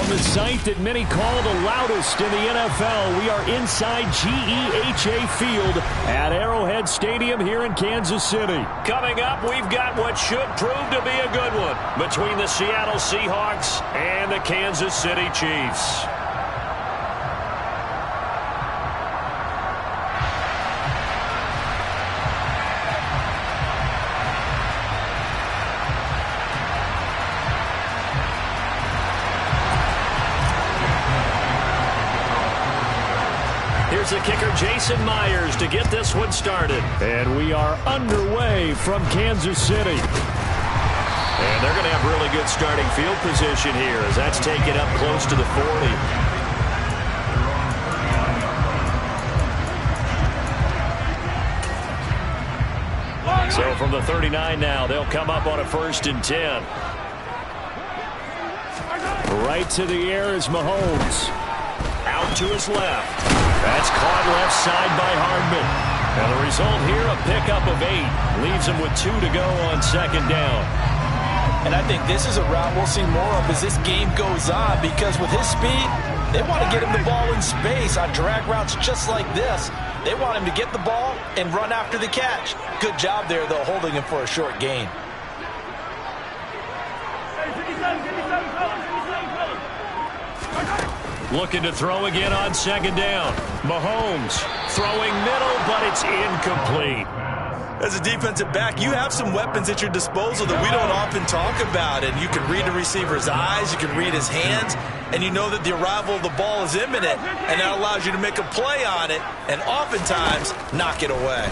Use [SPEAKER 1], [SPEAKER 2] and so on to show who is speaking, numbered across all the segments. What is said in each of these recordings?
[SPEAKER 1] From the site that many call the loudest in the NFL, we are inside GEHA Field at Arrowhead Stadium here in Kansas City. Coming up, we've got what should prove to be a good one between the Seattle Seahawks and the Kansas City Chiefs. Here's the kicker, Jason Myers, to get this one started. And we are underway from Kansas City. And they're going to have really good starting field position here as that's taken up close to the 40. So from the 39 now, they'll come up on a 1st and 10. Right to the air is Mahomes. Out to his left. That's caught left side by Hardman. And the result here, a pickup of 8. Leaves him with 2 to go on 2nd down.
[SPEAKER 2] And I think this is a route we'll see more of as this game goes on, because with his speed, they want to get him the ball in space on drag routes just like this. They want him to get the ball and run after the catch. Good job there, though, holding him for a short gain.
[SPEAKER 1] Looking to throw again on 2nd down. Mahomes throwing middle, but it's incomplete.
[SPEAKER 3] As a defensive back, you have some weapons at your disposal that we don't often talk about. And you can read the receiver's eyes, you can read his hands, and you know that the arrival of the ball is imminent. And that allows you to make a play on it and oftentimes knock it away.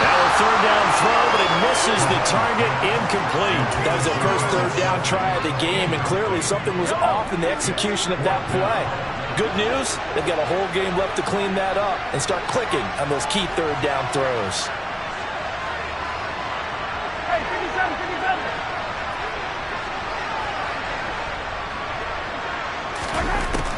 [SPEAKER 1] Now a 3rd down throw, but it misses the target, incomplete.
[SPEAKER 2] That was their first 3rd down try of the game, and clearly something was off in the execution of that play. Good news, they've got a whole game left to clean that up and start clicking on those key 3rd down throws.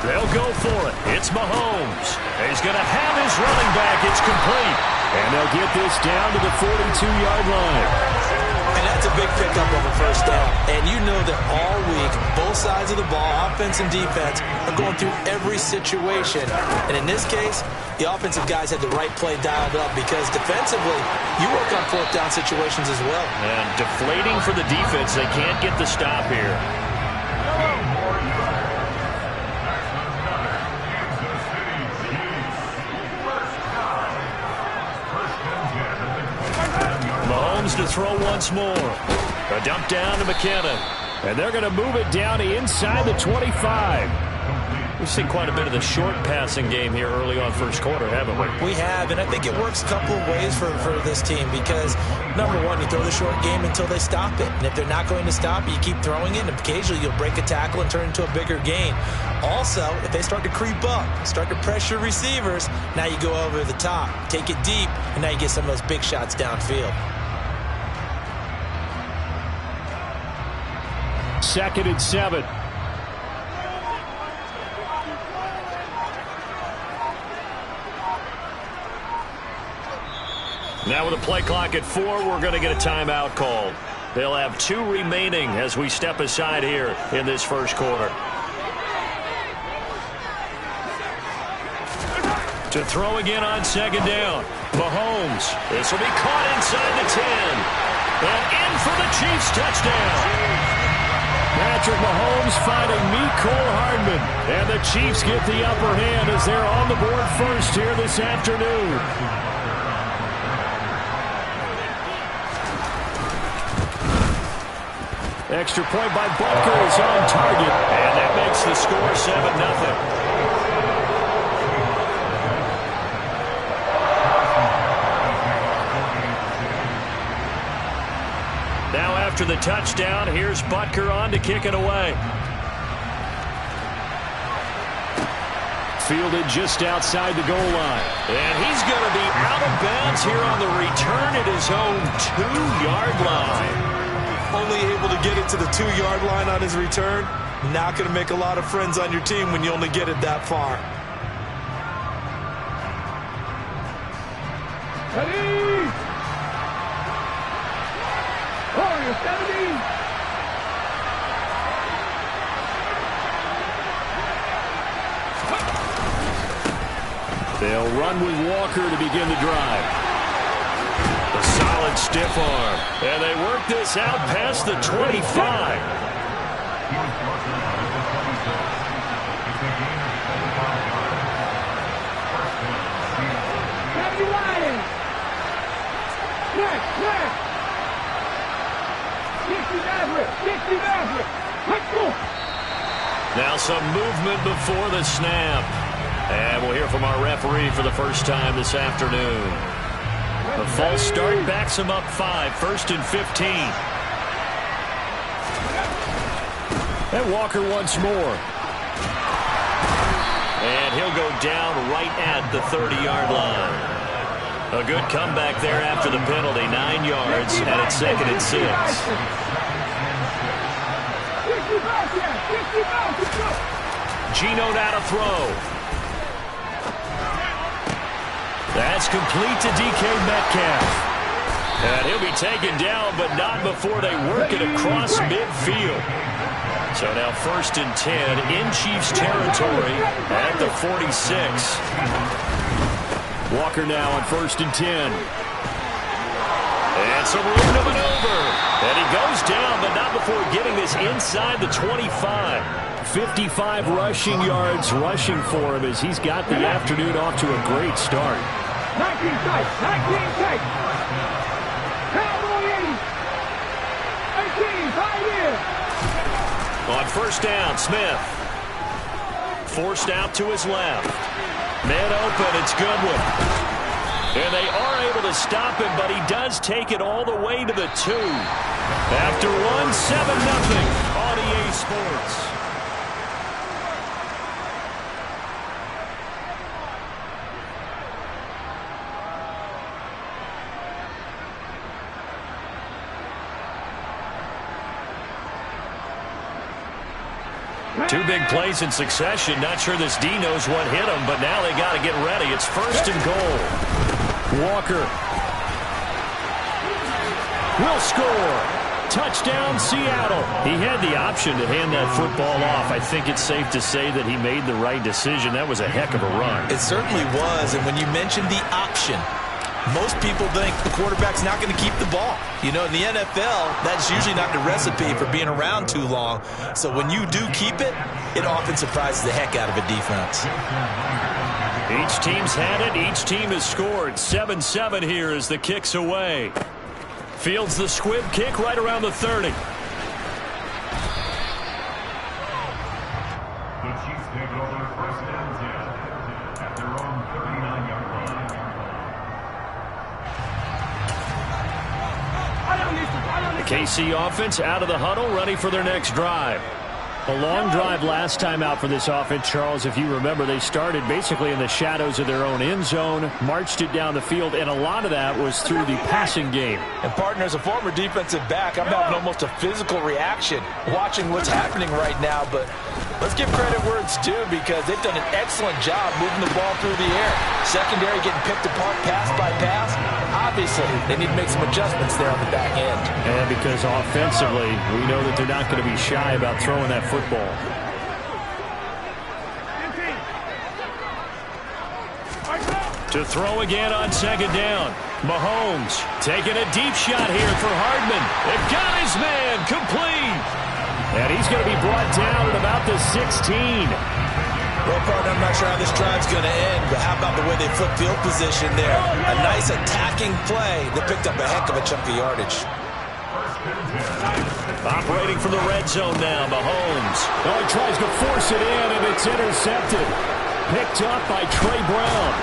[SPEAKER 1] They'll go for it. It's Mahomes. He's going to have his running back. It's complete. And they'll get this down to the 42-yard line.
[SPEAKER 2] And that's a big pickup of a 1st down. And you know that all week, both sides of the ball, offense and defense, are going through every situation. And in this case, the offensive guys had the right play dialed up, because defensively, you work on 4th down situations as well.
[SPEAKER 1] And deflating for the defense. They can't get the stop here. To throw once more. A dump down to McKinnon. And they're going to move it down to inside the 25. We've seen quite a bit of the short passing game here early on 1st quarter, haven't we?
[SPEAKER 2] We have, and I think it works a couple of ways for this team, because, number one, you throw the short game until they stop it. And if they're not going to stop it, you keep throwing it, and occasionally you'll break a tackle and turn it into a bigger gain. Also, if they start to creep up, start to pressure receivers, now you go over the top, take it deep, and now you get some of those big shots downfield.
[SPEAKER 1] 2nd and 7. Now with a play clock at 4, we're going to get a timeout called. They'll have 2 remaining as we step aside here in this 1st quarter. To throw again on 2nd down. Mahomes. This will be caught inside the 10. And in for the Chiefs touchdown. Patrick Mahomes finding Mecole Hardman. And the Chiefs get the upper hand as they're on the board first here this afternoon. Extra point by Butker is on target. And that makes the score 7-0. After the touchdown, here's Butker on to kick it away. Fielded just outside the goal line. And he's going to be out of bounds here on the return at his own 2-yard line.
[SPEAKER 3] Only able to get it to the 2-yard line on his return. Not going to make a lot of friends on your team when you only get it that far.
[SPEAKER 4] Ready?
[SPEAKER 1] They'll run with Walker to begin the drive. A solid stiff arm. And they work this out past the 25. Now some movement before the snap. And we'll hear from our referee for the first time this afternoon. A false start backs him up 5, 1st and 15. And Walker once more. And he'll go down right at the 30-yard line. A good comeback there after the penalty, 9 yards, and it's 2nd and 6. Geno now to throw. That's complete to DK Metcalf. And he'll be taken down, but not before they work it across midfield. So now 1st and 10 in Chiefs territory at the 46. Walker now on 1st and 10. And some room to maneuver. And he goes down, but not before getting this inside the 25. 55 rushing yards rushing for him as he's got the afternoon off to a great start.
[SPEAKER 4] 19 tight, 19 tight. Cowboy 80. 18, right here.
[SPEAKER 1] On 1st down, Smith. Forced out to his left. Man open, it's Goodwin. And they are able to stop him, but he does take it all the way to the 2. After one, 7-0 on EA Sports. Two big plays in succession. Not sure this D knows what hit him, but now they got to get ready. It's 1st and goal. Walker will score. Touchdown, Seattle. He had the option to hand that football off. I think it's safe to say that he made the right decision. That was a heck of a run.
[SPEAKER 2] It certainly was, and when you mentioned the option, most people think the quarterback's not going to keep the ball. You know, in the NFL, that's usually not the recipe for being around too long. So when you do keep it, it often surprises the heck out of a defense.
[SPEAKER 1] Each team's had it. Each team has scored. 7-7 here as the kick's away. Fields the squib kick right around the 30. KC offense out of the huddle, ready for their next drive. A long drive last time out for this offense, Charles. If you remember, they started basically in the shadows of their own end zone, marched it down the field, and a lot of that was through the passing game.
[SPEAKER 2] And, partner, as a former defensive back, I'm having almost a physical reaction watching what's happening right now. But let's give credit where it's due because they've done an excellent job moving the ball through the air. Secondary getting picked apart pass by pass. Obviously, they need to make some adjustments there on the back end.
[SPEAKER 1] And because offensively, we know that they're not going to be shy about throwing that football. To throw again on 2nd down. Mahomes taking a deep shot here for Hardman. They've got his man complete. And he's going to be brought down at about the 16.
[SPEAKER 2] Well, partner, I'm not sure how this drive's going to end, but how about the way they flip field position there? A nice attacking play that picked up a heck of a chunk of yardage.
[SPEAKER 1] Operating from the red zone now, Mahomes. Oh, he tries to force it in, and it's intercepted. Picked up by Trey Brown.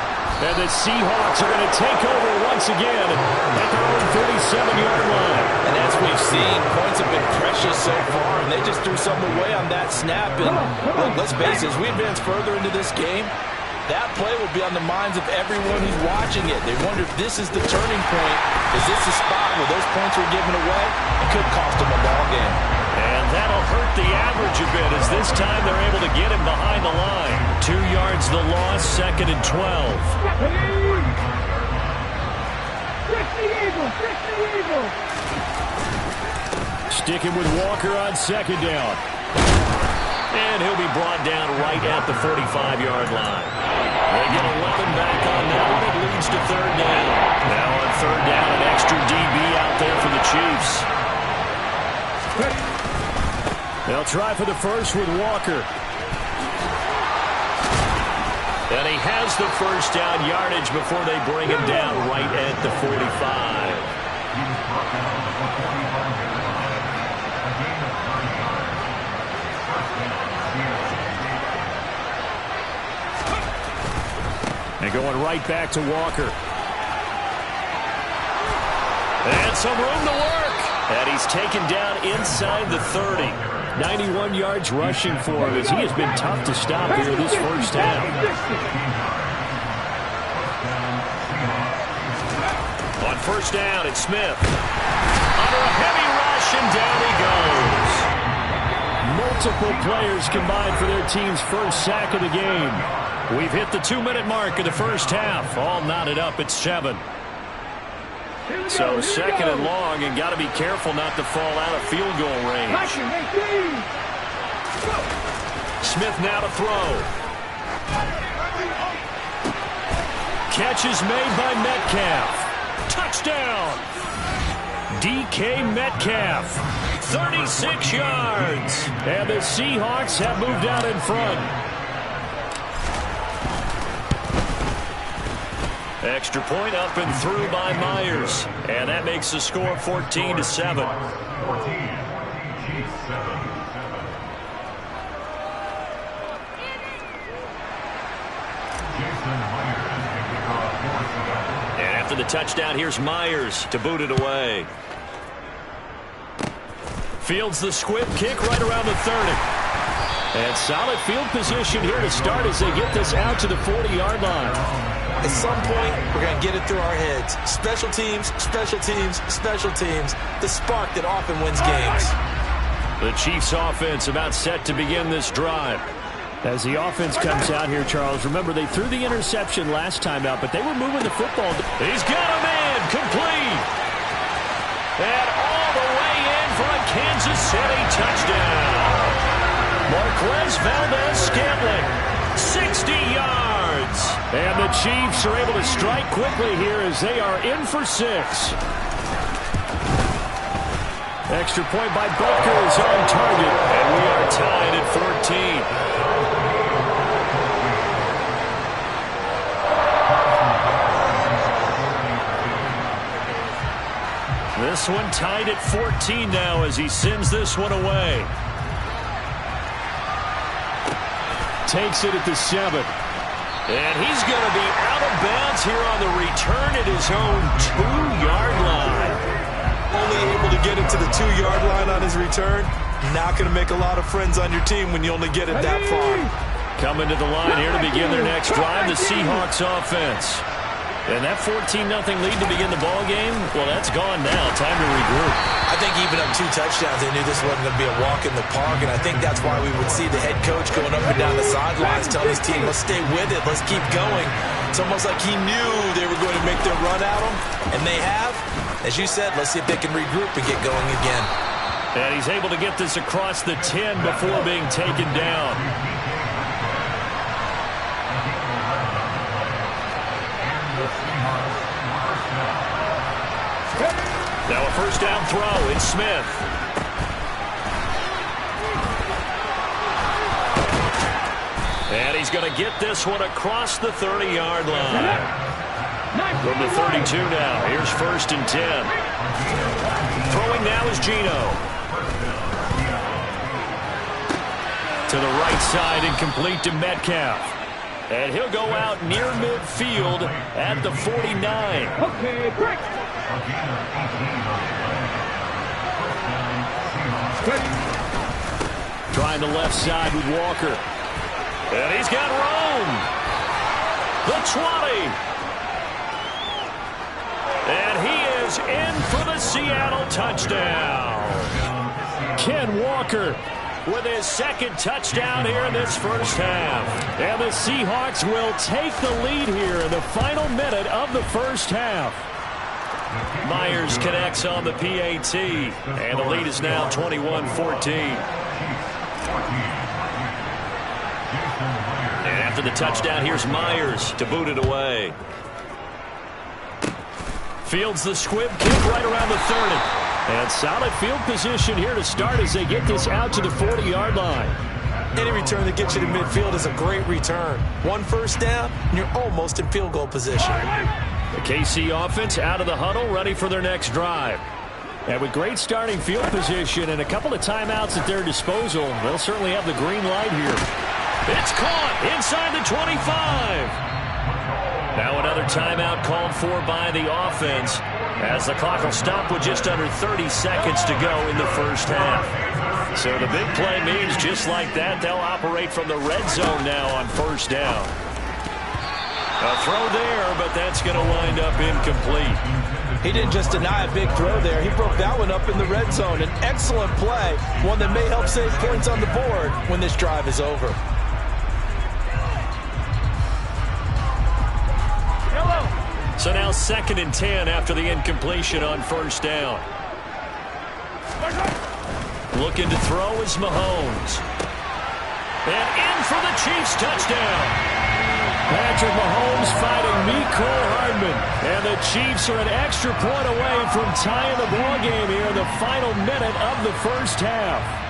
[SPEAKER 1] And the Seahawks are going to take over once again at their own 37-yard line.
[SPEAKER 2] And as we've seen, points have been precious so far, and they just threw something away on that snap. And look, let's face it, as we advance further into this game, that play will be on the minds of everyone who's watching it. They wonder if this is the turning point. Is this the spot where those points were given away? It could cost them a ball game.
[SPEAKER 1] And that'll hurt the average a bit as this time they're able to get him behind the line. 2 yards the loss, 2nd and 12. Sticking with Walker on 2nd down. And he'll be brought down right at the 45-yard line. They get 11 back on that one. It leads to third down. Now on third down, an extra DB out there for the Chiefs. They'll try for the first with Walker. And he has the first down yardage before they bring him down right at the 45. And going right back to Walker. And some room to work. And he's taken down inside the 30. 91 yards rushing for him as he has been tough to stop here this first half. On first down, it's Smith. Under a heavy rush, and down he goes. Multiple players combined for their team's first sack of the game. We've hit the 2-minute mark of the first half. All knotted up at 7. So second and long, and got to be careful not to fall out of field goal range. Smith now to throw. Catch is made by Metcalf. Touchdown! DK Metcalf. 36 yards. And the Seahawks have moved out in front. Extra point up and through by Myers. And that makes the score 14-7. And after the touchdown, here's Myers to boot it away. Fields the squib kick right around the 30. And solid field position here to start as they get this out to the 40-yard line.
[SPEAKER 2] At some point, we're going to get it through our heads. Special teams, special teams, special teams. The spark that often wins games.
[SPEAKER 1] The Chiefs offense about set to begin this drive. As the offense comes out here, Charles, remember they threw the interception last time out, but they were moving the football. He's got a man complete. And all the way in for a Kansas City touchdown. Marquez Valdez-Scantling, 60 yards. And the Chiefs are able to strike quickly here as they are in for 6. Extra point by Butker is on target, and we are tied at 14. This one tied at 14 now as he sends this one away. Takes it at the 7. And he's going to be out of bounds here on the return at his own 2-yard line.
[SPEAKER 3] Only able to get it to the 2-yard line on his return. Not going to make a lot of friends on your team when you only get it that far.
[SPEAKER 1] Coming to the line here to begin their next drive, the Seahawks offense. And that 14-0 lead to begin the ball game, well, that's gone now. Time to regroup.
[SPEAKER 2] I think even up 2 touchdowns, they knew this wasn't going to be a walk in the park, and I think that's why we would see the head coach going up and down the sidelines telling his team, let's stay with it, let's keep going. It's almost like he knew they were going to make their run at him, and they have. As you said, let's see if they can regroup and get going again.
[SPEAKER 1] And he's able to get this across the 10 before being taken down. Now a first down throw. It's Smith. And he's going to get this one across the 30-yard line. From the 32 now. Here's first and 10. Throwing now is Gino. To the right side and complete to Metcalf. And he'll go out near midfield at the 49.
[SPEAKER 4] Okay, break.
[SPEAKER 1] Trying the left side with Walker. And he's got room. The 20. And he is in for the Seattle touchdown. Ken Walker with his second touchdown here in this first half. And the Seahawks will take the lead here in the final minute of the first half. Myers connects on the PAT, and the lead is now 21-14. And After the touchdown, here's Myers to boot it away. Fields the squib kick right around the 30. And solid field position here to start as they get this out to the 40-yard line.
[SPEAKER 2] Any return that gets you to midfield is a great return. One first down, and you're almost in field goal position.
[SPEAKER 1] The KC offense out of the huddle, ready for their next drive. And with great starting field position and a couple of timeouts at their disposal, they'll certainly have the green light here. It's caught inside the 25. Now another timeout called for by the offense as the clock will stop with just under 30 seconds to go in the first half. So the big play means just like that, they'll operate from the red zone now on first down. A throw there, but that's going to wind up incomplete.
[SPEAKER 2] He didn't just deny a big throw there. He broke that one up in the red zone. An excellent play, one that may help save points on the board when this drive is over.
[SPEAKER 1] So now 2nd and 10 after the incompletion on first down. Looking to throw is Mahomes. And in for the Chiefs touchdown. Patrick Mahomes fighting Mecole Hardman. And the Chiefs are an extra point away from tying the ball game here in the final minute of the first half.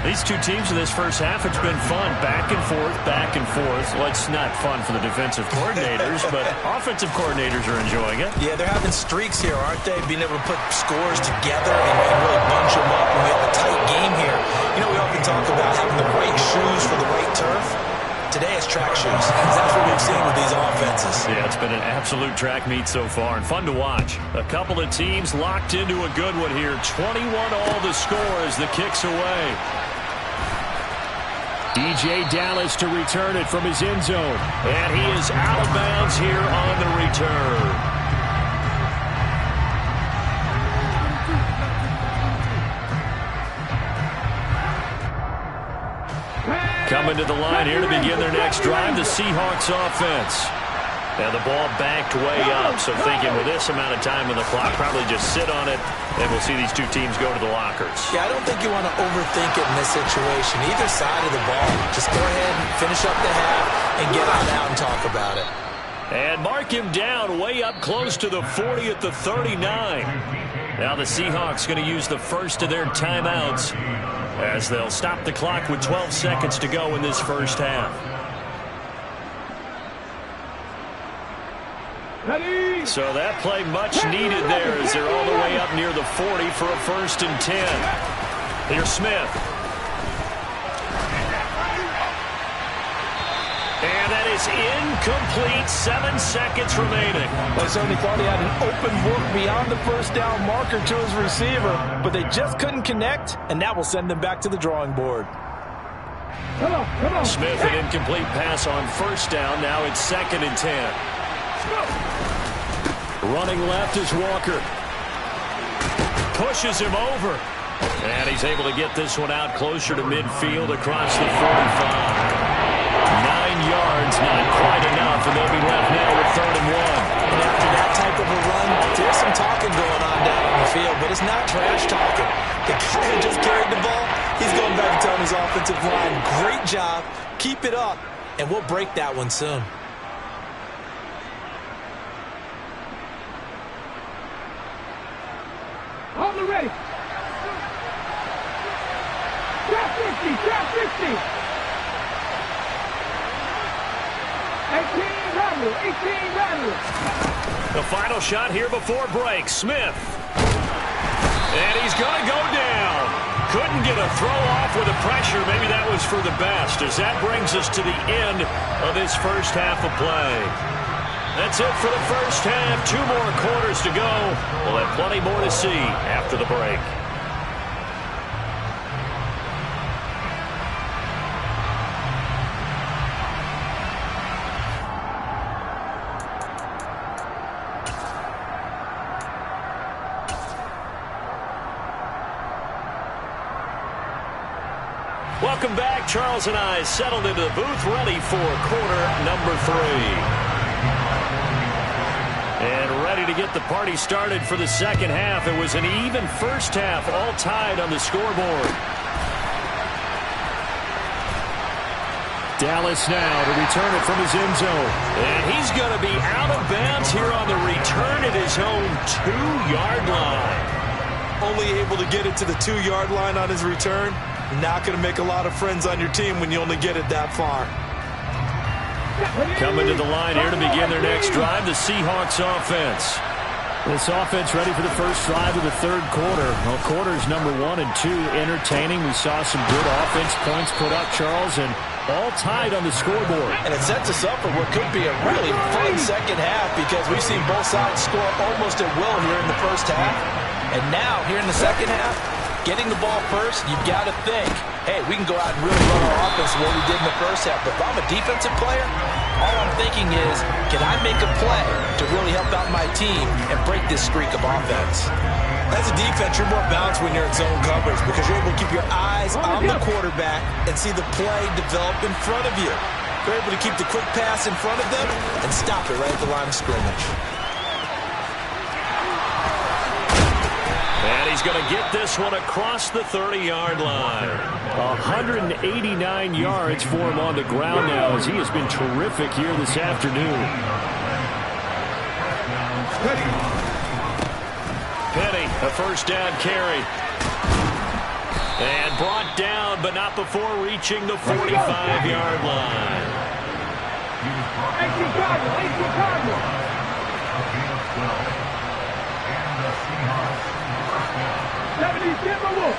[SPEAKER 1] These two teams in this first half, it's been fun. Back and forth, back and forth. Well, it's not fun for the defensive coordinators, but offensive coordinators are enjoying it.
[SPEAKER 2] Yeah, they're having streaks here, aren't they? Being able to put scores together and really bunch them up when we have a tight game here. You know, we often talk about having the right shoes for the right turf. Today it's track shoes. That's what we've seen with these offenses.
[SPEAKER 1] Yeah, it's been an absolute track meet so far and fun to watch. A couple of teams locked into a good one here. 21 all the score as the kick's away. DJ Dallas to return it from his end zone. And he is out of bounds here on the return. Coming to the line here to begin their next drive, the Seahawks offense. And the ball backed way up, so thinking with this amount of time on the clock, probably just sit on it, and we'll see these two teams go to the lockers.
[SPEAKER 2] Yeah, I don't think you want to overthink it in this situation. Either side of the ball. Just go ahead and finish up the half and get on out and talk about it.
[SPEAKER 1] And mark him down way up close to the 40 at the 39. Now the Seahawks going to use the first of their timeouts as they'll stop the clock with 12 seconds to go in this first half.
[SPEAKER 4] Ready?
[SPEAKER 1] So that play much needed there as they're all the way up near the 40 for a 1st and 10. Here's Smith. And that is incomplete. 7 seconds remaining.
[SPEAKER 2] I certainly thought he had an open look beyond the first down marker to his receiver, but they just couldn't connect, and that will send them back to the drawing board.
[SPEAKER 4] Come on.
[SPEAKER 1] Smith, an incomplete pass on first down. Now it's 2nd and 10. Running left is Walker. Pushes him over. And he's able to get this one out closer to midfield across the 45. 9 yards, not quite enough, and they'll be left now with 3rd and 1.
[SPEAKER 2] And after that type of a run, there's some talking going on down on the field, but it's not trash talking. The guy who just carried the ball, he's going back and telling his offensive line, great job, keep it up, and we'll break that one soon.
[SPEAKER 4] On the ready. Trap 50. 18 rattle.
[SPEAKER 1] The final shot here before break. Smith. And he's going to go down. Couldn't get a throw off with the pressure. Maybe that was for the best, as that brings us to the end of this first half of play. That's it for the first half. 2 more quarters to go. We'll have plenty more to see after the break. Welcome back. Charles and I settled into the booth, ready for quarter number 3. And ready to get the party started for the second half. It was an even first half, all tied on the scoreboard. Dallas now to return it from his end zone. And he's going to be out of bounds here on the return at his own 2-yard line.
[SPEAKER 3] Only able to get it to the 2-yard line on his return. Not going to make a lot of friends on your team when you only get it that far.
[SPEAKER 1] Coming to the line here to begin their next drive, the Seahawks offense. This offense ready for the first drive of the third quarter. Well, quarters number 1 and 2 entertaining. We saw some good offense points put up, Charles, and all tied on the scoreboard.
[SPEAKER 2] And it sets us up for what could be a really fun second half because we've seen both sides score almost at will here in the first half. And now, here in the second half, getting the ball first, you've got to think, hey, we can go out and really run our offense the way we did in the first half. But if I'm a defensive player, all I'm thinking is, can I make a play to really help out my team and break this streak of offense?
[SPEAKER 3] As a defense, you're more balanced when you're in zone coverage because you're able to keep your eyes on the quarterback and see the play develop in front of you. You're able to keep the quick pass in front of them and stop it right at the line of scrimmage.
[SPEAKER 1] And he's going to get this one across the 30-yard line. 189 yards for him on the ground now as he has been terrific here this afternoon. Penny, a first down carry. And brought down, but not before reaching the 45-yard line.
[SPEAKER 4] 18 Cardinals. 70 Timberwolves.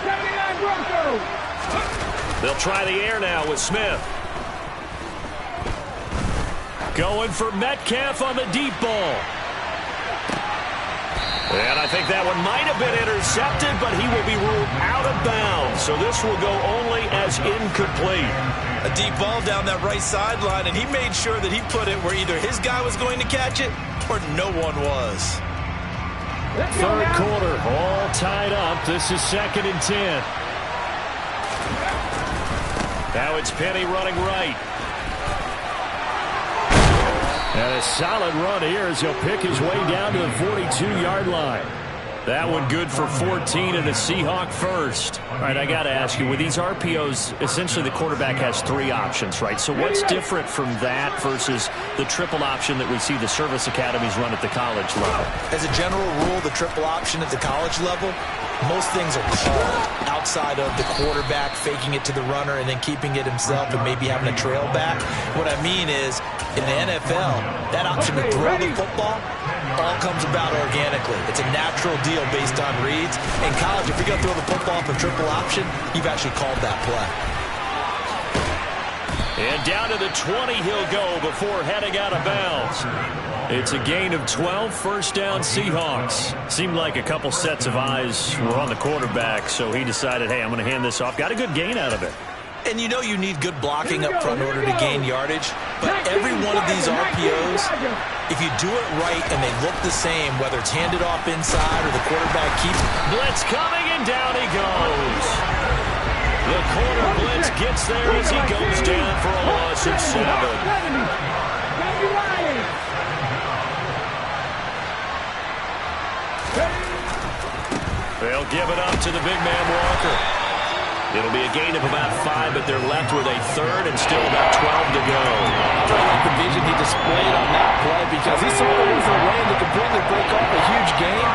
[SPEAKER 4] 79 Broncos.
[SPEAKER 1] They'll try the air now with Smith. Going for Metcalf on the deep ball. And I think that one might have been intercepted, but he will be ruled out of bounds. So this will go only as incomplete.
[SPEAKER 3] A deep ball down that right sideline, and he made sure that he put it where either his guy was going to catch it or no one was.
[SPEAKER 1] Third quarter, all tied up. This is 2nd and 10. Now it's Penny running right. And a solid run here as he'll pick his way down to the 42-yard line. That one good for 14 and a Seahawk first. All right, I got to ask you, with these RPOs, essentially the quarterback has 3 options, right? So what's different from that versus the triple option that we see the service academies run at the college level?
[SPEAKER 2] As a general rule, the triple option at the college level, most things are called outside of the quarterback faking it to the runner and then keeping it himself and maybe having a trail back. What I mean is, in the NFL, that option to throw the football all comes about organically. It's a natural deal based on reads. In college, if you're going to throw the football off a triple option, you've actually called that play.
[SPEAKER 1] And down to the 20 he'll go before heading out of bounds. It's a gain of 12, first down Seahawks. Seemed like a couple sets of eyes were on the quarterback, so he decided, hey, I'm going to hand this off. Got a good gain out of it.
[SPEAKER 2] And you know you need good blocking up front in order to gain yardage. But every one of these RPOs, if you do it right and they look the same, whether it's handed off inside or the quarterback keeps...
[SPEAKER 1] Blitz coming, and down he goes. The corner blitz gets there as he goes down for a loss of 7. They'll give it up to the big man Walker. It'll be a gain of about 5, but they're left with a third and still about 12 to go.
[SPEAKER 2] I like the vision he displayed on that play because he saw there was a lane to completely break off a huge gain.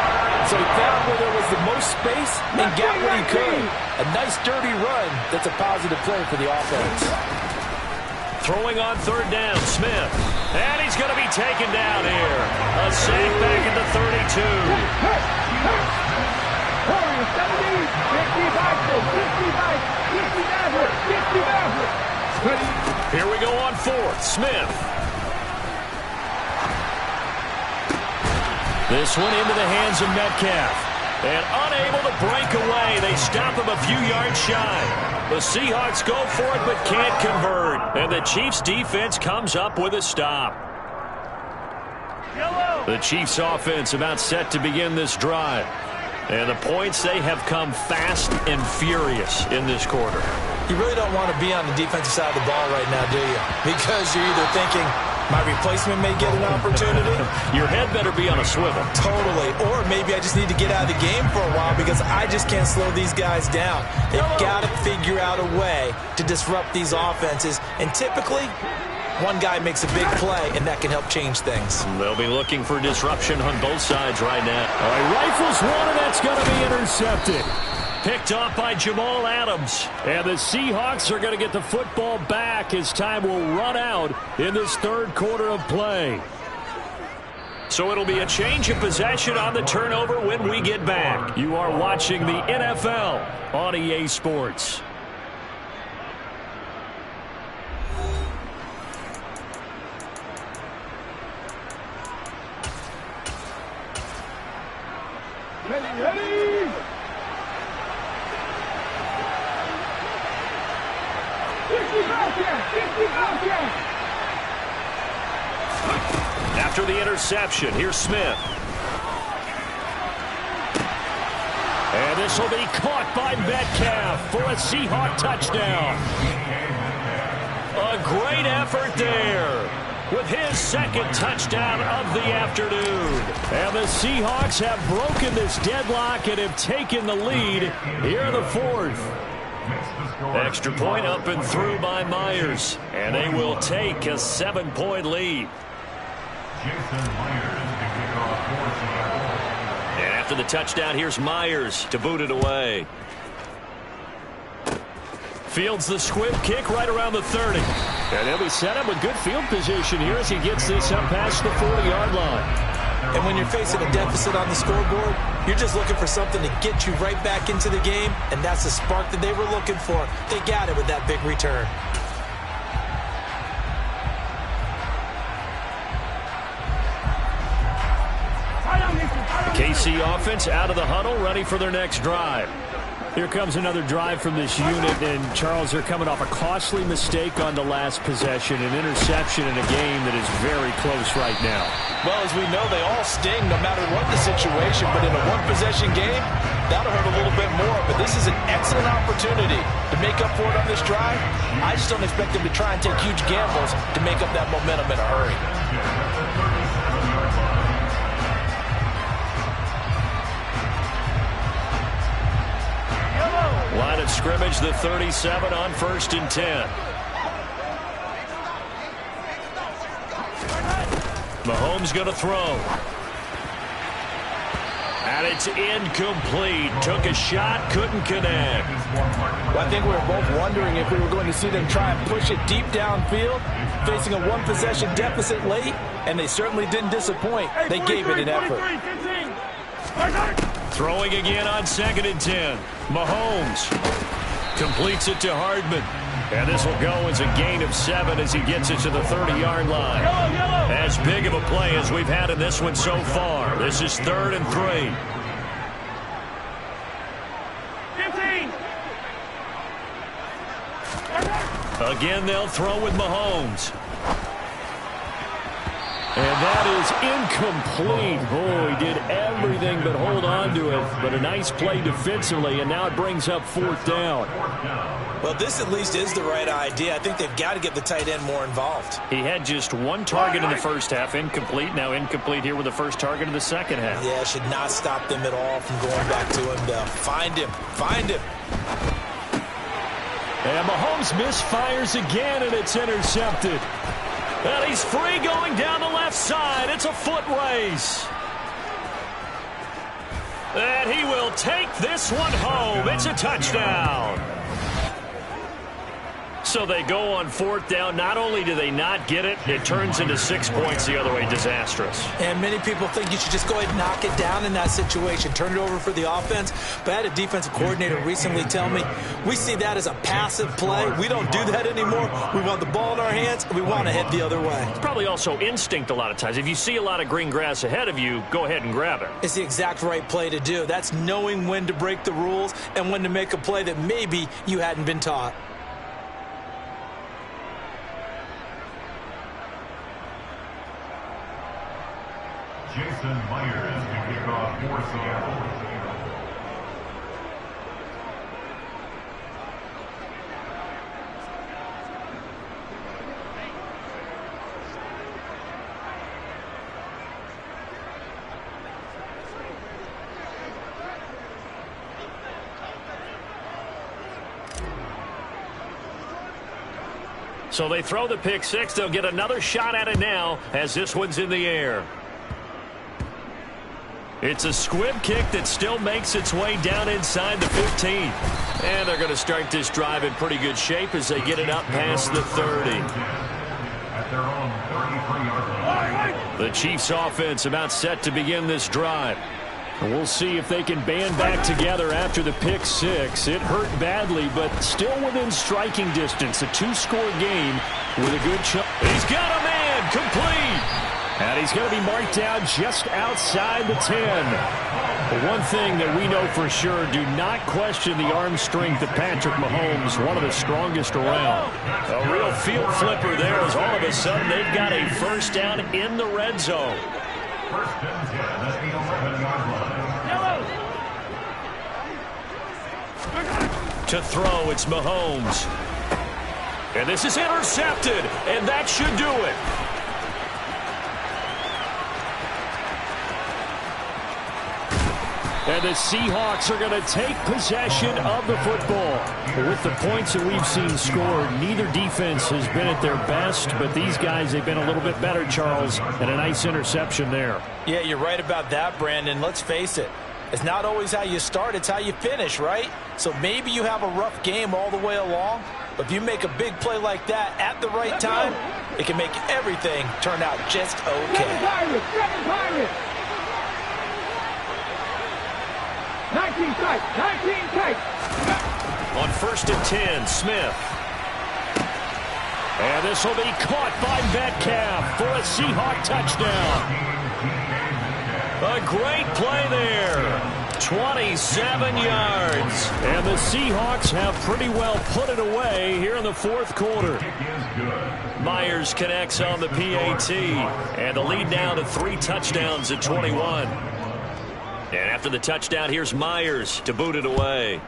[SPEAKER 2] So he found where there was the most space and got what he could. A nice dirty run that's a positive play for the offense.
[SPEAKER 1] Throwing on third down, Smith. And he's going to be taken down here. A sack back at the 32. Here we go on 4th. Smith. This one into the hands of Metcalf. And unable to break away. They stop him a few yards shy. The Seahawks go for it but can't convert. And the Chiefs defense comes up with a stop. The Chiefs offense about set to begin this drive. And the points, they have come fast and furious in this quarter.
[SPEAKER 2] You really don't want to be on the defensive side of the ball right now, do you? Because you're either thinking, My replacement may get an opportunity.
[SPEAKER 1] Your head better be on a swivel.
[SPEAKER 2] Totally. Or maybe I just need to get out of the game for a while because I just can't slow these guys down. They've got to figure out a way to disrupt these offenses. And typically, one guy makes a big play, and that can help change things.
[SPEAKER 1] They'll be looking for disruption on both sides right now. All right, rifles one, and that's going to be intercepted. Picked off by Jamal Adams. And the Seahawks are going to get the football back as time will run out in this third quarter of play. So it'll be a change of possession on the turnover when we get back. You are watching the NFL on EA Sports.
[SPEAKER 4] Ready! 50
[SPEAKER 1] After the interception, here's Smith. And this will be caught by Metcalf for a Seahawk touchdown. A great effort there with his second touchdown of the afternoon. And the Seahawks have broken this deadlock and have taken the lead here in the fourth. Extra point up and through by Myers. And they will take a 7-point lead. And after the touchdown, here's Myers to boot it away. Fields the squib kick right around the 30. And they'll be set up with good field position here as he gets this up past the 40-yard line.
[SPEAKER 2] And when you're facing a deficit on the scoreboard, you're just looking for something to get you right back into the game, and that's the spark that they were looking for. They got it with that big return.
[SPEAKER 1] The KC offense out of the huddle, ready for their next drive. Here comes another drive from this unit, and Charles, they're coming off a costly mistake on the last possession, an interception in a game that is very close right now.
[SPEAKER 3] Well, as we know, they all sting no matter what the situation, but in a one-possession game, that'll hurt a little bit more. But this is an excellent opportunity to make up for it on this drive. I just don't expect them to try and take huge gambles to make up that momentum in a hurry.
[SPEAKER 1] Line of scrimmage, the 37 on 1st and 10. Mahomes going to throw. And it's incomplete. Took a shot, couldn't connect.
[SPEAKER 3] Well, I think we were both wondering if we were going to see them try and push it deep downfield, facing a one-possession deficit late, and they certainly didn't disappoint. They gave it an effort.
[SPEAKER 1] Throwing again on 2nd and 10. Mahomes completes it to Hardman. And this will go as a gain of 7 as he gets it to the 30-yard line. As big of a play as we've had in this one so far. This is 3rd and 3.
[SPEAKER 4] 15.
[SPEAKER 1] Again, they'll throw with Mahomes. And that is incomplete. Oh, he did everything but hold on to it. But a nice play defensively, and now it brings up 4th down.
[SPEAKER 2] Well, this at least is the right idea. I think they've got to get the tight end more involved.
[SPEAKER 1] He had just one target in the first half, incomplete. Now incomplete here with the first target in the second half.
[SPEAKER 2] Yeah, should not stop them at all from going back to him, though. Find him. Find him.
[SPEAKER 1] And Mahomes misfires again, and it's intercepted. And he's free going down the left side. It's a foot race. And he will take this one home. It's a touchdown. So they go on 4th down. Not only do they not get it, it turns into 6 points the other way. Disastrous.
[SPEAKER 2] And many people think you should just go ahead and knock it down in that situation. Turn it over for the offense. But I had a defensive coordinator recently tell me, we see that as a passive play. We don't do that anymore. We want the ball in our hands, and we want to head the other way.
[SPEAKER 1] It's probably also instinct a lot of times. If you see a lot of green grass ahead of you, go ahead and grab it.
[SPEAKER 2] It's the exact right play to do. That's knowing when to break the rules and when to make a play that maybe you hadn't been taught.
[SPEAKER 5] Jason Myers to kick off for Seattle.
[SPEAKER 1] So they throw the pick six. They'll get another shot at it now as this one's in the air. It's a squib kick that still makes its way down inside the 15. And they're going to start this drive in pretty good shape as they get it up past the 30.
[SPEAKER 5] At their own 33-yard line.
[SPEAKER 1] The Chiefs offense about set to begin this drive. And we'll see if they can band back together after the pick six. It hurt badly, but still within striking distance. A two-score game with a good shot. He's got a man complete. And he's going to be marked down just outside the 10. But one thing that we know for sure, do not question the arm strength of Patrick Mahomes, one of the strongest around. A real field flipper there as all of a sudden they've got a first down in the red zone.
[SPEAKER 5] First and 10 at the 11-yard line.
[SPEAKER 1] To throw, it's Mahomes. And this is intercepted, and that should do it. And the Seahawks are going to take possession of the football. With the points that we've seen scored, neither defense has been at their best, but these guys, they've been a little bit better, Charles, and a nice interception there.
[SPEAKER 2] Yeah, you're right about that, Brandon. Let's face it. It's not always how you start, it's how you finish, right? So maybe you have a rough game all the way along, but if you make a big play like that at the right time, it can make everything turn out just okay.
[SPEAKER 4] 19 tight, 19 tight.
[SPEAKER 1] On first and 10, Smith. And this will be caught by Metcalf for a Seahawk touchdown. A great play there. 27 yards. And the Seahawks have pretty well put it away here in the fourth quarter. Myers connects on the PAT. And the lead now to 3 touchdowns at 21. And after the touchdown, here's Myers to boot it away.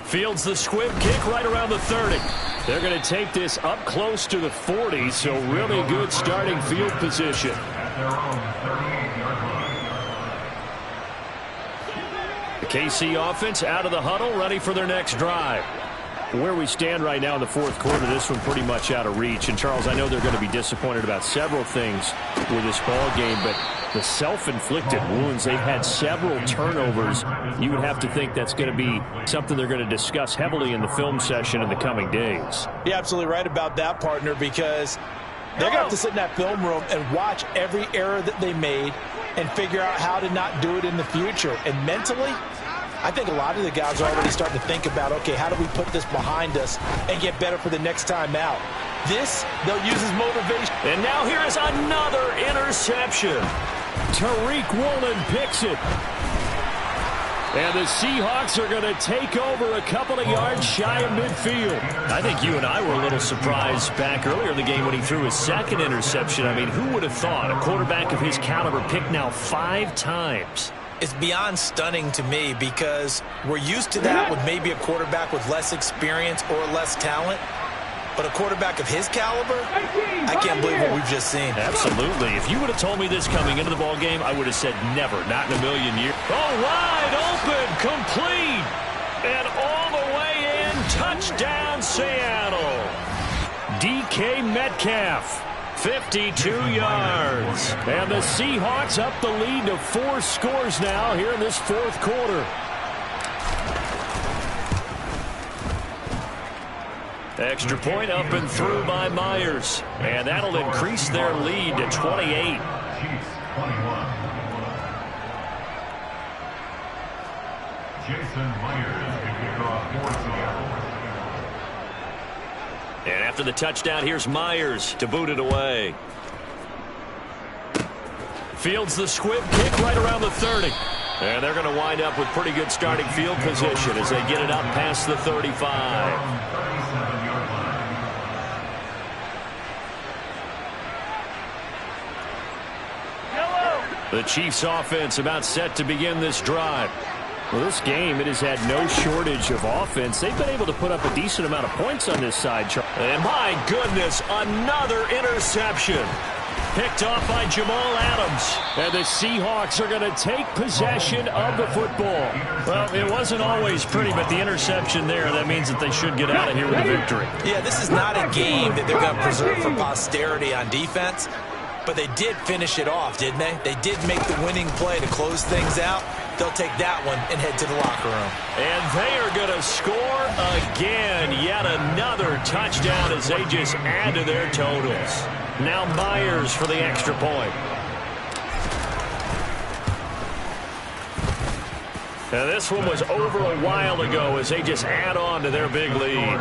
[SPEAKER 1] Fields the squib kick right around the 30. They're going to take this up close to the 40, so really good starting field position.
[SPEAKER 5] At their own 38-yard line.
[SPEAKER 1] The KC offense out of the huddle, ready for their next drive. Where we stand right now in the fourth quarter, this one pretty much out of reach. And, Charles, I know they're going to be disappointed about several things with this ball game, but the self-inflicted wounds, they've had several turnovers. You would have to think that's going to be something they're going to discuss heavily in the film session in the coming days.
[SPEAKER 2] You're absolutely right about that, partner, because they're going to have to sit in that film room and watch every error that they made and figure out how to not do it in the future. And mentally, I think a lot of the guys are already starting to think about, okay, how do we put this behind us and get better for the next time out? This, they'll use as motivation.
[SPEAKER 1] And now here is another interception. Tariq Woolen picks it. And the Seahawks are going to take over a couple of yards shy of midfield. I think you and I were a little surprised back earlier in the game when he threw his second interception. I mean, who would have thought a quarterback of his caliber picked now 5 times?
[SPEAKER 2] It's beyond stunning to me because we're used to that with maybe a quarterback with less experience or less talent. But a quarterback of his caliber, I can't believe what we've just seen.
[SPEAKER 1] Absolutely. If you would have told me this coming into the ball game, I would have said never, not in a million years. Oh, wide open, complete, and all the way in, touchdown Seattle. DK Metcalf, 52 yards. And the Seahawks up the lead to 4 scores now here in this fourth quarter. Extra point up and through by Myers. And that'll increase their lead to 28.
[SPEAKER 5] Chiefs 21. Jason Myers can kick off for Seattle.
[SPEAKER 1] And after the touchdown, here's Myers to boot it away. Fields the squib kick right around the 30. And they're going to wind up with pretty good starting field position as they get it up past the 35. The Chiefs offense about set to begin this drive. Well, this game, it has had no shortage of offense. They've been able to put up a decent amount of points on this side. And my goodness, another interception. Picked off by Jamal Adams. And the Seahawks are going to take possession of the football. Well, it wasn't always pretty, but the interception there, that means that they should get out of here with a victory.
[SPEAKER 2] Yeah, this is not a game that they're going to preserve for posterity on defense, but they did finish it off, didn't they? They did make the winning play to close things out. They'll take that one and head to the locker room.
[SPEAKER 1] And they are going to score again. Yet another touchdown as they just add to their totals. Now Myers for the extra point. Now this one was over a while ago as they just add on to their big lead.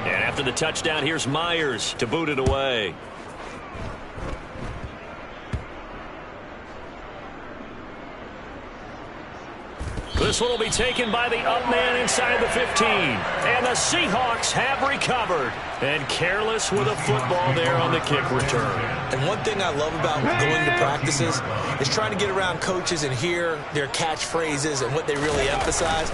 [SPEAKER 1] And after the touchdown, here's Myers to boot it away. This one will be taken by the up man inside the 15. And the Seahawks have recovered. And careless with a football there on the kick return.
[SPEAKER 2] And one thing I love about going to practices is trying to get around coaches and hear their catchphrases and what they really emphasize.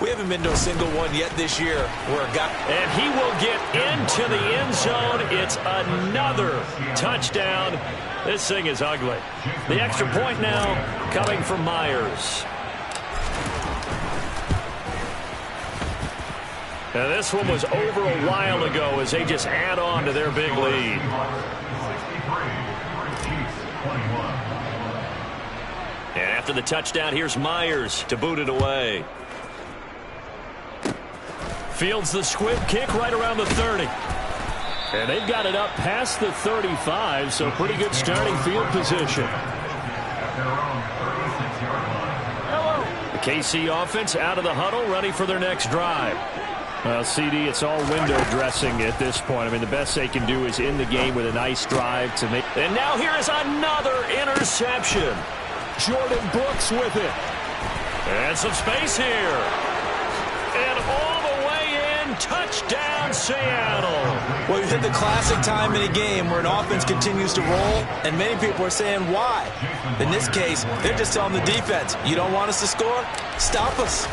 [SPEAKER 2] We haven't been to a single one yet this year where a guy...
[SPEAKER 1] And he will get into the end zone. It's another touchdown. This thing is ugly. The extra point now coming from Myers. Now this one was over a while ago as they just add on to their big lead. And after the touchdown, here's Myers to boot it away. Fields the squib kick right around the 30. And they've got it up past the 35, so pretty good starting field position. The KC offense out of the huddle, ready for their next drive. Well, CD, it's all window dressing at this point. I mean, the best they can do is end the game with a nice drive to make. And now here is another interception. Jordan Brooks with it. And some space here. And all the way in, touchdown Seattle.
[SPEAKER 2] Well, we've hit the classic time in a game where an offense continues to roll, and many people are saying why. In this case, they're just telling the defense, you don't want us to score? Stop us.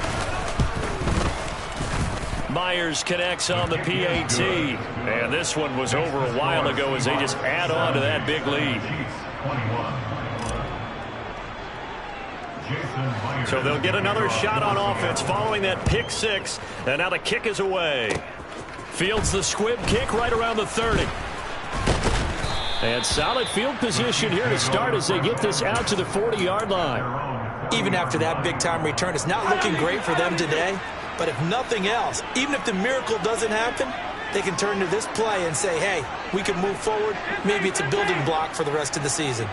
[SPEAKER 1] Myers connects on the PAT. And this one was over a while ago as they just add on to that big lead. So they'll get another shot on offense following that pick six. And now the kick is away. Fields the squib kick right around the 30. And solid field position here to start as they get this out to the 40-yard line.
[SPEAKER 2] Even after that big-time return, it's not looking great for them today. But if nothing else, even if the miracle doesn't happen, they can turn to this play and say, hey, we can move forward. Maybe it's a building block for the rest of the season.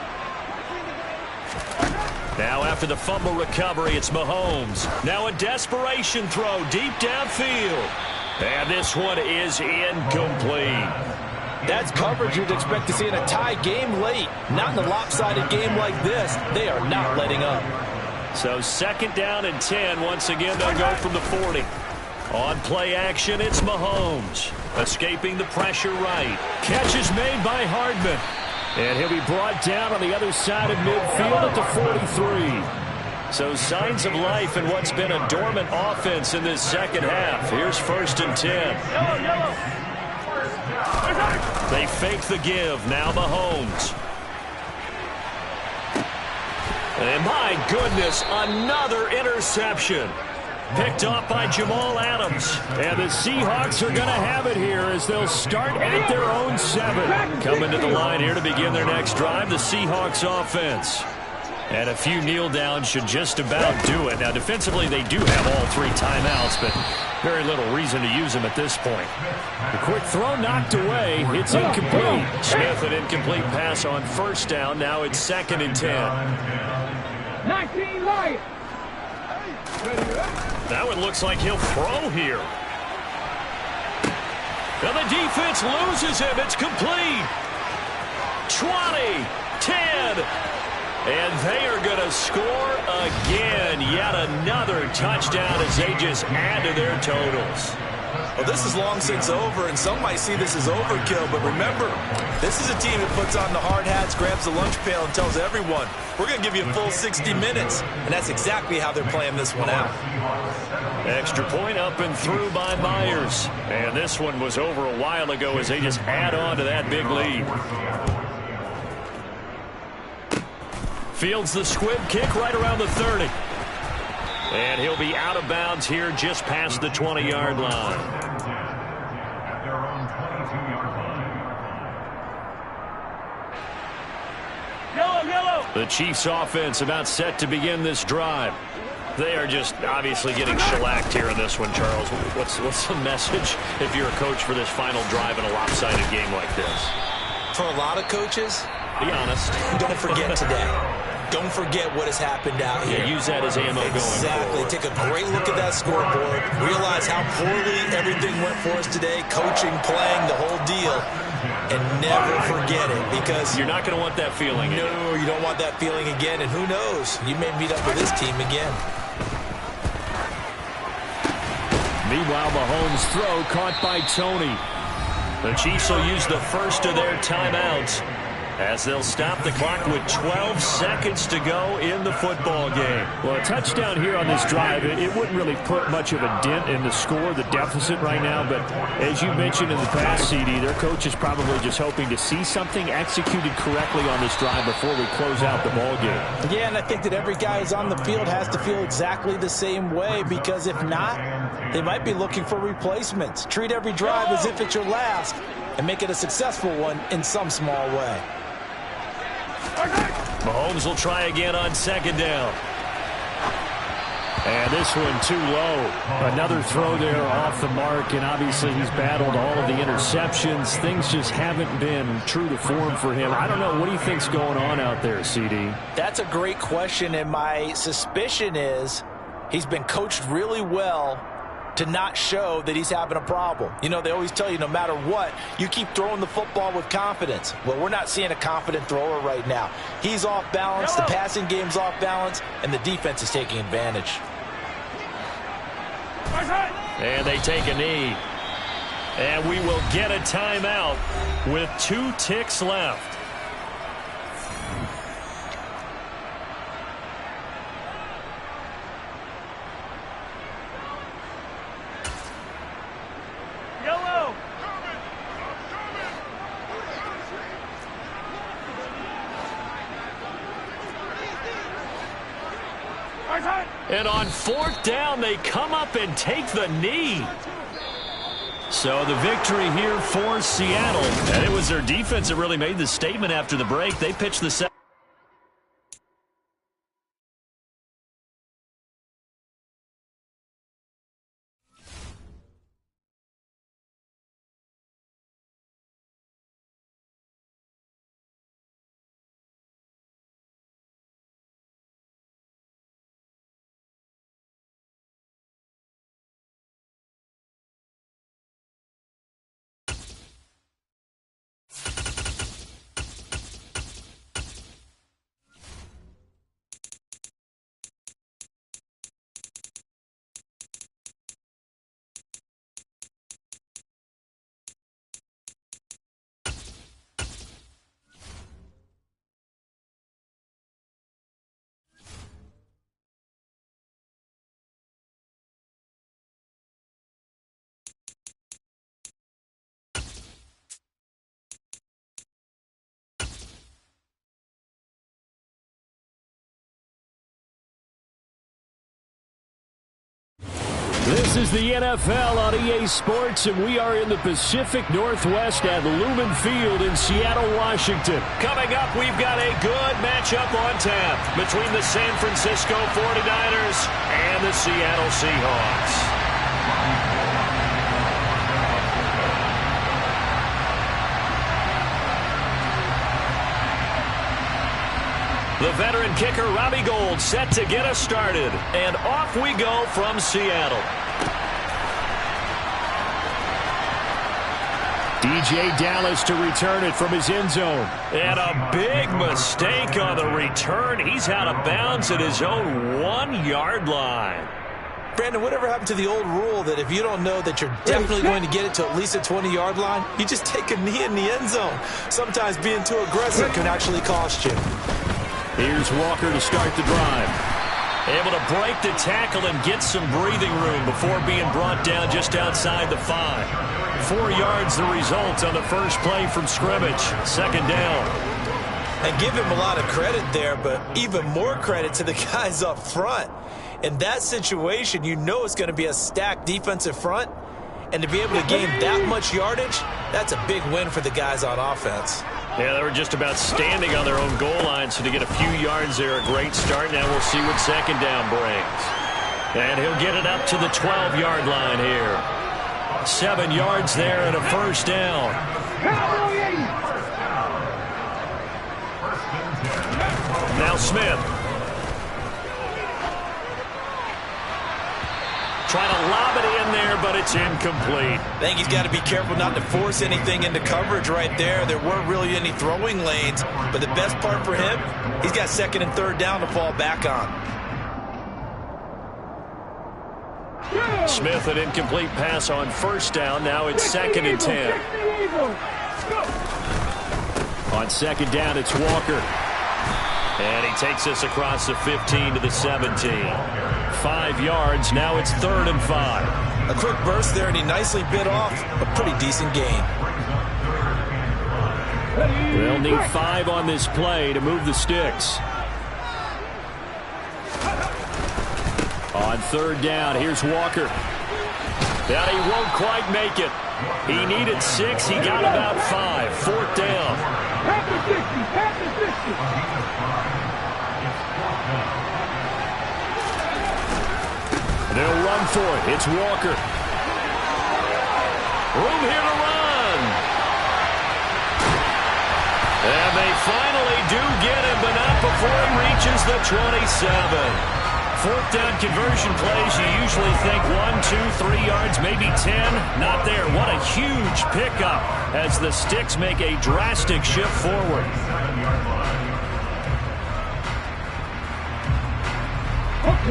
[SPEAKER 1] Now after the fumble recovery, it's Mahomes. Now a desperation throw deep downfield. And this one is incomplete.
[SPEAKER 2] That's coverage you'd expect to see in a tie game late. Not in a lopsided game like this. They are not letting up.
[SPEAKER 1] So second down and 10. Once again, they'll go from the 40. On play action, it's Mahomes. Escaping the pressure right. Catch is made by Hardman. And he'll be brought down on the other side of midfield at the 43. So signs of life in what's been a dormant offense in this second half. Here's first and 10. They fake the give. Now Mahomes. And my goodness, another interception. Picked off by Jamal Adams. And the Seahawks are going to have it here as they'll start at their own 7. Coming to the line here to begin their next drive, the Seahawks offense. And a few kneel downs should just about do it. Now, defensively, they do have all 3 timeouts, but very little reason to use them at this point. The quick throw knocked away. It's incomplete. Smith, an incomplete pass on first down. Now it's second and 10.
[SPEAKER 4] 19 Lions.
[SPEAKER 1] Now it looks like he'll throw here. Now the defense loses him. It's complete. 20, 10. And they are going to score again. Yet another touchdown as they just add to their totals.
[SPEAKER 2] Well, this is long since over, and some might see this as overkill. But remember, this is a team that puts on the hard hats, grabs the lunch pail, and tells everyone, we're going to give you a full 60 minutes. And that's exactly how they're playing this one out.
[SPEAKER 1] Extra point up and through by Myers. And this one was over a while ago as they just add on to that big lead. Fields the squib kick right around the 30. And he'll be out of bounds here just past the 20-yard line.
[SPEAKER 5] At their own 22-yard line.
[SPEAKER 4] Yellow.
[SPEAKER 1] The Chiefs offense about set to begin this drive. They are just obviously getting shellacked here in this one, Charles. What's the message if you're a coach for this final drive in a lopsided game like this?
[SPEAKER 2] For a lot of coaches,
[SPEAKER 1] be honest.
[SPEAKER 2] Don't forget today. Don't forget what has happened out here.
[SPEAKER 1] Yeah, use that as ammo going
[SPEAKER 2] Exactly.
[SPEAKER 1] forward.
[SPEAKER 2] Take a great look at that scoreboard. Realize how poorly everything went for us today. Coaching, playing, the whole deal. And never forget it, because
[SPEAKER 1] you're not going to want that feeling.
[SPEAKER 2] No, you don't want that feeling again. And who knows? You may meet up with this team again.
[SPEAKER 1] Meanwhile, Mahomes' throw caught by Tony. The Chiefs will use the first of their timeouts as they'll stop the clock with 12 seconds to go in the football game.
[SPEAKER 6] Well, a touchdown here on this drive, it wouldn't really put much of a dent in the score, the deficit right now. But as you mentioned in the past, CD, their coach is probably just hoping to see something executed correctly on this drive before we close out the ball game.
[SPEAKER 2] Yeah, and I think that every guy who's on the field has to feel exactly the same way, because if not, they might be looking for replacements. Treat every drive as if it's your last and make it a successful one in some small way.
[SPEAKER 1] Mahomes will try again on second down.
[SPEAKER 6] And this one too low. Another throw there off the mark, and obviously he's battled all of the interceptions. Things just haven't been true to form for him. I don't know. What do you think's going on out there, CD?
[SPEAKER 2] That's a great question, and my suspicion is he's been coached really well to not show that he's having a problem. You know, they always tell you no matter what, you keep throwing the football with confidence. Well, we're not seeing a confident thrower right now. He's off balance, the passing game's off balance, and the defense is taking advantage.
[SPEAKER 1] And they take a knee. And we will get a timeout with 2 ticks left. And on 4th down, they come up and take the knee. So the victory here for Seattle. And it was their defense that really made the statement after the break. They pitched the second.
[SPEAKER 6] This is the NFL on EA Sports, and we are in the Pacific Northwest at Lumen Field in Seattle, Washington.
[SPEAKER 1] Coming up, we've got a good matchup on tap between the San Francisco 49ers and the Seattle Seahawks. The veteran kicker, Robbie Gould, set to get us started. And off we go from Seattle.
[SPEAKER 6] DJ Dallas to return it from his end zone.
[SPEAKER 1] And a big mistake on the return. He's out of bounds at his own 1-yard line.
[SPEAKER 2] Brandon, whatever happened to the old rule that if you don't know that you're definitely going to get it to at least a 20-yard line, you just take a knee in the end zone. Sometimes being too aggressive can actually cost you.
[SPEAKER 6] Here's Walker to start the drive.
[SPEAKER 1] Able to break the tackle and get some breathing room before being brought down just outside the 5. 4 yards the result on the first play from scrimmage. Second down.
[SPEAKER 2] And give him a lot of credit there, but even more credit to the guys up front. In that situation, you know it's going to be a stacked defensive front. And to be able to gain that much yardage, that's a big win for the guys on offense.
[SPEAKER 1] Yeah, they were just about standing on their own goal line, so to get a few yards there, a great start. Now we'll see what second down brings. And he'll get it up to the 12-yard line here. 7 yards there and a first down. Now Smith. Trying to lob it in there, but it's incomplete.
[SPEAKER 2] I think he's got to be careful not to force anything into coverage right there. There weren't really any throwing lanes, but the best part for him, he's got second and third down to fall back on.
[SPEAKER 1] Smith, an incomplete pass on first down. Now it's second and 10. On second down, it's Walker. And he takes us across the 15 to the 17. 5 yards. Now it's third and 5.
[SPEAKER 2] A quick burst there, and he nicely bit off a pretty decent gain.
[SPEAKER 6] They'll need 5 on this play to move the sticks. On third down, here's Walker.
[SPEAKER 1] That he won't quite make it. He needed 6. He got about 5. Fourth down.
[SPEAKER 6] They'll run for it. It's Walker.
[SPEAKER 1] Room here to run. And they finally do get him, but not before he reaches the 27. Fourth down conversion plays, you usually think 1, 2, 3 yards, maybe 10. Not there. What a huge pickup as the sticks make a drastic shift forward.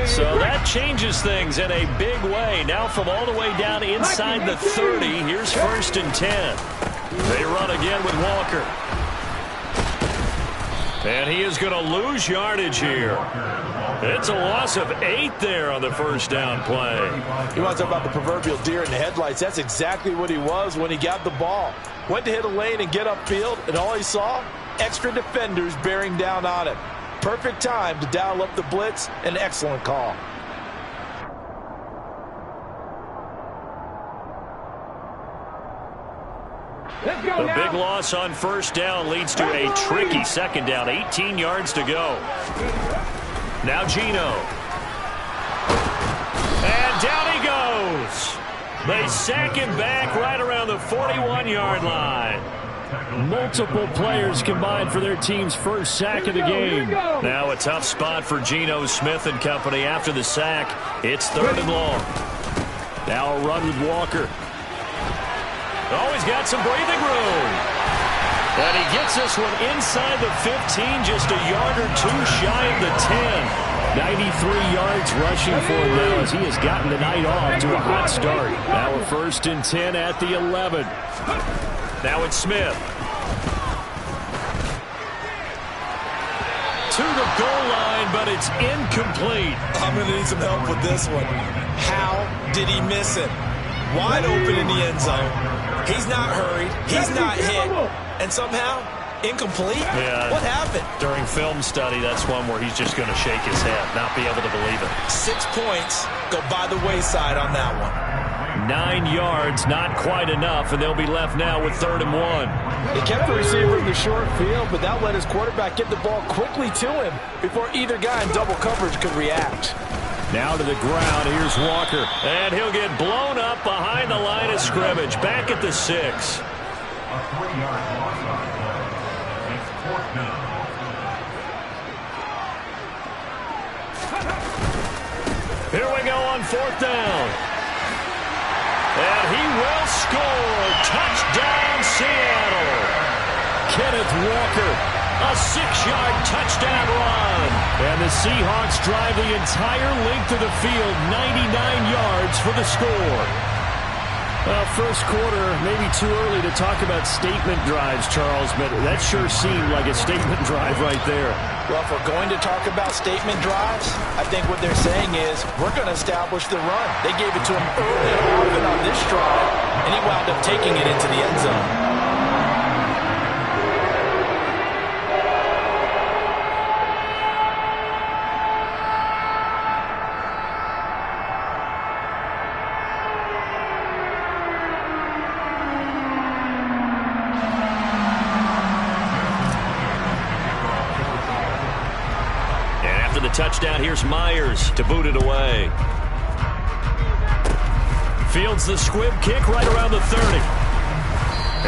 [SPEAKER 1] So that changes things in a big way. Now from all the way down inside the 30, here's first and 10. They run again with Walker. And he is going to lose yardage here. It's a loss of 8 there on the first down play.
[SPEAKER 3] You want to talk about the proverbial deer in the headlights? That's exactly what he was when he got the ball. Went to hit a lane and get upfield, and all he saw, extra defenders bearing down on him. Perfect time to dial up the blitz. An excellent call.
[SPEAKER 1] A big loss on first down leads to a tricky second down. 18 yards to go. Now Geno. And down he goes. They sack him back right around the 41-yard line.
[SPEAKER 6] Multiple players combined for their team's first sack of the game.
[SPEAKER 1] Now a tough spot for Geno Smith and company after the sack. It's third and long.
[SPEAKER 6] Now a run with Walker.
[SPEAKER 1] Oh, he's got some breathing room. And he gets this one inside the 15, just a yard or two shy of the 10.
[SPEAKER 6] 93 yards rushing for him now as he has gotten the night off to a hot start.
[SPEAKER 1] Now a first and 10 at the 11. Now it's Smith. To the goal line, but it's incomplete.
[SPEAKER 2] I'm going to need some help with this one. How did he miss it? Wide open in the end zone. He's not hurried. He's not hit. And somehow, incomplete?
[SPEAKER 1] Yeah.
[SPEAKER 2] What happened?
[SPEAKER 1] During film study, that's one where he's just going to shake his head, not be able to believe it.
[SPEAKER 2] 6 points go by the wayside on that one.
[SPEAKER 1] 9 yards, not quite enough, and they'll be left now with third and 1.
[SPEAKER 3] He kept the receiver in the short field, but that let his quarterback get the ball quickly to him before either guy in double coverage could react.
[SPEAKER 6] Now to the ground, here's Walker.
[SPEAKER 1] And he'll get blown up behind the line of scrimmage, back at the 6.
[SPEAKER 5] A 3-yard loss on the play. It's fourth down.
[SPEAKER 1] Here we go on fourth down. And he will score. Touchdown, Seattle.
[SPEAKER 6] Kenneth Walker.
[SPEAKER 1] A 6-yard touchdown run.
[SPEAKER 6] And the Seahawks drive the entire length of the field, 99 yards for the score.
[SPEAKER 1] Well,
[SPEAKER 6] first quarter, maybe too early to talk about statement drives, Charles, but that sure seemed like a statement drive right there.
[SPEAKER 2] Well, if we're going to talk about statement drives, I think what they're saying is we're going to establish the run. They gave it to him early and often on this drive, and he wound up taking it into the end zone.
[SPEAKER 1] Touchdown, here's Myers to boot it away. Fields the squib kick right around the 30.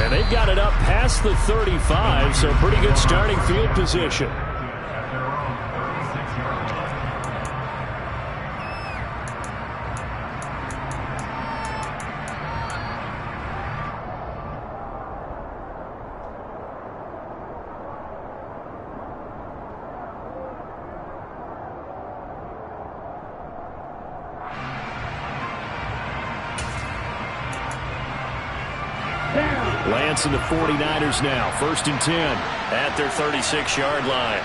[SPEAKER 1] And they've got it up past the 35, so pretty good starting field position. Lance and the 49ers now. 1st and 10 at their 36-yard line.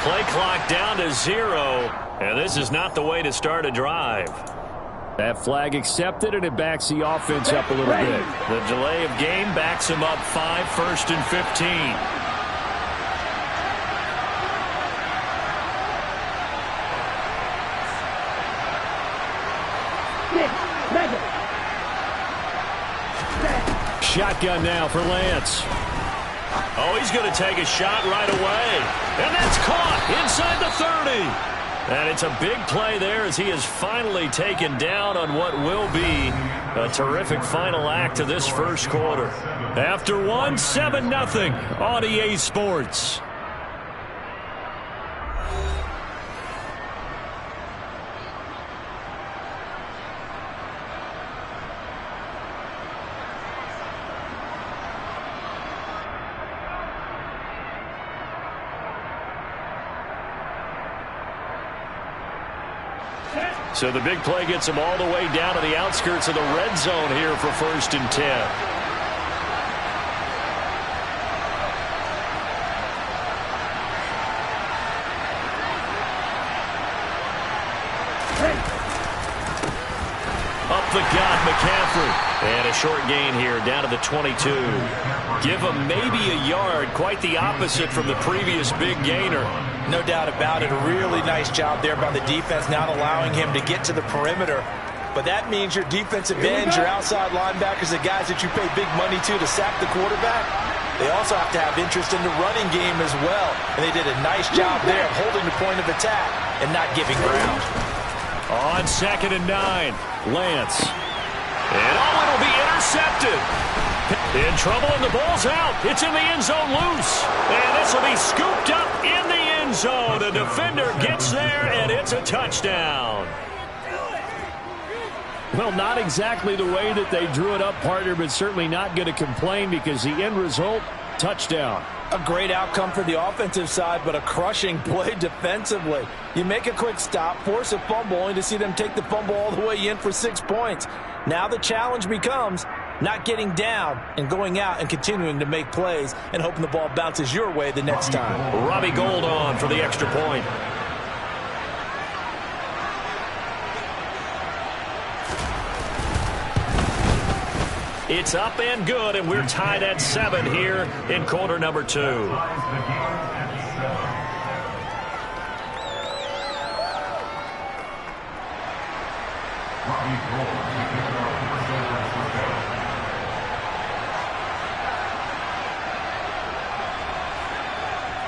[SPEAKER 1] Play clock down to 0, and this is not the way to start a drive.
[SPEAKER 6] That flag accepted, and it backs the offense up a little bit.
[SPEAKER 1] The delay of game backs him up 5, 1st and 15.
[SPEAKER 6] Shotgun now for Lance.
[SPEAKER 1] Oh, he's going to take a shot right away. And that's caught inside the 30. And it's a big play there as he is finally taken down on what will be a terrific final act of this first quarter. After one, 7-0 on EA Sports. So the big play gets him all the way down to the outskirts of the red zone here for 1st and 10. Up the gut, McCaffrey. And a short gain here down to the 22. Give him maybe a yard, quite the opposite from the previous big gainer.
[SPEAKER 2] No doubt about it. A really nice job there by the defense, not allowing him to get to the perimeter. But that means your defensive ends, your outside linebackers, the guys that you pay big money to sack the quarterback, they also have to have interest in the running game as well. And they did a nice job there of holding the point of attack and not giving ground.
[SPEAKER 1] On 2nd and 9, Lance. And it'll be intercepted. In trouble, and the ball's out. It's in the end zone loose. And this will be scooped up in the end zone. The defender gets there, and it's a touchdown.
[SPEAKER 6] Well, not exactly the way that they drew it up, partner, but certainly not going to complain because the end result, touchdown.
[SPEAKER 2] A great outcome for the offensive side, but a crushing play defensively. You make a quick stop, force a fumble, only to see them take the fumble all the way in for 6 points. Now the challenge becomes not getting down and going out and continuing to make plays and hoping the ball bounces your way the next time.
[SPEAKER 1] Robbie Gould on for the extra point. It's up and good, and we're tied at 7 here in quarter number 2.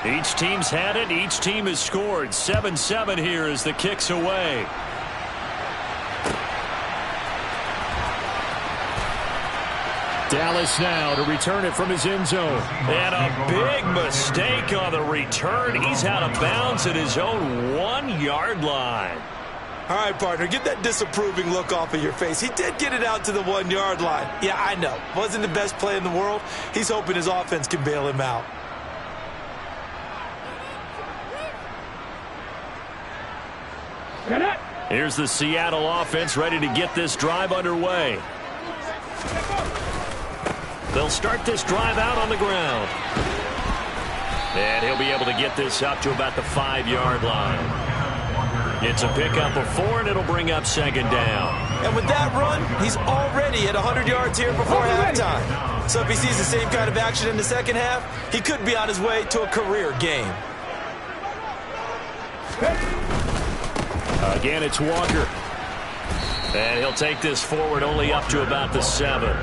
[SPEAKER 1] Each team's had it. Each team has scored. 7-7 here as the kick's away.
[SPEAKER 6] Dallas now to return it from his end zone.
[SPEAKER 1] And a big mistake on the return. He's out of bounds at his own 1-yard line.
[SPEAKER 3] All right, partner, get that disapproving look off of your face. He did get it out to the 1-yard line. Yeah, I know. Wasn't the best play in the world. He's hoping his offense can bail him out.
[SPEAKER 1] Here's the Seattle offense ready to get this drive underway. They'll start this drive out on the ground. And he'll be able to get this up to about the 5-yard line. It's a pickup of 4, and it'll bring up second down.
[SPEAKER 3] And with that run, he's already at 100 yards here before halftime. So if he sees the same kind of action in the second half, he could be on his way to a career game.
[SPEAKER 1] Again, it's Walker. And he'll take this forward only up to about the 7.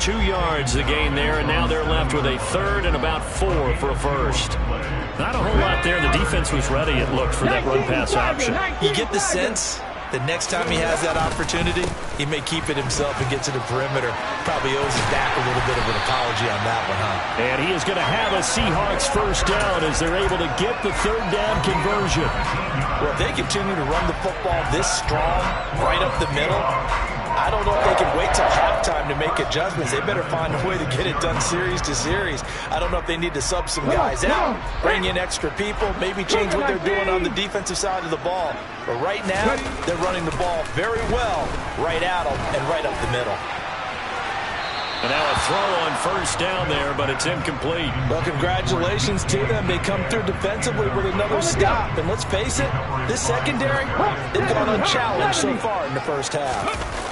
[SPEAKER 1] 2 yards the gain there, and now they're left with a 3rd and about 4 for a first. Not a whole lot there. The defense was ready, it looked, for that run-pass option.
[SPEAKER 3] You get the sense that next time he has that opportunity, he may keep it himself and get to the perimeter. Probably owes his back a little bit of an apology on that one, huh?
[SPEAKER 1] And he is going to have a Seahawks first down as they're able to get the 3rd down conversion.
[SPEAKER 3] Well, if they continue to run the football this strong, right up the middle, I don't know if they can wait till halftime to make adjustments. They better find a way to get it done series to series. I don't know if they need to sub some guys out, bring in extra people, maybe change what they're doing on the defensive side of the ball. But right now, they're running the ball very well right at them and right up the middle.
[SPEAKER 1] And now a throw on first down there, but it's incomplete.
[SPEAKER 3] Well, congratulations to them. They come through defensively with another stop. And let's face it, this secondary, they've gone unchallenged so far in the first half.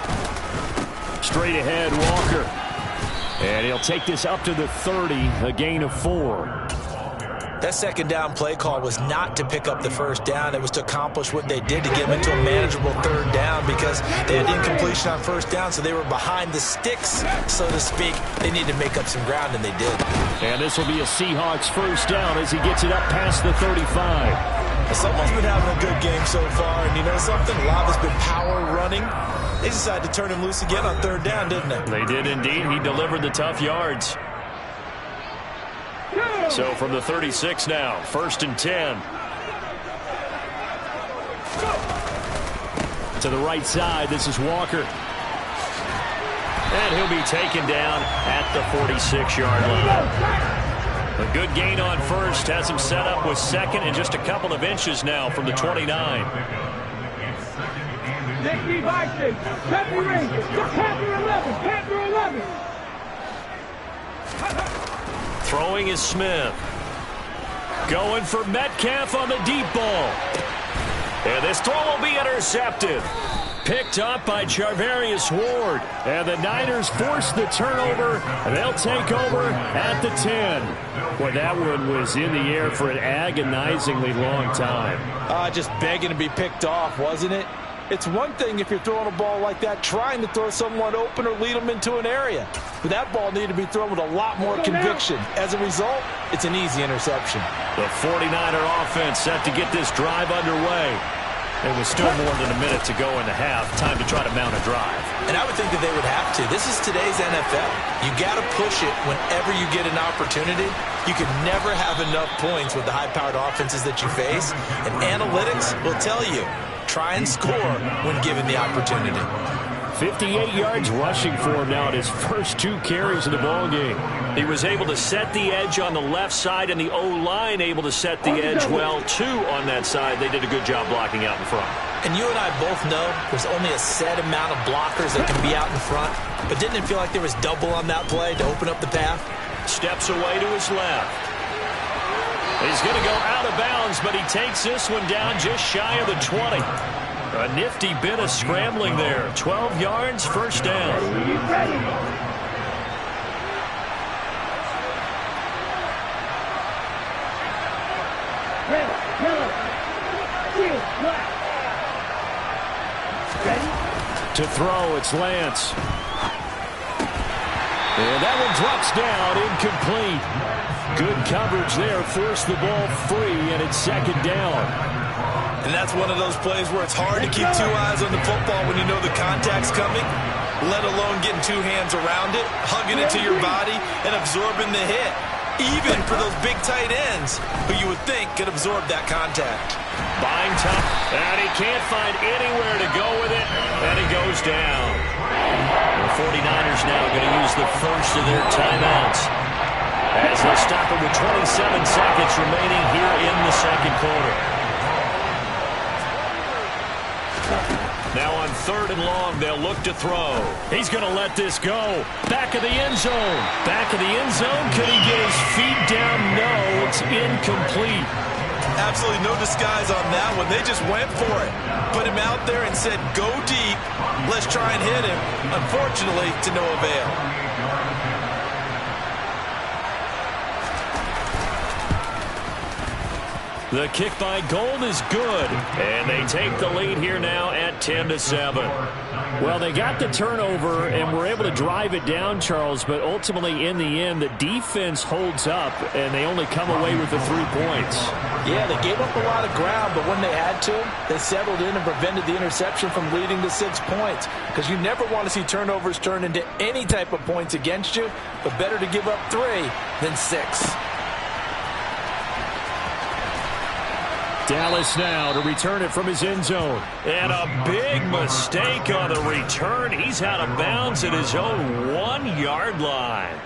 [SPEAKER 1] Straight ahead, Walker. And he'll take this up to the 30, a gain of 4.
[SPEAKER 2] That second down play call was not to pick up the first down. It was to accomplish what they did to get them into a manageable 3rd down because they had incompletion on first down, so they were behind the sticks, so to speak. They needed to make up some ground, and they did.
[SPEAKER 1] And this will be a Seahawks first down as he gets it up past the 35.
[SPEAKER 2] Someone's been having a good game so far, and you know something? A lot has been power running. They decided to turn him loose again on 3rd down, didn't they?
[SPEAKER 1] They did indeed. He delivered the tough yards. So from the 36 now, 1st and 10. To the right side, this is Walker. And he'll be taken down at the 46-yard line. A good gain on first, has him set up with 2nd and just a couple of inches now from the 29. Throwing is Smith. Going for Metcalf on the deep ball. And this throw will be intercepted. Picked up by Charvarius Ward. And the Niners force the turnover. And they'll take over at the 10. Boy, that one was in the air for an agonizingly long time.
[SPEAKER 3] Just begging to be picked off, wasn't it? It's one thing if you're throwing a ball like that, trying to throw someone open or lead them into an area. But that ball needed to be thrown with a lot more conviction. As a result, it's an easy interception.
[SPEAKER 1] The 49er offense set to get this drive underway. It was still more than a minute to go in the half. Time to try to mount a drive.
[SPEAKER 2] And I would think that they would have to. This is today's NFL. You got to push it whenever you get an opportunity. You can never have enough points with the high-powered offenses that you face. And analytics will tell you, try and score when given the opportunity.
[SPEAKER 1] 58 yards rushing for him now at his first 2 carries of the ballgame. He was able to set the edge on the left side, and the O-line able to set the edge well, too, on that side. They did a good job blocking out in front.
[SPEAKER 2] And you and I both know there's only a set amount of blockers that can be out in front. But didn't it feel like there was double on that play to open up the path?
[SPEAKER 1] Steps away to his left. He's going to go out of bounds, but he takes this one down just shy of the 20. A nifty bit of scrambling there. 12 yards, first down. To throw, it's Lance. And that one drops down, incomplete. Good coverage there, forced the ball free, and it's second down.
[SPEAKER 3] And that's one of those plays where it's hard to keep 2 eyes on the football when you know the contact's coming, let alone getting 2 hands around it, hugging it to your body, and absorbing the hit. even for those big tight ends who you would think could absorb that contact.
[SPEAKER 1] Buying time, and he can't find anywhere to go with it, and he goes down. The 49ers now going to use the first of their timeouts as they stop it with 27 seconds remaining here in the second quarter. Now on 3rd and long, they'll look to throw. He's going to let this go. Back of the end zone. Back of the end zone. Could he get his feet down? No, it's incomplete.
[SPEAKER 3] Absolutely no disguise on that one. They just went for it. Put him out there and said, go deep. Let's try and hit him. Unfortunately, to no avail.
[SPEAKER 1] The kick by Gold is good, and they take the lead here now at 10-7.
[SPEAKER 6] Well, they got the turnover and were able to drive it down, Charles, but ultimately in the end, the defense holds up, and they only come away with the 3 points.
[SPEAKER 2] Yeah, they gave up a lot of ground, but when they had to, they settled in and prevented the interception from leading to 6 points, because you never want to see turnovers turn into any type of points against you, but better to give up 3 than 6.
[SPEAKER 6] Dallas now to return it from his end zone.
[SPEAKER 1] And a big mistake on the return. He's out of bounds at his own 1-yard line.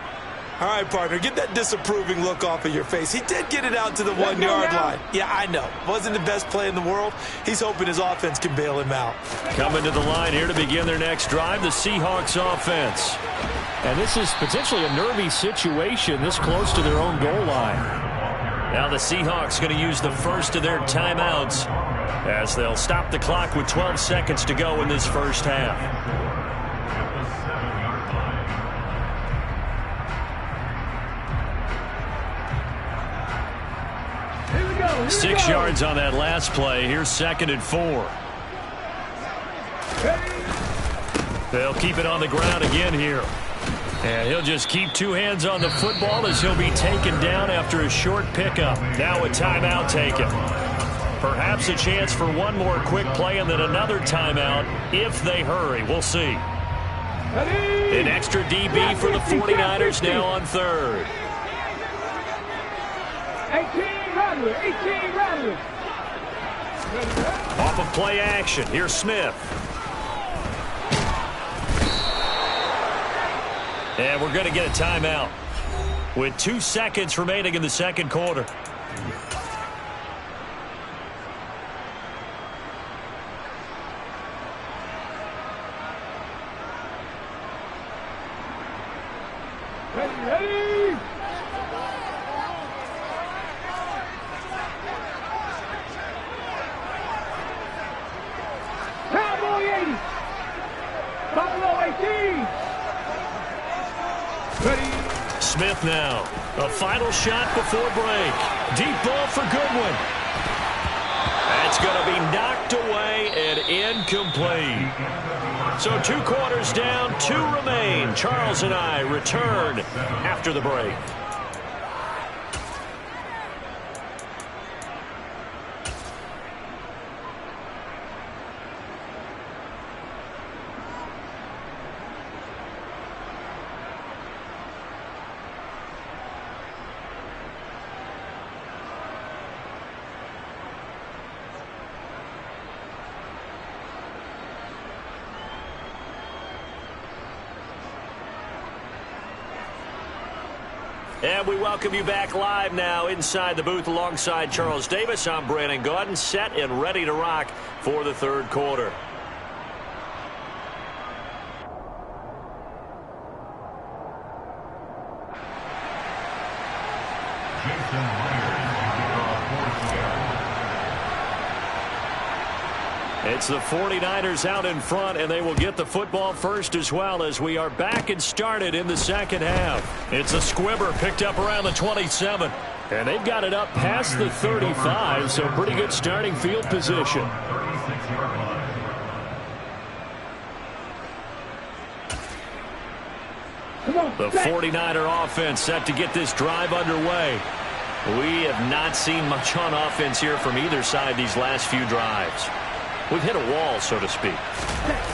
[SPEAKER 3] All right, partner, get that disapproving look off of your face. He did get it out to the 1-yard line. Yeah, I know. Wasn't the best play in the world. He's hoping his offense can bail him out.
[SPEAKER 1] Coming to the line here to begin their next drive, the Seahawks offense.
[SPEAKER 6] And this is potentially a nervy situation this close to their own goal line.
[SPEAKER 1] Now the Seahawks going to use the first of their timeouts as they'll stop the clock with 12 seconds to go in this first half.
[SPEAKER 4] Here we go.
[SPEAKER 1] 6 yards on that last play. Here's 2nd and 4. They'll keep it on the ground again here. And he'll just keep 2 hands on the football as he'll be taken down after a short pickup. Now a timeout taken. Perhaps a chance for one more quick play and then another timeout if they hurry. We'll see. An extra DB for the 49ers now on 3rd.
[SPEAKER 4] 18 Rattler.
[SPEAKER 1] Off of play action. Here's Smith. And we're going to get a timeout with 2 seconds remaining in the second quarter.
[SPEAKER 4] Ready. Cowboy 80. Buffalo 18. Ready.
[SPEAKER 1] Smith now. A final shot before break. Deep ball for Goodwin. That's going to be knocked away and incomplete. So 2 quarters down, 2 remain. Charles and I return after the break. And we welcome you back live now inside the booth alongside Charles Davis. I'm Brandon Gaudin, set and ready to rock for the 3rd quarter. It's the 49ers out in front, and they will get the football first as well as we are back and started in the second half. It's a squibber picked up around the 27. And they've got it up past the 35, so pretty good starting field position. The 49er offense set to get this drive underway. We have not seen much on offense here from either side these last few drives. we've hit a wall, so to speak.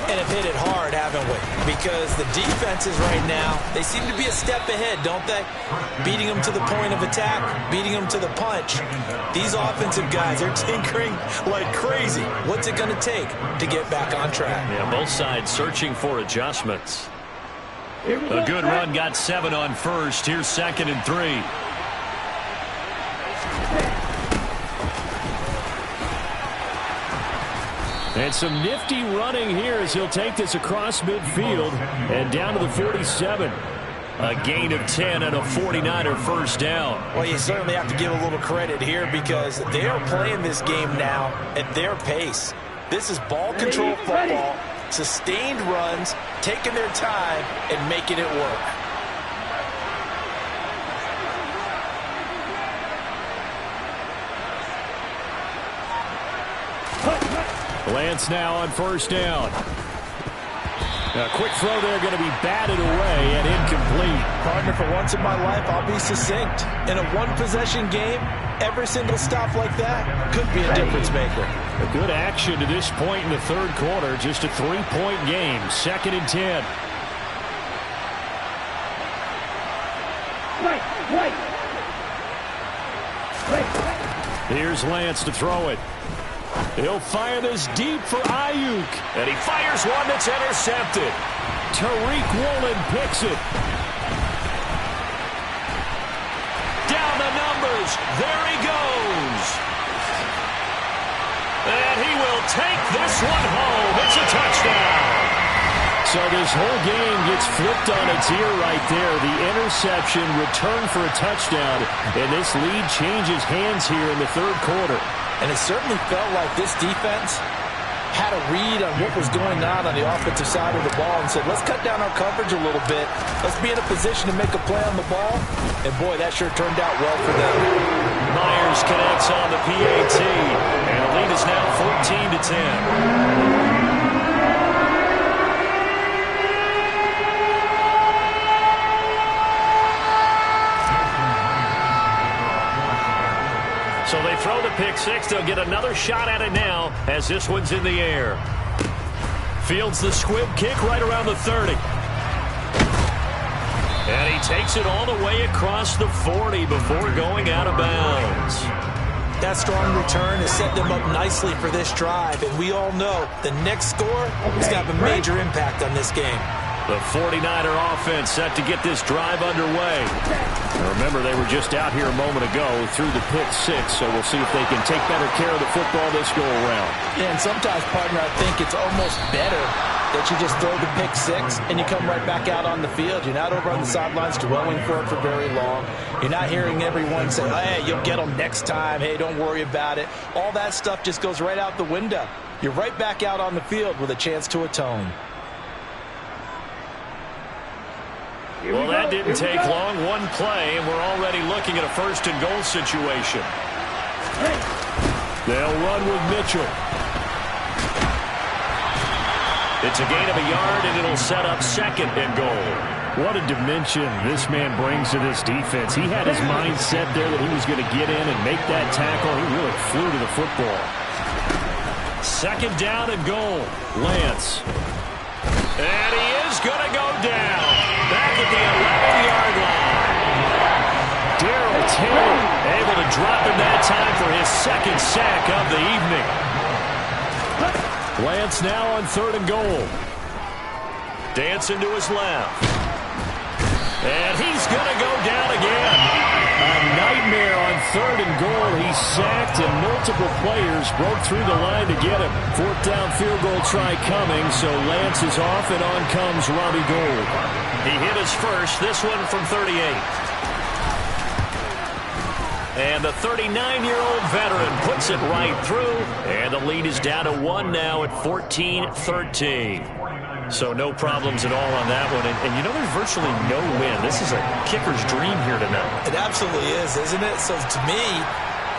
[SPEAKER 2] And have hit it hard, haven't we? Because the defenses right now, they seem to be a step ahead, don't they? Beating them to the point of attack, beating them to the punch. These offensive guys are tinkering like crazy. What's it going to take to get back on track?
[SPEAKER 1] Yeah, both sides searching for adjustments. A good run, got 7 on first. Here's 2nd and 3. And some nifty running here as he'll take this across midfield and down to the 47. A gain of 10 and a 49er first down.
[SPEAKER 2] Well, you certainly have to give a little credit here because they are playing this game now at their pace. This is ball control football, sustained runs, taking their time and making it work.
[SPEAKER 1] Lance now on first down. A quick throw there going to be batted away and incomplete.
[SPEAKER 2] Partner, for once in my life, I'll be succinct. In a one-possession game, every single stop like that could be a difference maker.
[SPEAKER 1] A good action to this point in the third quarter. Just a 3-point game. 2nd and 10. Here's Lance to throw it. He'll fire this deep for Ayuk. And he fires one that's intercepted. Tariq Woolen picks it. Down the numbers. There he goes. And he will take this one home. It's a touchdown. So this whole game gets flipped on its ear right there. The interception, return for a touchdown. And this lead changes hands here in the third quarter.
[SPEAKER 2] And it certainly felt like this defense had a read on what was going on the offensive side of the ball and said, let's cut down our coverage a little bit. Let's be in a position to make a play on the ball. And, boy, that sure turned out well for them.
[SPEAKER 1] Myers connects on the PAT. And the lead is now 14 to 10. So they throw the pick six. They'll get another shot at it now as this one's in the air. Fields the squib kick right around the 30. And he takes it all the way across the 40 before going out of bounds.
[SPEAKER 2] That strong return has set them up nicely for this drive. And we all know the next score is going to have a major impact on this game.
[SPEAKER 1] The 49er offense set to get this drive underway. Now remember, they were just out here a moment ago through the pick six, so we'll see if they can take better care of the football this go-around.
[SPEAKER 2] Yeah, and sometimes, partner, I think it's almost better that you just throw the pick six and you come right back out on the field. You're not over on the sidelines dwelling for it for very long. You're not hearing everyone say, hey, you'll get them next time. Hey, don't worry about it. All that stuff just goes right out the window. You're right back out on the field with a chance to atone.
[SPEAKER 1] Well, that didn't take long. One play, and we're already looking at a first and goal situation. They'll run with Mitchell. It's a gain of a yard, and it'll set up 2nd and goal. What a dimension this man brings to this defense. He had his mind set there that he was going to get in and make that tackle. He really flew to the football. 2nd down and goal. Lance. And he is going to go down. Back at the 11-yard line. Darrell Taylor able to drop him that time for his 2nd sack of the evening. Lance now on 3rd and goal. Dancing to his left. And he's going to go down again. A nightmare on 3rd and goal. He's sacked and multiple players broke through the line to get him. 4th down field goal try coming, so Lance is off and on comes Robbie Gould. He hit his first, this one from 38. And the 39-year-old veteran puts it right through, and the lead is down to 1 now at 14-13. So no problems at all on that one. And you know, there's virtually no win. This is a kicker's dream here tonight.
[SPEAKER 2] It absolutely is, isn't it? So to me,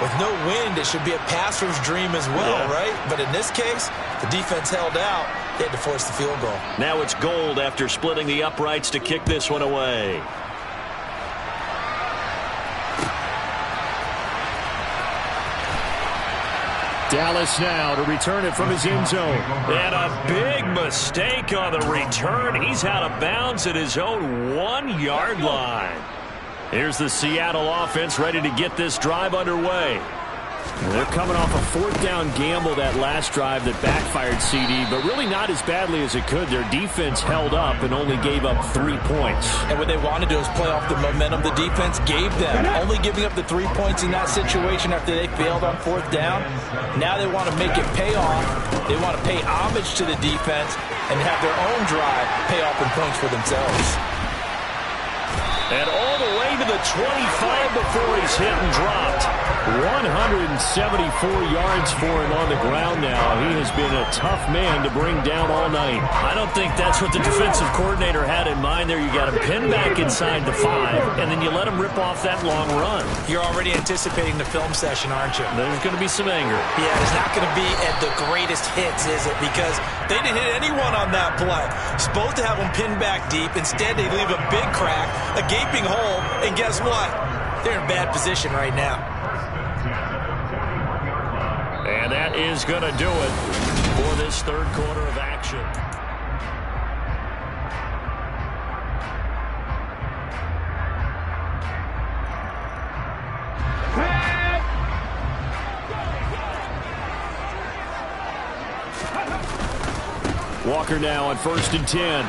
[SPEAKER 2] with no wind, it should be a passer's dream as well, right? But in this case, the defense held out. They had to force the field goal.
[SPEAKER 1] Now it's Gould after splitting the uprights to kick this one away.
[SPEAKER 6] Dallas now to return it from his end zone.
[SPEAKER 1] And a big mistake on the return. He's out of bounds at his own 1-yard line. Here's the Seattle offense ready to get this drive underway.
[SPEAKER 6] They're coming off a 4th down gamble that last drive that backfired, CD, but really not as badly as it could. Their defense held up and only gave up 3 points.
[SPEAKER 2] And what they want to do is play off the momentum the defense gave them. Only giving up the 3 points in that situation after they failed on 4th down. Now they want to make it pay off. They want to pay homage to the defense and have their own drive pay off in points for themselves.
[SPEAKER 1] And all the way to the 25 before he's hit and dropped.
[SPEAKER 6] 174 yards for him on the ground now. He has been a tough man to bring down all night.
[SPEAKER 1] I don't think that's what the defensive coordinator had in mind there. You got him pinned back inside the 5, and then you let him rip off that long run.
[SPEAKER 2] You're already anticipating the film session, aren't you?
[SPEAKER 1] There's going to be some anger.
[SPEAKER 2] Yeah, it's not going to be at the greatest hits, is it? Because they didn't hit anyone on that play. Supposed to have them pinned back deep. Instead, they leave a big crack, a gaping hole, and guess what? They're in bad position right now.
[SPEAKER 1] And that is going to do it for this 3rd quarter of action.
[SPEAKER 6] Walker now on 1st and 10.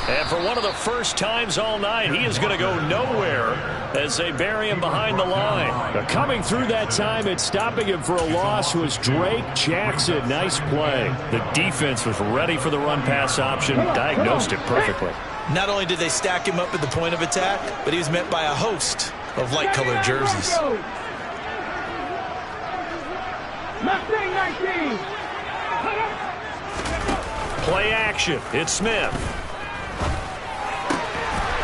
[SPEAKER 1] And for one of the first times all night, he is going to go nowhere as they bury him behind the line.
[SPEAKER 6] Coming through that time and stopping him for a loss was Drake Jackson. Nice play.
[SPEAKER 1] The defense was ready for the run-pass option, diagnosed it perfectly.
[SPEAKER 2] Not only did they stack him up at the point of attack, but he was met by a host of light-colored jerseys.
[SPEAKER 4] Mustang 19.
[SPEAKER 1] Play action. It's Smith.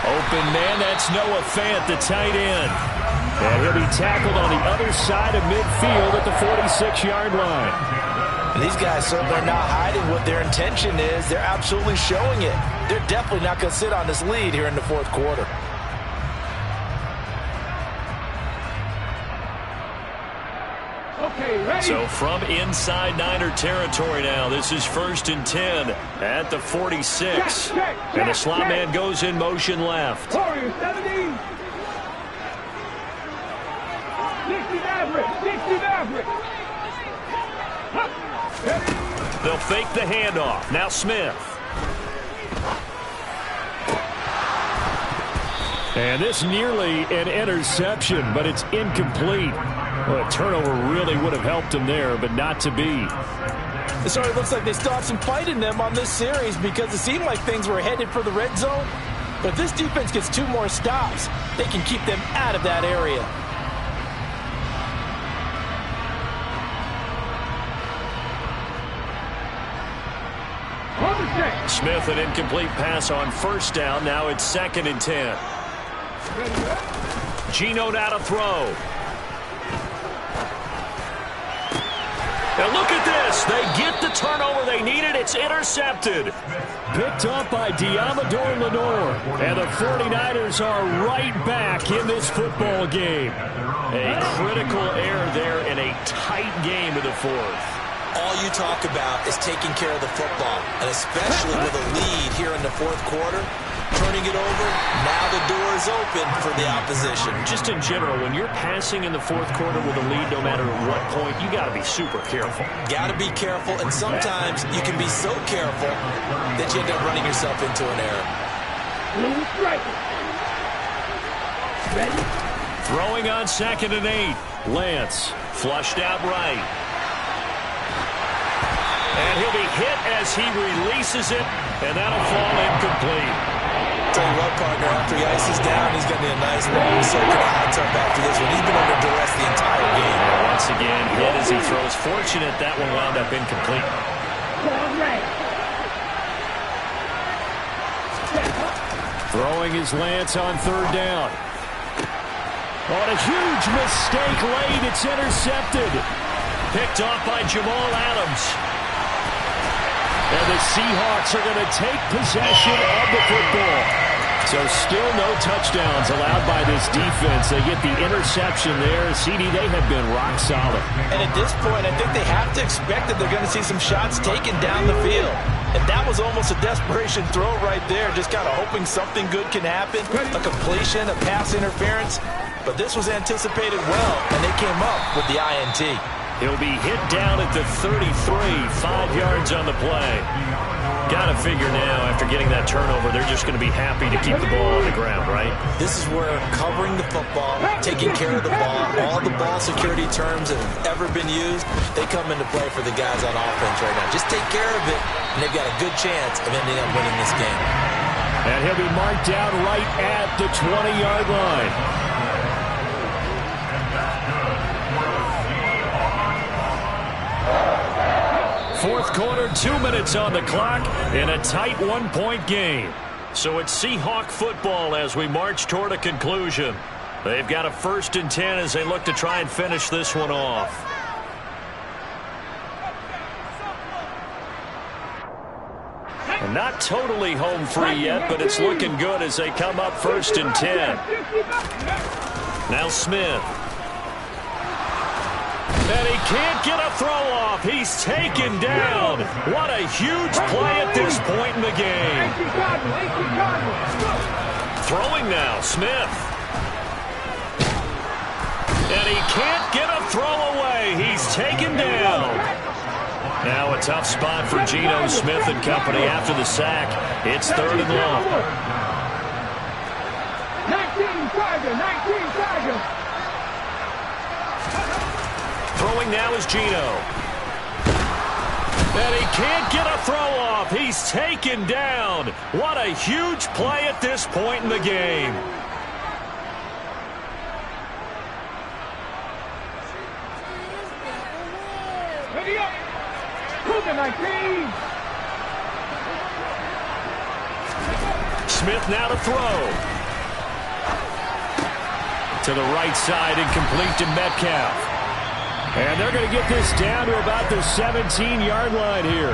[SPEAKER 1] Open man, that's Noah Fant, the tight end.
[SPEAKER 6] And he'll be tackled on the other side of midfield at the 46-yard line.
[SPEAKER 2] And these guys certainly are not hiding what their intention is. They're absolutely showing it. They're definitely not going to sit on this lead here in the 4th quarter.
[SPEAKER 4] Okay, ready.
[SPEAKER 1] So from inside Niner territory now, this is 1st and 10 at the 46. And the slot man goes in motion left.
[SPEAKER 4] Warriors 70. 60 Maverick. 60 Maverick.
[SPEAKER 1] They'll fake the handoff. Now Smith.
[SPEAKER 6] And this nearly an interception, but it's incomplete. Well, a turnover really would have helped him there, but not to be.
[SPEAKER 2] It sort of looks like they still have some fight in them on this series because it seemed like things were headed for the red zone. But if this defense gets 2 more stops, they can keep them out of that area.
[SPEAKER 1] Smith, an incomplete pass on 1st down. Now it's 2nd and 10. Geno now to throw. And look at this. They get the turnover they needed. It's intercepted.
[SPEAKER 6] Picked up by Diamador Lenore. And the 49ers are right back in this football game.
[SPEAKER 1] A critical error there in a tight game in the 4th.
[SPEAKER 2] All you talk about is taking care of the football, and especially with a lead here in the 4th quarter, turning it over, now the door is open for the opposition.
[SPEAKER 1] Just in general, when you're passing in the 4th quarter with a lead, no matter what point, you got to be super careful.
[SPEAKER 2] Got to be careful, and sometimes you can be so careful that you end up running yourself into an error.
[SPEAKER 1] Throwing on 2nd and 8. Lance flushed out right. And he'll be hit as he releases it, and that'll fall incomplete.
[SPEAKER 2] Tell you what, partner, after he ices down, he's going to need a nice long soak in a hot tub after this one. He's been under duress the entire game.
[SPEAKER 1] And once again, hit as he throws. Fortunate that one wound up incomplete.
[SPEAKER 6] Throwing his Lance on 3rd down. On a huge mistake late, it's intercepted.
[SPEAKER 1] Picked off by Jamal Adams.
[SPEAKER 6] And the Seahawks are going to take possession of the football. So still no touchdowns allowed by this defense. They get the interception there. CD, they have been rock solid.
[SPEAKER 2] And at this point, I think they have to expect that they're going to see some shots taken down the field. And that was almost a desperation throw right there, just kind of hoping something good can happen, a completion, a pass interference. But this was anticipated well, and they came up with the INT.
[SPEAKER 6] He'll be hit down at the 33, 5 yards on the play. Got to figure now, after getting that turnover, they're just going to be happy to keep the ball on the ground, right?
[SPEAKER 2] This is where covering the football, taking care of the ball, all the ball security terms that have ever been used, they come into play for the guys on offense right now. Just take care of it, and they've got a good chance of ending up winning this game.
[SPEAKER 6] And he'll be marked down right at the 20-yard line. Fourth quarter, 2 minutes on the clock in a tight one-point game. So it's Seahawk football as we march toward a conclusion. They've got a 1st and 10 as they look to try and finish this one off. And not totally home free yet, but it's looking good as they come up 1st and 10. Now Smith. And he can't get a throw off. He's taken down. What a huge play at this point in the game. Throwing now, Smith. And he can't get a throw away. He's taken down. Now a tough spot for Geno Smith and company after the sack. It's 3rd and long.
[SPEAKER 4] 19 Tiger.
[SPEAKER 6] Throwing now is Geno. And he can't get a throw off. He's taken down. What a huge play at this point in the game.
[SPEAKER 4] Ready up. Cougar 19.
[SPEAKER 6] Smith now to throw. To the right side, incomplete to Metcalf. And they're going to get this down to about the 17-yard line here.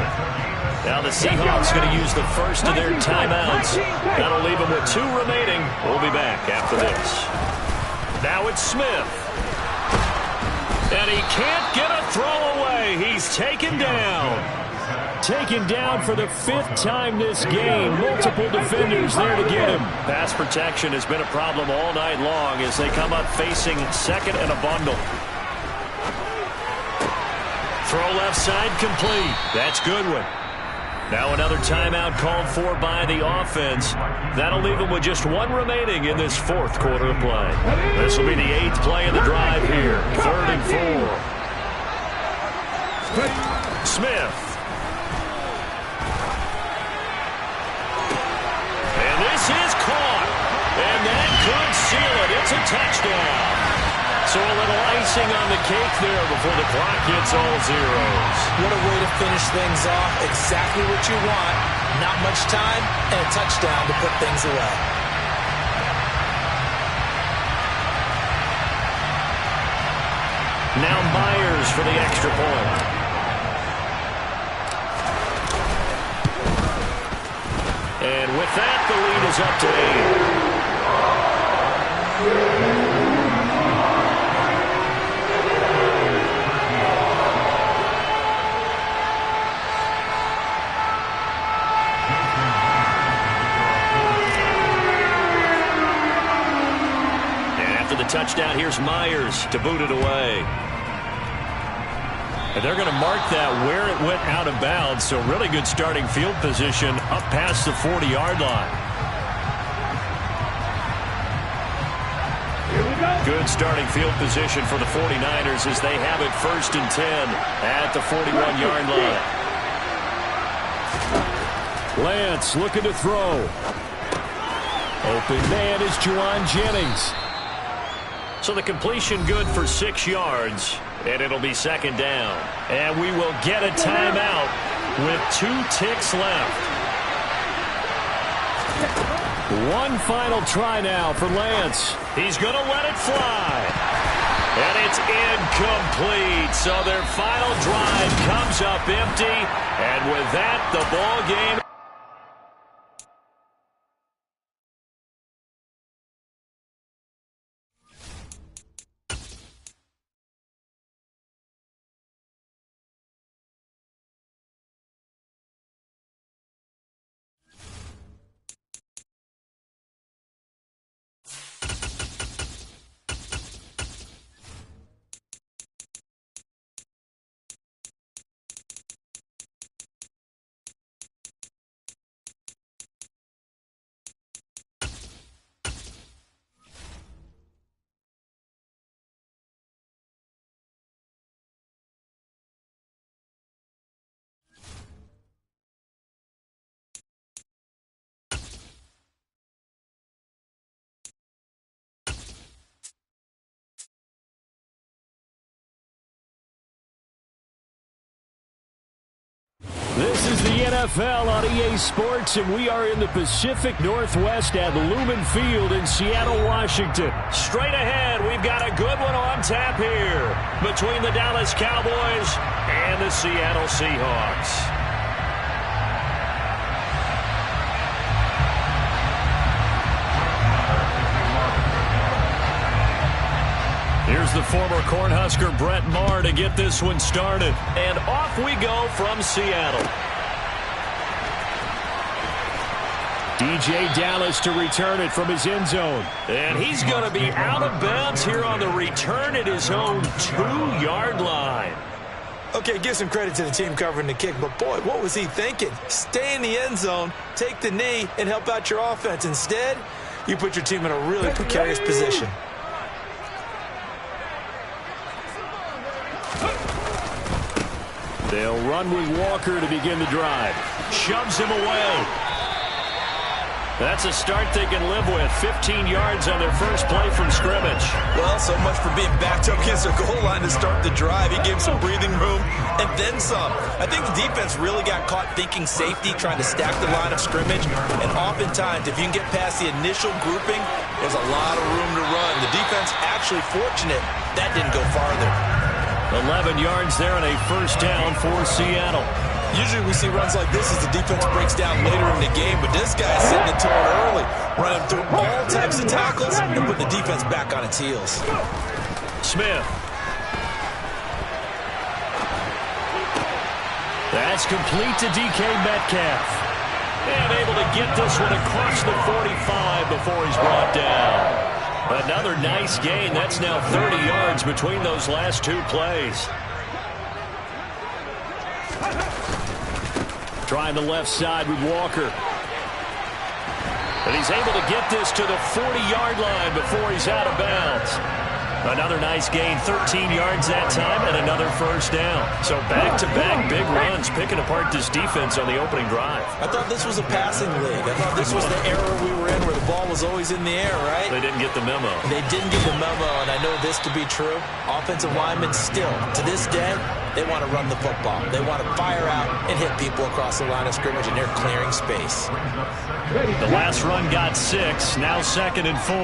[SPEAKER 6] Now the Seahawks going to use the first of their timeouts. That'll leave them with 2 remaining. We'll be back after this. Now it's Smith. And he can't get a throw away. He's taken down. Taken down for the 5th time this game. Multiple defenders there to get him. Pass protection has been a problem all night long as they come up facing 2nd and a bundle. Throw left side complete. That's Goodwin. Now another timeout called for by the offense. That'll leave them with just 1 remaining in this 4th quarter of play. This will be the 8th play of the drive here. 3rd and 4. Smith. And this is caught. And that could seal it. It's a touchdown. So a little icing on the cake there before the clock hits all zeros.
[SPEAKER 2] What a way to finish things off. Exactly what you want. Not much time and a touchdown to put things away.
[SPEAKER 6] Now Myers for the extra point. And with that, the lead is up to 8. Touchdown. Here's Myers to boot it away. And they're going to mark that where it went out of bounds. So really good starting field position up past the 40-yard line. Good starting field position for the 49ers as they have it 1st and 10 at the 41-yard line. Lance looking to throw. Open man is Juwan Jennings. So the completion good for 6 yards, and it'll be 2nd down. And we will get a timeout with 2 ticks left. One final try now for Lance. He's going to let it fly. And it's incomplete. So their final drive comes up empty. And with that, the ball game is the NFL on EA Sports, and we are in the Pacific Northwest at Lumen Field in Seattle, Washington. Straight ahead, we've got a good one on tap here between the Dallas Cowboys and the Seattle Seahawks. Here's the former Cornhusker Brett Maher to get this one started. And off we go from Seattle. DJ Dallas to return it from his end zone. And he's going to be out of bounds here on the return at his own 2-yard line.
[SPEAKER 2] Okay, give some credit to the team covering the kick, but boy, what was he thinking? Stay in the end zone, take the knee, and help out your offense. Instead, you put your team in a really precarious position.
[SPEAKER 6] They'll run with Walker to begin the drive. Shoves him away. That's a start they can live with. 15 yards on their first play from scrimmage.
[SPEAKER 3] Well, so much for being backed up against their goal line to start the drive. He gave some breathing room and then some. I think the defense really got caught thinking safety, trying to stack the line of scrimmage. And oftentimes, if you can get past the initial grouping, there's a lot of room to run. The defense actually fortunate that didn't go farther.
[SPEAKER 6] 11 yards there and a first down for Seattle.
[SPEAKER 3] Usually we see runs like this as the defense breaks down later in the game, but this guy's setting the tone early, running through all types of tackles and putting the defense back on its heels.
[SPEAKER 6] Smith. That's complete to DK Metcalf. And able to get this one across the 45 before he's brought down. Another nice gain. That's now 30 yards between those last two plays. Trying the left side with Walker. And he's able to get this to the 40-yard line before he's out of bounds. Another nice gain, 13 yards that time, and another first down. So back-to-back big runs, picking apart this defense on the opening drive.
[SPEAKER 2] I thought this was a passing league. I thought this was the era we were in where the ball was always in the air, right?
[SPEAKER 6] They didn't get the memo.
[SPEAKER 2] They didn't get the memo, and I know this to be true. Offensive linemen still, to this day, they want to run the football. They want to fire out and hit people across the line of scrimmage, and they're clearing space.
[SPEAKER 6] The last run got 6, now 2nd and 4.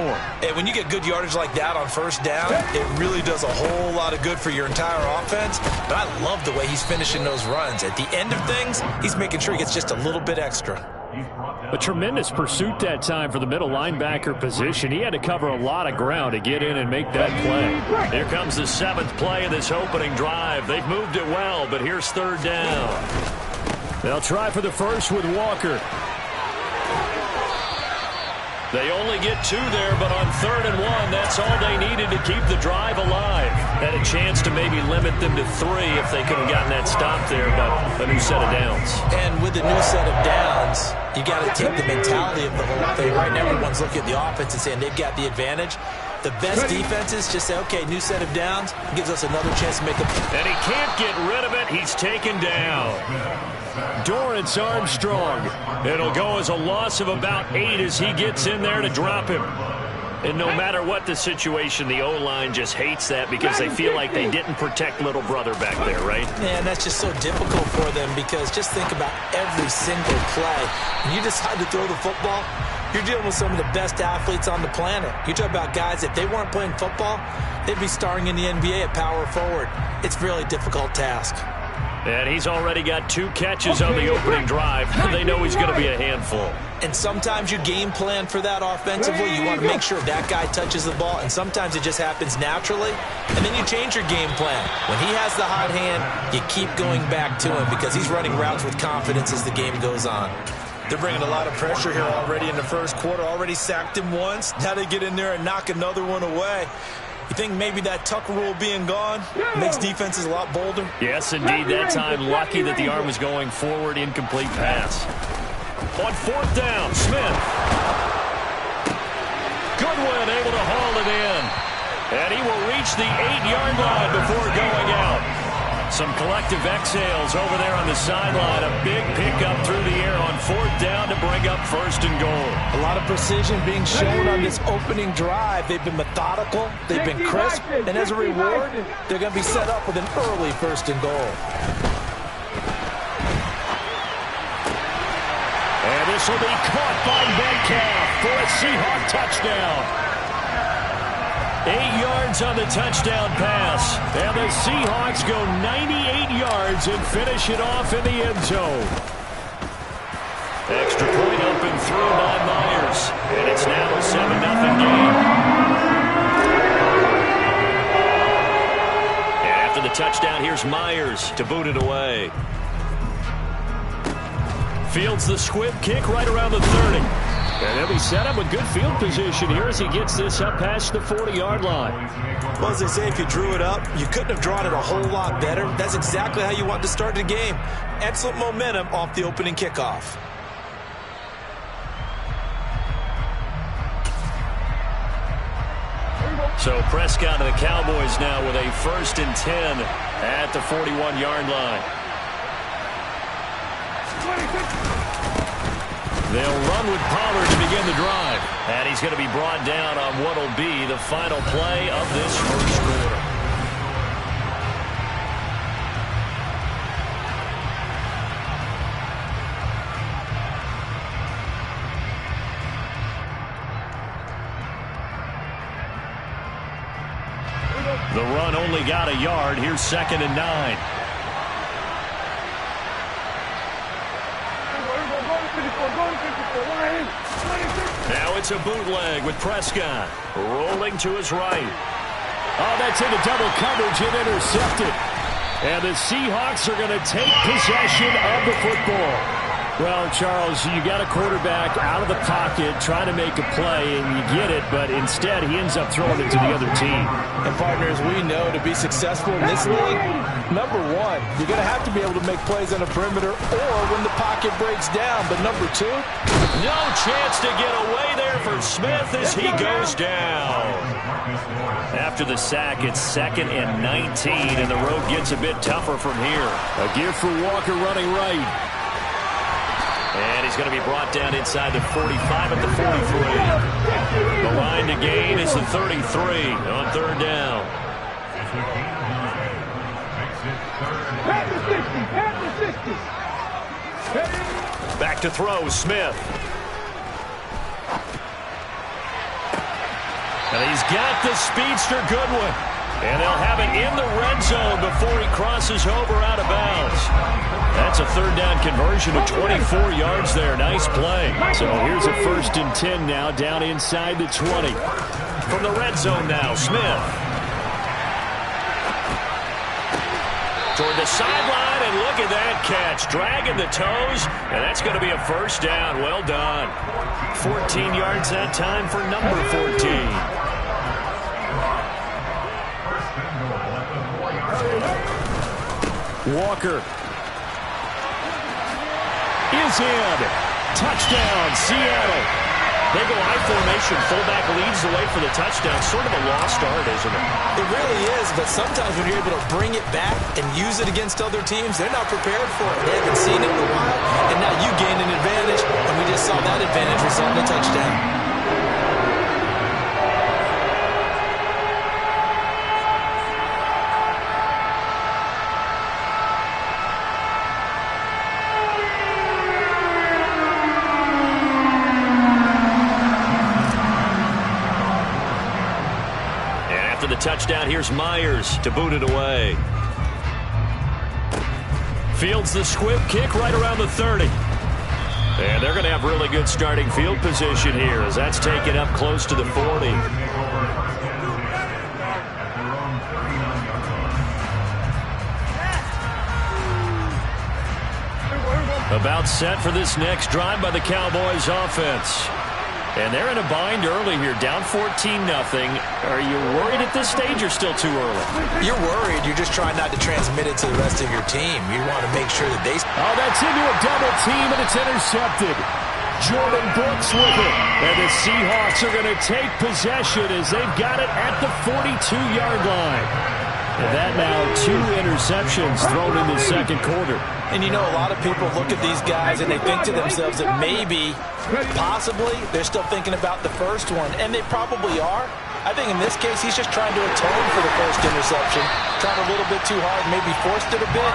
[SPEAKER 2] And when you get good yardage like that on first down, it really does a whole lot of good for your entire offense. But I love the way he's finishing those runs. At the end of things, he's making sure he gets just a little bit extra.
[SPEAKER 6] A tremendous pursuit that time for the middle linebacker position. He had to cover a lot of ground to get in and make that play. Here comes the 7th play of this opening drive. They've moved it well, but here's 3rd down. They'll try for the first with Walker. They only get 2 there, but on 3rd and 1, that's all they needed to keep the drive alive. Had a chance to maybe limit them to 3 if they could have gotten that stop there, but a new set of downs.
[SPEAKER 2] And with the new set of downs, you got to take the mentality of the whole thing, right? And everyone's looking at the offense and saying they've got the advantage. The best defenses just say, okay, new set of downs, gives us another chance to make a...
[SPEAKER 6] And he can't get rid of it. He's taken down. Dorrance Armstrong. It'll go as a loss of about 8 as he gets in there to drop him. And no matter what the situation, the O-line just hates that because they feel like they didn't protect little brother back there, right?
[SPEAKER 2] Yeah, and that's just so difficult for them because just think about every single play. When you decide to throw the football, you're dealing with some of the best athletes on the planet. You talk about guys, if they weren't playing football, they'd be starring in the NBA at power forward. It's a really difficult task.
[SPEAKER 6] And he's already got 2 catches on the opening drive. They know he's going to be a handful.
[SPEAKER 2] And sometimes you game plan for that offensively. You want to make sure that guy touches the ball, and sometimes it just happens naturally. And then you change your game plan. When he has the hot hand, you keep going back to him because he's running routes with confidence as the game goes on.
[SPEAKER 3] They're bringing a lot of pressure here already in the first quarter. Already sacked him once. Now they get in there and knock another one away. You think maybe that Tucker rule being gone makes defenses a lot bolder?
[SPEAKER 6] Yes, indeed. That time, lucky that the arm was going forward. Incomplete pass. On 4th down, Smith. Goodwin able to haul it in. And he will reach the 8-yard line before going out. Some collective exhales over there on the sideline. A big pickup through the air on 4th down to bring up 1st and goal.
[SPEAKER 2] A lot of precision being shown on this opening drive. They've been methodical. They've been crisp. And as a reward, they're going to be set up with an early 1st and goal.
[SPEAKER 1] This will be caught by Metcalf for a Seahawk touchdown. 8 yards on the touchdown pass. And the Seahawks go 98 yards and finish it off in the end zone. Extra point up and through by Myers. And it's now a 7-0 game. And after the touchdown, here's Myers to boot it away. Fields the squib kick right around the 30. And he'll be set up with good field position here as he gets this up past the 40-yard line.
[SPEAKER 2] Well, as they say, if you drew it up, you couldn't have drawn it a whole lot better. That's exactly how you want to start the game. Excellent momentum off the opening kickoff.
[SPEAKER 1] So Prescott and the Cowboys now with a 1st and 10 at the 41-yard line. They'll run with Pollard to begin the drive. And he's going to be brought down on what will be the final play of this first quarter. The run only got a yard. Here's 2nd and 9. Now it's a bootleg with Prescott rolling to his right. Oh, that's into double coverage and intercepted. And the Seahawks are going to take possession of the football. Well, Charles, you got a quarterback out of the pocket trying to make a play, and you get it, but instead he ends up throwing it to the other team.
[SPEAKER 2] And partners, we know to be successful in this league, number one, you're going to have to be able to make plays on the perimeter or when the pocket breaks down. But number two,
[SPEAKER 1] no chance to get away there for Smith as he goes down. After the sack, it's 2nd and 19, and the road gets a bit tougher from here. A give for Walker running right. And he's going to be brought down inside the 45 at the 43. The line to gain is the 33 on 3rd down. Back to throw, Smith. And he's got the speedster Goodwin. And they'll have it in the red zone before he crosses over out of bounds. That's a 3rd down conversion of 24 yards there. Nice play. So here's a 1st and 10 now down inside the 20. From the red zone now, Smith. Toward the sideline, and look at that catch. Dragging the toes, and that's going to be a 1st down. Well done. 14 yards that time for number 14. Walker is in. Touchdown, Seattle. They go high formation. Fullback leads the way for the touchdown. Sort of a lost art, isn't it?
[SPEAKER 2] It really is, but sometimes when you're able to bring it back and use it against other teams, they're not prepared for it. They haven't seen it in a while, and now you gain an advantage, and we just saw that advantage result in a touchdown.
[SPEAKER 1] The touchdown, here's Myers to boot it away. Fields the squib kick right around the 30. And they're going to have really good starting field position here as that's taken up close to the 40. About set for this next drive by the Cowboys offense. And they're in a bind early here, down 14-0. Are you worried at this stage or still too early?
[SPEAKER 2] You're worried. You're just trying not to transmit it to the rest of your team. You want to make sure that they...
[SPEAKER 6] Oh, that's into a double team, and it's intercepted. Jordan Brooks with it. And the Seahawks are going to take possession as they've got it at the 42-yard line. And that now 2 interceptions thrown in the 2nd quarter.
[SPEAKER 2] And you know, a lot of people look at these guys and they think to themselves that maybe, possibly, they're still thinking about the first one. And they probably are. I think in this case, he's just trying to atone for the first interception. Tried a little bit too hard, maybe forced it a bit,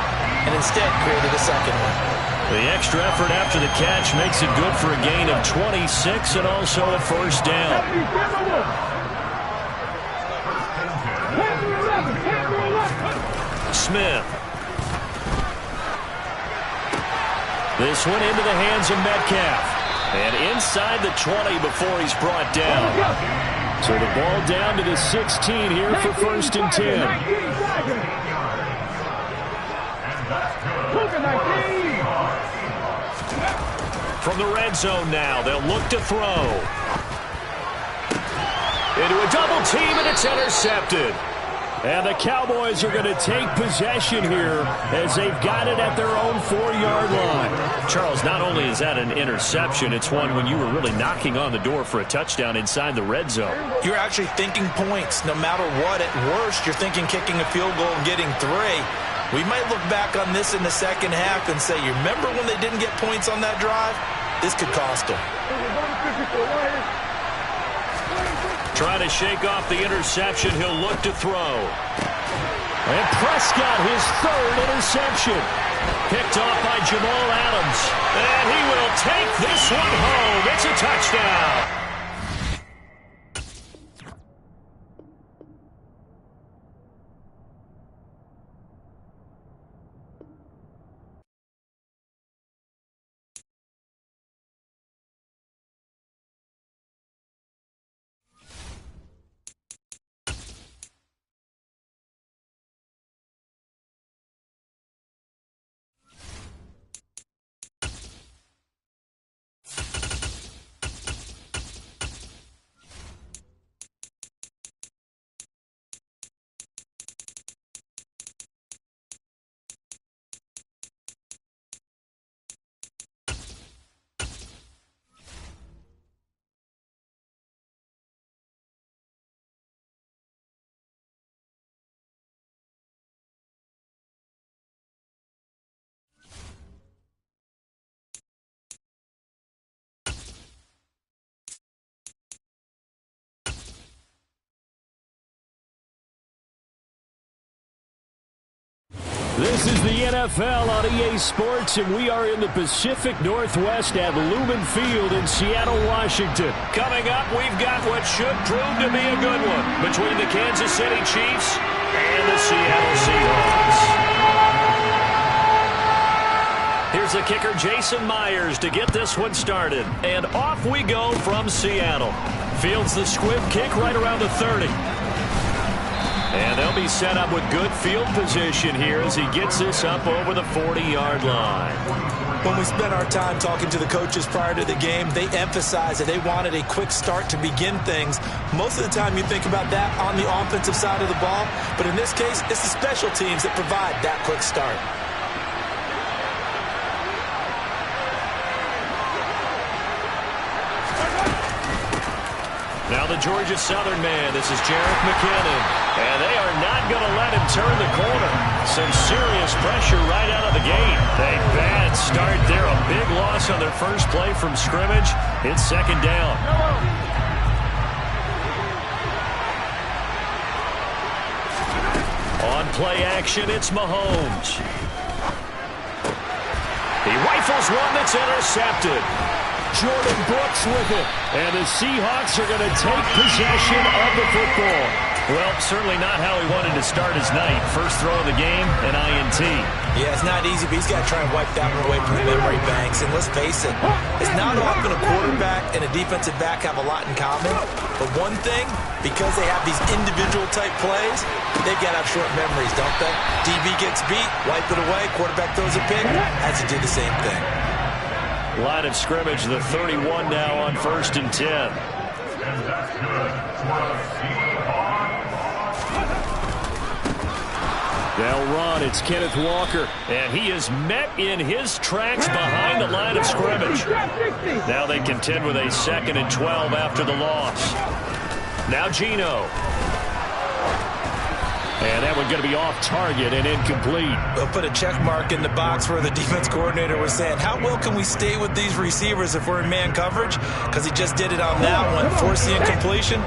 [SPEAKER 2] and instead created a second one.
[SPEAKER 1] The extra effort after the catch makes it good for a gain of 26 and also a first down. Smith. This one into the hands of Metcalf. And inside the 20 before he's brought down. So the ball down to the 16 here for first and 10. From the red zone now, they'll look to throw. Into a double team, and it's intercepted. And the Cowboys are going to take possession here as they've got it at their own 4-yard line. Charles, not only is that an interception, it's one when you were really knocking on the door for a touchdown inside the red zone.
[SPEAKER 2] You're actually thinking points. No matter what, at worst, you're thinking kicking a field goal and getting 3. We might look back on this in the second half and say, you remember when they didn't get points on that drive? This could cost them.
[SPEAKER 1] Trying to shake off the interception, he'll look to throw. And Prescott, his 3rd interception. Picked off by Jamal Adams. And he will take this one home. It's a touchdown. This is the NFL on EA Sports, and we are in the Pacific Northwest at Lumen Field in Seattle, Washington. Coming up, we've got what should prove to be a good one between the Kansas City Chiefs and the Seattle Seahawks. Here's the kicker, Jason Myers, to get this one started. And off we go from Seattle. Fields the squib kick right around the 30. And they'll be set up with good field position here as he gets this up over the 40-yard line.
[SPEAKER 2] When we spent our time talking to the coaches prior to the game, they emphasized that they wanted a quick start to begin things. Most of the time you think about that on the offensive side of the ball, but in this case, it's the special teams that provide that quick start.
[SPEAKER 1] Now the Georgia Southern man, this is Jerick McKinnon. And they are not going to let him turn the corner. Some serious pressure right out of the gate. A bad start there, a big loss on their first play from scrimmage. It's second down. On play action, it's Mahomes. He rifles one that's intercepted. Jordan Brooks with it. And the Seahawks are going to take possession of the football. Well, certainly not how he wanted to start his night. First throw of the game, an INT.
[SPEAKER 2] Yeah, it's not easy, but he's got to try and wipe that one away from the memory banks. And let's face it, it's not often a quarterback and a defensive back have a lot in common. But one thing, because they have these individual type plays, they've got to have short memories, don't they? DB gets beat, wipe it away, quarterback throws a pick, has to do the same thing.
[SPEAKER 1] Line of scrimmage, the 31 now on 1st and 10.
[SPEAKER 5] And that's good for a Seahawks.
[SPEAKER 1] They'll run. It's Kenneth Walker. And he is met in his tracks behind the line of scrimmage. Now they contend with a 2nd and 12 after the loss. Now Geno. And that one going to be off target and incomplete.
[SPEAKER 2] They'll put a check mark in the box where the defense coordinator was saying, how well can we stay with these receivers if we're in man coverage? Because he just did it on that one, forced the incompletion.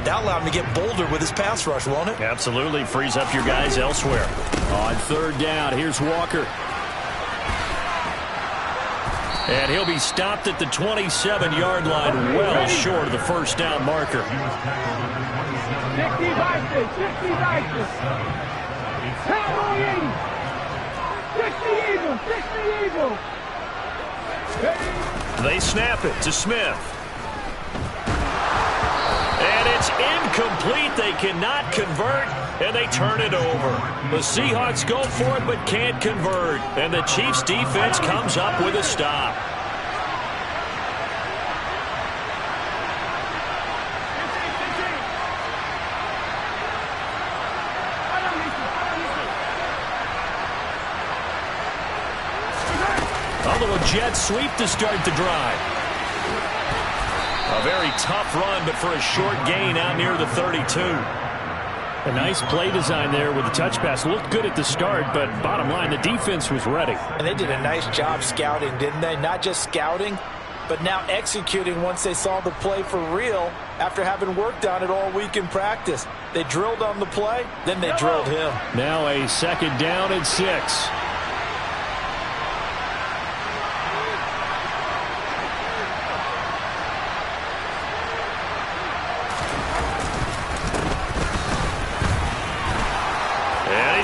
[SPEAKER 2] That'll allow him to get bolder with his pass rush, won't it?
[SPEAKER 1] Absolutely. Frees up your guys elsewhere. On 3rd down, here's Walker. And he'll be stopped at the 27-yard line, well short of the first down marker.
[SPEAKER 4] 60 Vikings, 60 Vikings. Cowboy 80. 60 Eagles, 60 Eagles.
[SPEAKER 1] They snap it to Smith. And it's incomplete. They cannot convert, and they turn it over. The Seahawks go for it but can't convert. And the Chiefs defense comes up with a stop. A little jet sweep to start the drive. A very tough run, but for a short gain out near the 32.
[SPEAKER 6] A nice play design there with the touch pass. Looked good at the start, but bottom line, the defense was ready.
[SPEAKER 2] And they did a nice job scouting, didn't they? Not just scouting, but now executing once they saw the play for real after having worked on it all week in practice. They drilled on the play, then they drilled him.
[SPEAKER 6] Now a second down and 6.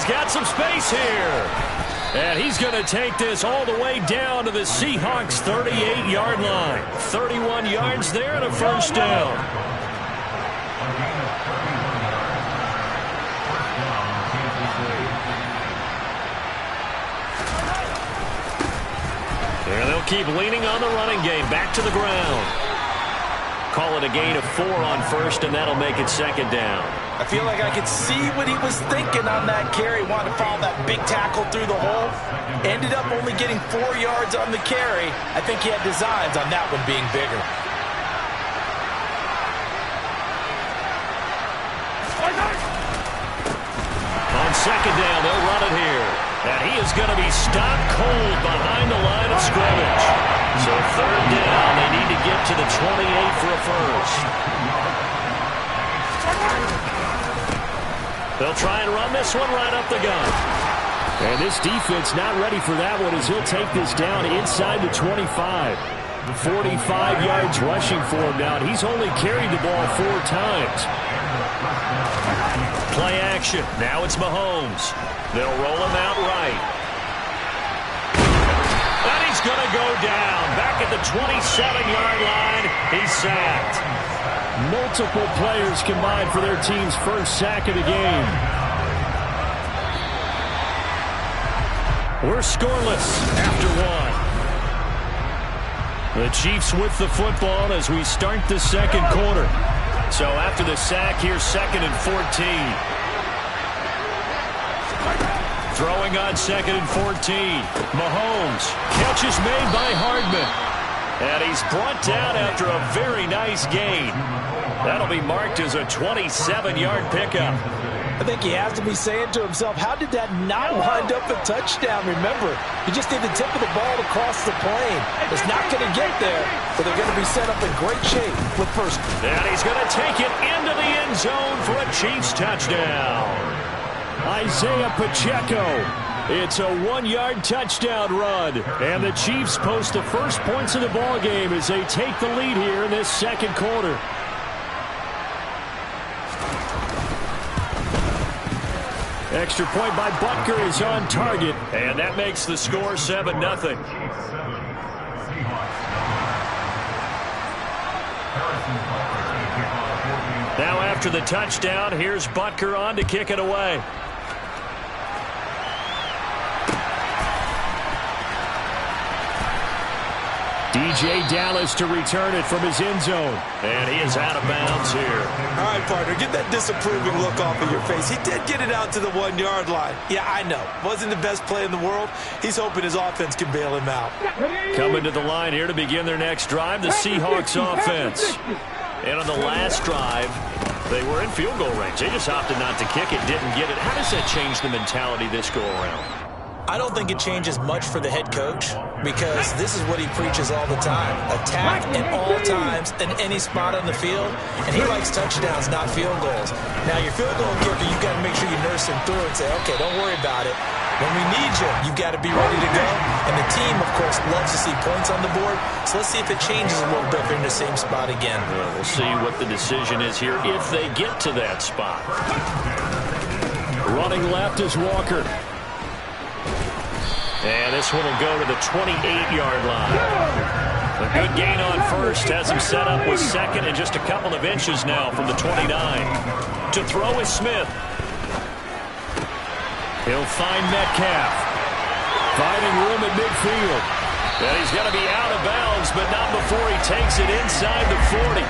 [SPEAKER 1] Got some space here. And he's going to take this all the way down to the Seahawks' 38-yard line. 31 yards there and a first down. And they'll keep leaning on the running game. Back to the ground. Call it a gain of 4 on first, and that'll make it second down.
[SPEAKER 2] I feel like I could see what he was thinking on that carry. Wanted to follow that big tackle through the hole. Ended up only getting 4 yards on the carry. I think he had designs on that one being bigger.
[SPEAKER 1] On second down, they'll run it here. And he is going to be stopped cold behind the line of scrimmage. So third down, they need to get to the 28 for a first. They'll try and run this one right up the gun.
[SPEAKER 6] And this defense not ready for that one as he'll take this down inside the 25. 45 yards rushing for him now. He's only carried the ball 4 times.
[SPEAKER 1] Play action. Now it's Mahomes. They'll roll him out right. And he's going to go down. Back at the 27-yard line. He's sacked.
[SPEAKER 6] Multiple players combined for their team's first sack of the game.
[SPEAKER 1] We're scoreless after 1. The Chiefs with the football as we start the second quarter. So after the sack, here's 2nd and 14. Throwing on 2nd and 14. Mahomes. Catch is made by Hardman. And he's brought down after a very nice gain. That'll be marked as a 27-yard pickup.
[SPEAKER 2] I think he has to be saying to himself, how did that not wind up a touchdown? Remember, he just did the tip of the ball across the plane. It's not going to get there, but they're going to be set up in great shape with first.
[SPEAKER 1] And he's going to take it into the end zone for a Chiefs touchdown.
[SPEAKER 6] Isaiah Pacheco. It's a 1-yard touchdown run. And the Chiefs post the first points of the ball game as they take the lead here in this second quarter. Extra point by Butker is on target.
[SPEAKER 1] And that makes the score 7-0. Now after the touchdown, here's Butker on to kick it away.
[SPEAKER 6] DJ Dallas to return it from his end zone.
[SPEAKER 1] And he is out of bounds here.
[SPEAKER 3] All right, partner, get that disapproving look off of your face. He did get it out to the 1-yard line. Yeah, I know. Wasn't the best play in the world. He's hoping his offense can bail him out.
[SPEAKER 1] Coming to the line here to begin their next drive, the Seahawks offense. And on the last drive, they were in field goal range. They just opted not to kick it, didn't get it. How does that change the mentality this go around?
[SPEAKER 2] I don't think it changes much for the head coach because this is what he preaches all the time. Attack at all times in any spot on the field, and he likes touchdowns, not field goals. Now, your field goal kicker, you've got to make sure you nurse him through and say, okay, don't worry about it. When we need you, you've got to be ready to go. And the team, of course, loves to see points on the board. So let's see if it changes a little bit if they're in the same spot again.
[SPEAKER 1] Well, we'll see what the decision is here if they get to that spot. Running left is Walker. And this one will go to the 28-yard line. A good gain on first has him set up with second and just a couple of inches now from the 29. To throw is Smith. He'll find Metcalf. Finding room at midfield. And he's going to be out of bounds, but not before he takes it inside the 40.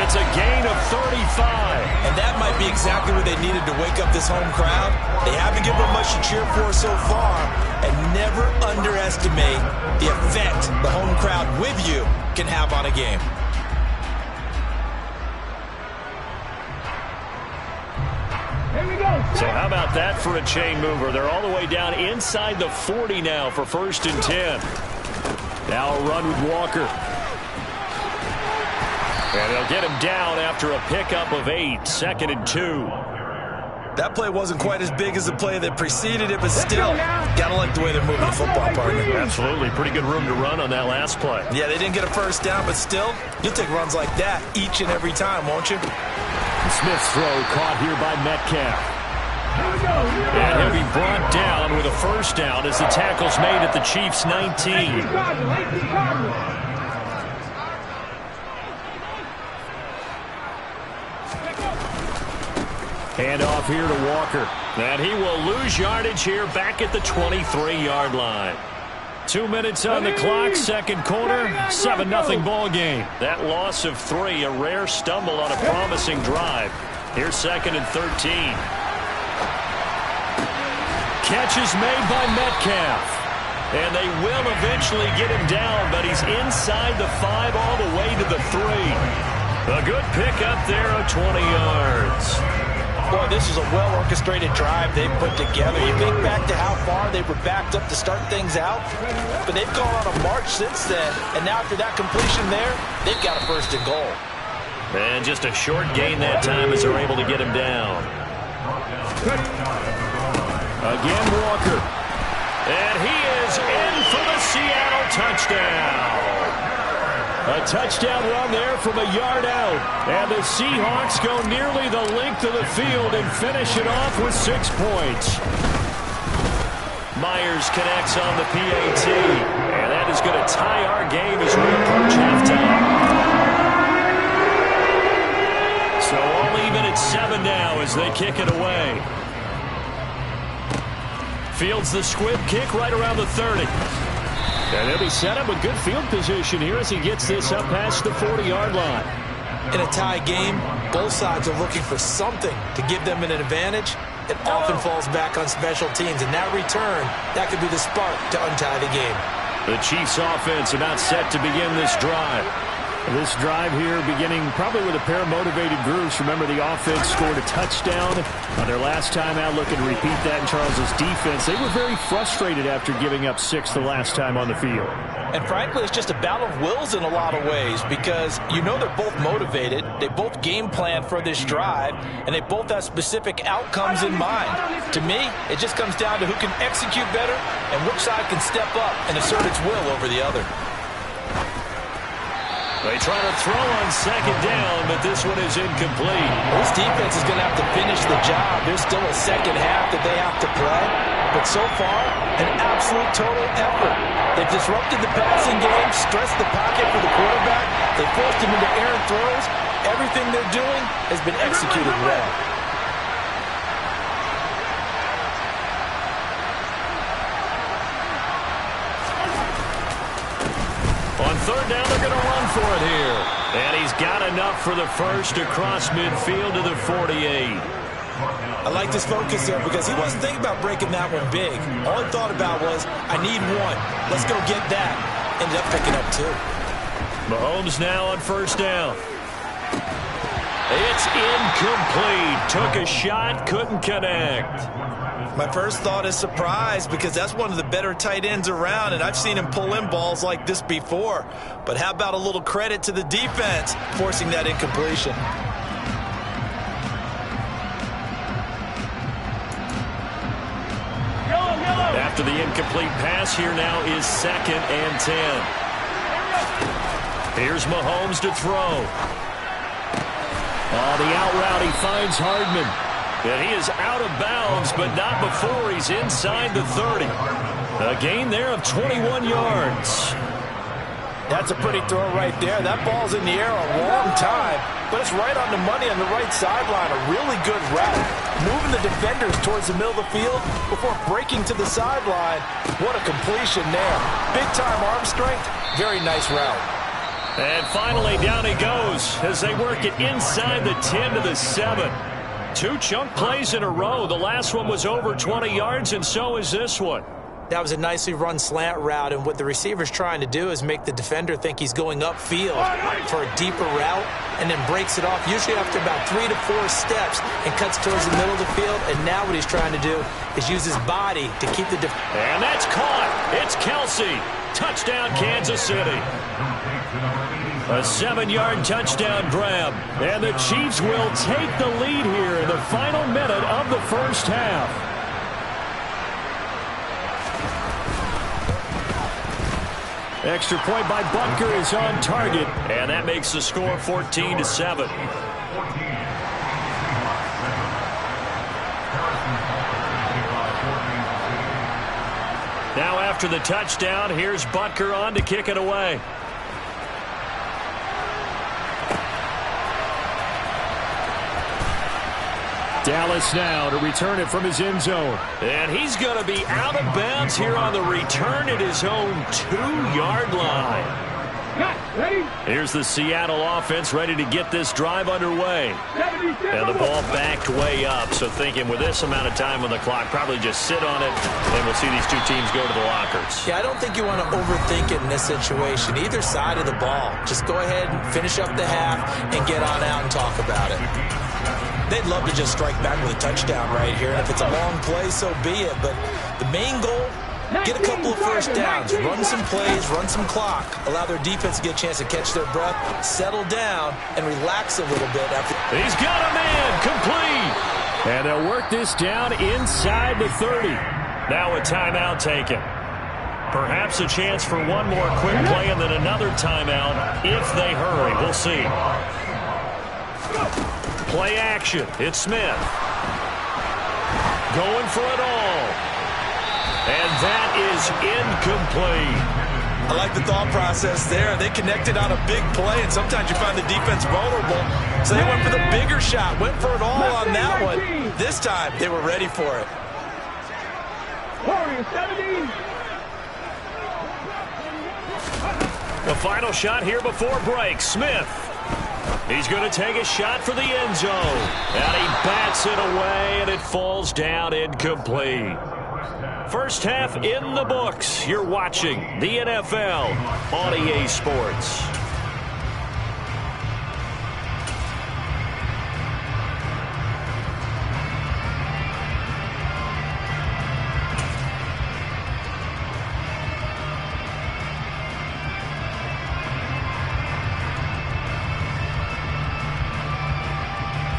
[SPEAKER 1] It's a gain of 35.
[SPEAKER 2] And that might be exactly what they needed to wake up this home crowd. They haven't given them much to cheer for so far. And never underestimate the effect the home crowd with you can have on a game.
[SPEAKER 1] So how about that for a chain mover? They're all the way down inside the 40 now for 1st and 10. Now a run with Walker. And they'll get him down after a pickup of 8, 2nd and 2.
[SPEAKER 3] That play wasn't quite as big as the play that preceded it, but still, gotta like the way they're moving the football, partner.
[SPEAKER 1] Absolutely. Pretty good room to run on that last play.
[SPEAKER 3] Yeah, they didn't get a first down, but still, you'll take runs like that each and every time, won't you?
[SPEAKER 1] Smith's throw caught here by Metcalf. And he'll be brought down with a first down as the tackle's made at the Chiefs' 19. Hand off here to Walker. And he will lose yardage here back at the 23-yard line. 2 minutes on the clock, second quarter, 7-0 ball game. That loss of 3, a rare stumble on a promising drive. Here's 2nd and 13. Catch is made by Metcalf. And they will eventually get him down, but he's inside the 5 all the way to the 3. A good pickup there of 20 yards.
[SPEAKER 2] Boy, this is a well-orchestrated drive they've put together. You think back to how far they were backed up to start things out, but they've gone on a march since then, and now after that completion there, they've got a 1st and goal.
[SPEAKER 1] And just a short gain that time as they're able to get him down. Again, Walker. And he is in for the Seattle touchdown. A touchdown run there from a yard out. And the Seahawks go nearly the length of the field and finish it off with 6 points. Myers connects on the PAT. And that is going to tie our game as we approach halftime. So all even at 7 now as they kick it away. Fields the squib kick right around the 30. And he'll be set up with good field position here as he gets this up past the 40-yard line.
[SPEAKER 2] In a tie game, both sides are looking for something to give them an advantage. It often falls back on special teams, and that return, that could be the spark to untie the game.
[SPEAKER 1] The Chiefs offense about set to begin this drive.
[SPEAKER 6] This drive here beginning probably with a pair of motivated groups. Remember, the offense scored a touchdown on their last time out, looking to repeat that in Charles's defense. They were very frustrated after giving up 6 the last time on the field.
[SPEAKER 2] And frankly, it's just a battle of wills in a lot of ways because you know they're both motivated, they both game plan for this drive, and they both have specific outcomes in mind. To me, it just comes down to who can execute better and which side can step up and assert its will over the other.
[SPEAKER 1] They try to throw on 2nd down, but this one is incomplete.
[SPEAKER 2] This defense is going to have to finish the job. There's still a second half that they have to play. But so far, an absolute total effort. They've disrupted the passing game, stressed the pocket for the quarterback. They forced him into errant throws. Everything they're doing has been executed well.
[SPEAKER 1] On 3rd down, they're going to run for it here. And he's got enough for the first across midfield to the 48.
[SPEAKER 2] I like this focus there because he wasn't thinking about breaking that one big. All he thought about was, I need one. Let's go get that. Ended up picking up 2.
[SPEAKER 1] Mahomes now on 1st down. It's incomplete. Took a shot, couldn't connect.
[SPEAKER 3] My first thought is surprise because that's one of the better tight ends around, and I've seen him pull in balls like this before. But how about a little credit to the defense forcing that incompletion?
[SPEAKER 1] After the incomplete pass, here now is 2nd and 10. Here's Mahomes to throw. Oh, the out route, he finds Hardman. And he is out of bounds, but not before he's inside the 30. A gain there of 21 yards.
[SPEAKER 2] That's a pretty throw right there. That ball's in the air a long time, but it's right on the money on the right sideline. A really good route. Moving the defenders towards the middle of the field before breaking to the sideline. What a completion there. Big-time arm strength. Very nice route.
[SPEAKER 1] And finally, down he goes as they work it inside the 10 to the 7. 2 chunk plays in a row. The last one was over 20 yards, and so is this one.
[SPEAKER 2] That was a nicely run slant route, and what the receiver's trying to do is make the defender think he's going upfield for a deeper route and then breaks it off, usually after about 3 to 4 steps, and cuts towards the middle of the field. And now what he's trying to do is use his body to keep the
[SPEAKER 1] And that's caught. It's Kelsey. Touchdown, Kansas City. A 7-yard touchdown grab. And the Chiefs will take the lead here in the final minute of the first half. Extra point by Butker is on target. And that makes the score 14-7. Now after the touchdown, here's Butker on to kick it away. Dallas now to return it from his end zone. And he's going to be out of bounds here on the return at his own 2-yard line. Here's the Seattle offense ready to get this drive underway. And the ball backed way up. So thinking with this amount of time on the clock, probably just sit on it, and we'll see these two teams go to the lockers.
[SPEAKER 2] Yeah, I don't think you want to overthink it in this situation. Either side of the ball. Just go ahead and finish up the half and get on out and talk about it. They'd love to just strike back with a touchdown right here. And if it's a long play, so be it. But the main goal, get a couple of first downs, run some plays, run some clock, allow their defense to get a chance to catch their breath, settle down, and relax a little bit.
[SPEAKER 1] He's got a man, complete. And they'll work this down inside the 30. Now a timeout taken. Perhaps a chance for one more quick play and then another timeout if they hurry. We'll see. Play action. It's Smith. Going for it all. And that is incomplete.
[SPEAKER 3] I like the thought process there. They connected on a big play, and sometimes you find the defense vulnerable. So they went for the bigger shot, went for it all on that one. This time, they were ready for it.
[SPEAKER 1] The final shot here before break. Smith. He's going to take a shot for the end zone. And he bats it away, and it falls down incomplete. First half in the books. You're watching the NFL on EA Sports.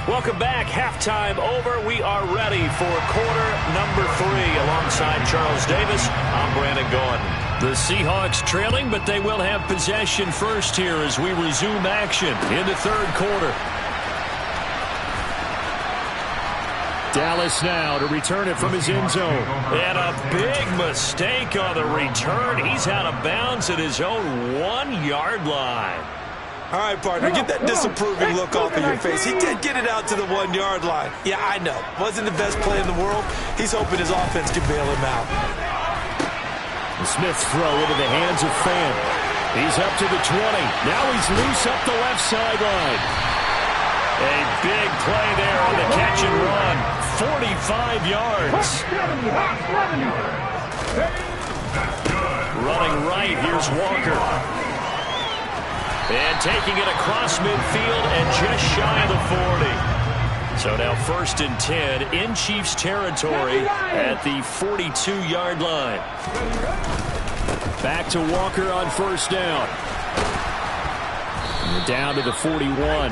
[SPEAKER 1] Welcome back. Halftime over. We are ready for quarter number 3. Alongside Charles Davis, I'm Brandon Gordon. The Seahawks trailing, but they will have possession first here as we resume action in the third quarter. Dallas now to return it from his end zone. And a big mistake on the return. He's out of bounds at his own 1-yard line.
[SPEAKER 3] All right, partner, get that disapproving look off of your face. He did get it out to the 1-yard line. Yeah, I know. Wasn't the best play in the world. He's hoping his offense can bail him out.
[SPEAKER 1] Smith's throw into the hands of Fan. He's up to the 20. Now he's loose up the left sideline. A big play there on the catch and run. 45 yards. Running right, here's Walker. And taking it across midfield and just shy of the 40. So now 1st and 10 in Chiefs territory at the 42-yard line. Back to Walker on 1st down. And down to the 41.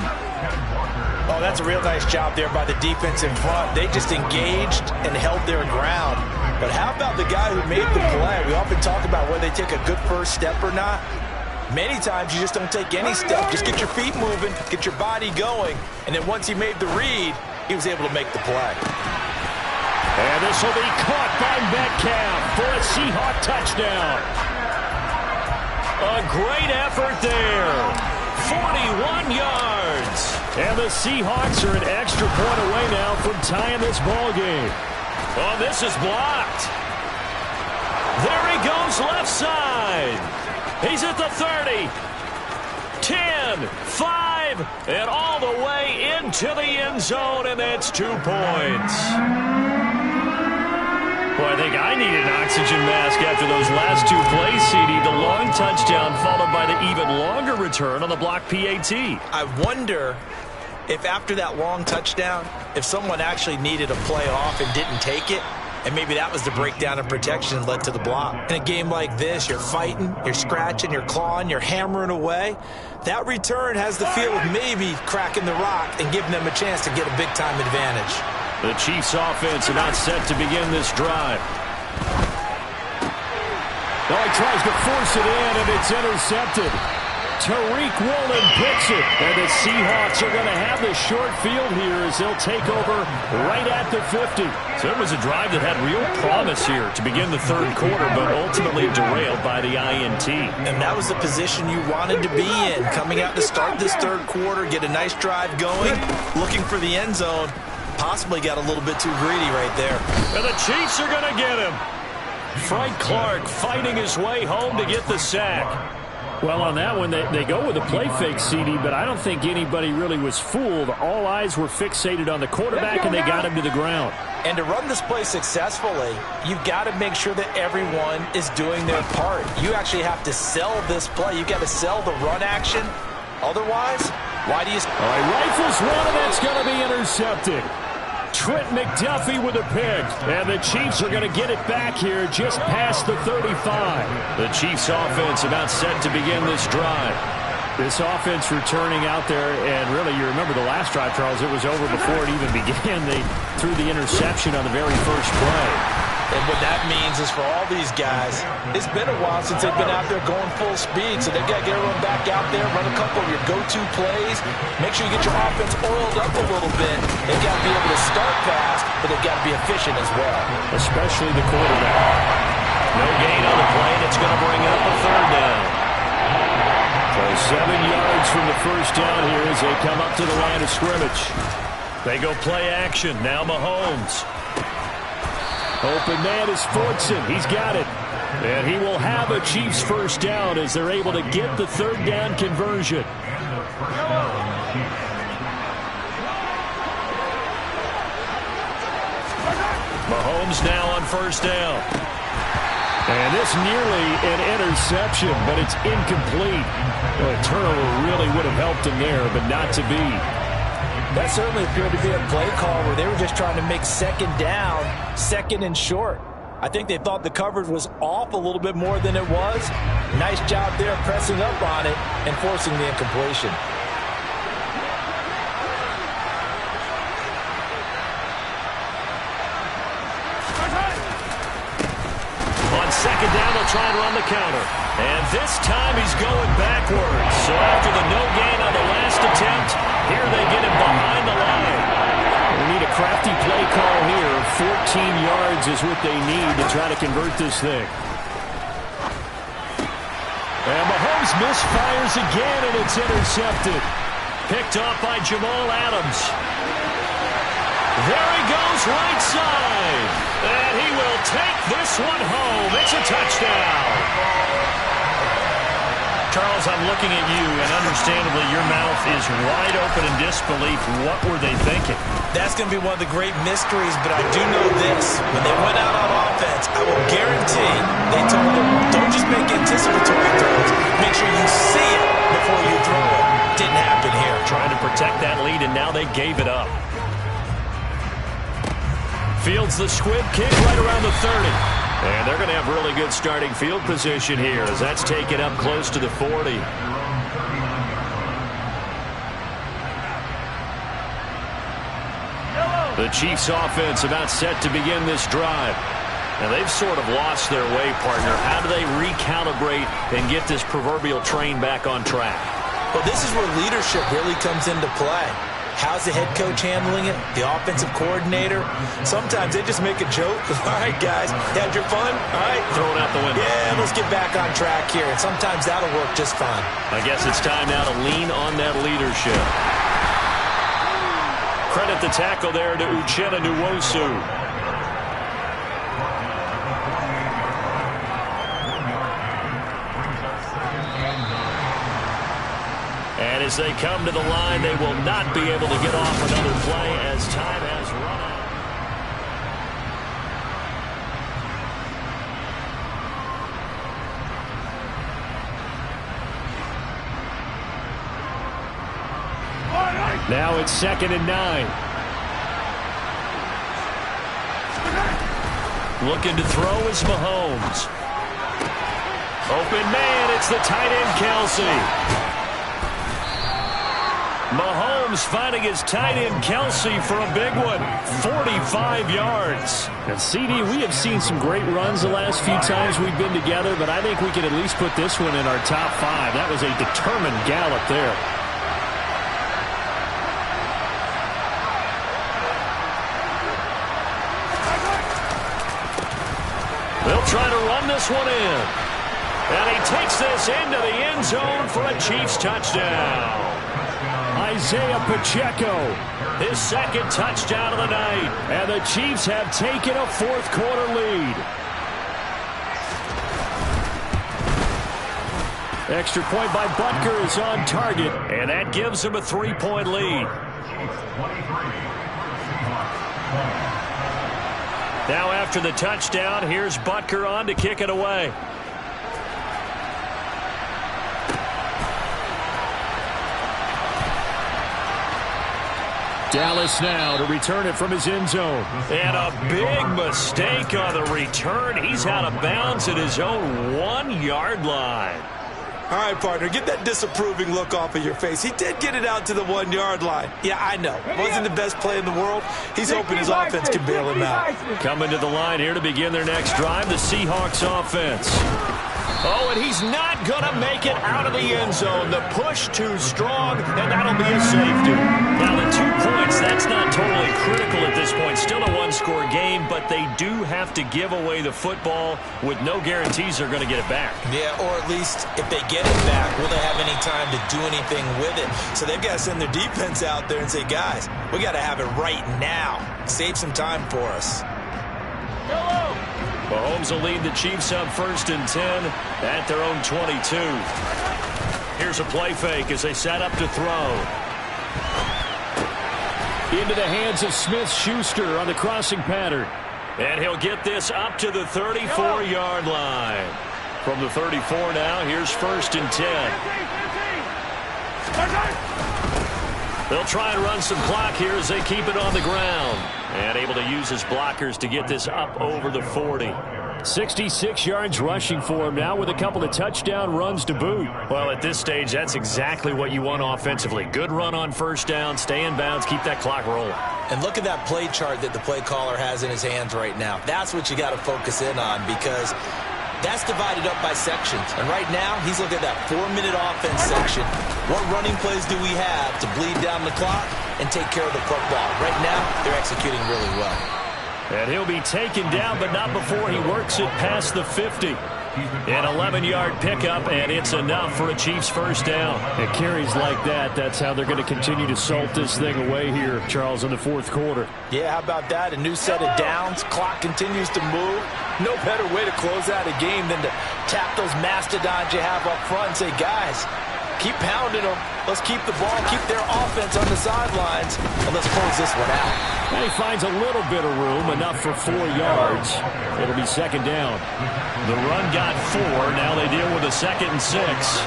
[SPEAKER 2] Oh, that's a real nice job there by the defense in front. They just engaged and held their ground. But how about the guy who made the play? We often talk about whether they take a good first step or not. Many times you just don't take any step. Just get your feet moving, get your body going, and then once he made the read, he was able to make the play.
[SPEAKER 1] And this will be caught by Metcalf for a Seahawk touchdown. A great effort there. 41 yards. And the Seahawks are an extra point away now from tying this ball game. Oh, this is blocked. There he goes left side. He's at the 30. 10, 5, and all the way into the end zone, and that's 2 points. Well, I think I need an oxygen mask after those last 2 plays, CD. The long touchdown followed by the even longer return on the block PAT.
[SPEAKER 2] I wonder if after that long touchdown, if someone actually needed a play off and didn't take it, and maybe that was the breakdown in protection and led to the block. In a game like this, you're fighting, you're scratching, you're clawing, you're hammering away. That return has the feel of maybe cracking the rock and giving them a chance to get a big-time advantage.
[SPEAKER 1] The Chiefs offense about set to begin this drive.
[SPEAKER 6] Oh, he tries to force it in, and it's intercepted. Tariq Woolen picks it, and the Seahawks are going to have the short field here as they'll take over right at the 50.
[SPEAKER 1] So it was a drive that had real promise here to begin the 3rd quarter, but ultimately derailed by the INT.
[SPEAKER 2] And that was the position you wanted to be in, coming out to start this 3rd quarter, get a nice drive going, looking for the end zone. Possibly got a little bit too greedy right there.
[SPEAKER 1] And the Chiefs are going to get him. Frank Clark fighting his way home to get the sack.
[SPEAKER 6] Well, on that one, they go with a play fake, CD, but I don't think anybody really was fooled. All eyes were fixated on the quarterback, and they got him to the ground.
[SPEAKER 2] And to run this play successfully, you've got to make sure that everyone is doing their part. You actually have to sell this play. You've got to sell the run action. Otherwise, why do you...
[SPEAKER 6] All right, rifles one, and that's going to be intercepted. Trent McDuffie with a pick. And the Chiefs are going to get it back here just past the 35.
[SPEAKER 1] The Chiefs offense about set to begin this drive.
[SPEAKER 6] This offense returning out there, and really, you remember the last drive, Charles, it was over before it even began. They threw the interception on the very first play.
[SPEAKER 2] And what that means is for all these guys, it's been a while since they've been out there going full speed, so they've got to get everyone back out there, run a couple of your go-to plays, make sure you get your offense oiled up a little bit. They've got to be able to start fast, but they've got to be efficient as well.
[SPEAKER 6] Especially the quarterback.
[SPEAKER 1] No gain on the play, and it's going to bring up a 3rd down.
[SPEAKER 6] So 7 yards from the first down here as they come up to the line of scrimmage.
[SPEAKER 1] They go play action. Now Mahomes.
[SPEAKER 6] Open man is Fortson. He's got it. And he will have a Chiefs 1st down as they're able to get the 3rd down conversion.
[SPEAKER 1] Mahomes now on 1st down.
[SPEAKER 6] And this nearly an interception, but it's incomplete. Well, a turnover really would have helped him there, but not to be.
[SPEAKER 2] That certainly appeared to be a play call where they were just trying to make 2nd down, 2nd and short. I think they thought the coverage was off a little bit more than it was. Nice job there pressing up on it and forcing the incompletion.
[SPEAKER 1] On 2nd down, they'll try and run the counter. And this time he's going backwards. So after the no gain on the last attempt, here they get him behind the line.
[SPEAKER 6] They need a crafty play call here. 14 yards is what they need to try to convert this thing.
[SPEAKER 1] And Mahomes misfires again, and it's intercepted. Picked off by Jamal Adams. There he goes right side. And he will take this one home. It's a touchdown. Charles, I'm looking at you, and understandably, your mouth is wide open in disbelief. What were they thinking?
[SPEAKER 2] That's going to be one of the great mysteries, but I do know this. When they went out on offense, I will guarantee they told them, don't just make anticipatory throws. Make sure you see it before you throw it. Didn't happen here.
[SPEAKER 1] Trying to protect that lead, and now they gave it up. Fields the squib kick right around the 30. And they're going to have really good starting field position here as that's taken up close to the 40. The Chiefs offense about set to begin this drive. Now they've sort of lost their way, partner. How do they recalibrate and get this proverbial train back on track?
[SPEAKER 2] Well, this is where leadership really comes into play. How's the head coach handling it? The offensive coordinator? Sometimes they just make a joke. All right, guys, had your fun? All right.
[SPEAKER 1] Throw it out the window.
[SPEAKER 2] Yeah, let's get back on track here. And sometimes that'll work just fine.
[SPEAKER 1] I guess it's time now to lean on that leadership. Credit the tackle there to Uchenna Nwosu. And as they come to the line, they will not be able to get off another play as time has run out. Now it's 2nd and 9. Looking to throw is Mahomes. Open man, it's the tight end Kelsey. Mahomes finding his tight end Kelsey for a big one. 45 yards.
[SPEAKER 6] And CD, we have seen some great runs the last few times we've been together, but I think we can at least put this one in our top 5. That was a determined gallop there.
[SPEAKER 1] They'll try to run this one in. And he takes this into the end zone for a Chiefs touchdown.
[SPEAKER 6] Isaiah Pacheco,
[SPEAKER 1] his 2nd touchdown of the night.
[SPEAKER 6] And the Chiefs have taken a 4th quarter lead. Extra point by Butker is on target.
[SPEAKER 1] And that gives them a 3-point lead. Now after the touchdown, here's Butker on to kick it away.
[SPEAKER 6] Dallas now to return it from his end zone.
[SPEAKER 1] And a big mistake on the return. He's out of bounds at his own 1-yard line.
[SPEAKER 2] All right, partner, get that disapproving look off of your face. He did get it out to the 1-yard line. Yeah, I know. Wasn't the best play in the world. He's hoping his offense can bail him out.
[SPEAKER 1] Coming to the line here to begin their next drive, the Seahawks offense. Oh, and he's not going to make it out of the end zone. The push too strong, and that'll be a safety. Now, the 2 points, that's not totally critical at this point. Still a 1-score game, but they do have to give away the football with no guarantees they're going to get it back.
[SPEAKER 2] Yeah, or at least if they get it back, will they have any time to do anything with it? So they've got to send their defense out there and say, guys, we got to have it right now. Save some time for us.
[SPEAKER 1] Mahomes will lead the Chiefs up 1st and 10 at their own 22. Here's a play fake as they set up to throw.
[SPEAKER 6] Into the hands of Smith-Schuster on the crossing pattern.
[SPEAKER 1] And he'll get this up to the 34-yard line. From the 34 now, here's 1st and 10. They'll try and run some clock here as they keep it on the ground. And able to use his blockers to get this up over the 40.
[SPEAKER 6] 66 yards rushing for him now with a couple of touchdown runs to boot.
[SPEAKER 1] Well, at this stage, that's exactly what you want offensively. Good run on 1st down, stay in bounds, keep that clock rolling.
[SPEAKER 2] And look at that play chart that the play caller has in his hands right now. That's what you got to focus in on because that's divided up by sections. And right now, he's looking at that 4-minute offense section. What running plays do we have to bleed down the clock and take care of the football? Right now, they're executing really well.
[SPEAKER 1] And he'll be taken down, but not before he works it past the 50. An 11-yard pickup, and it's enough for a Chiefs first down.
[SPEAKER 6] It carries like that. That's how they're going to continue to salt this thing away here, Charles, in the fourth quarter.
[SPEAKER 2] Yeah, how about that? A new set of downs. Clock continues to move. No better way to close out a game than to tap those mastodons you have up front and say, guys, keep pounding them. Let's keep the ball, keep their offense on the sidelines, and let's close this one out.
[SPEAKER 6] And he finds a little bit of room, enough for 4 yards. It'll be second down.
[SPEAKER 1] The run got 4. Now they deal with a 2nd and 6.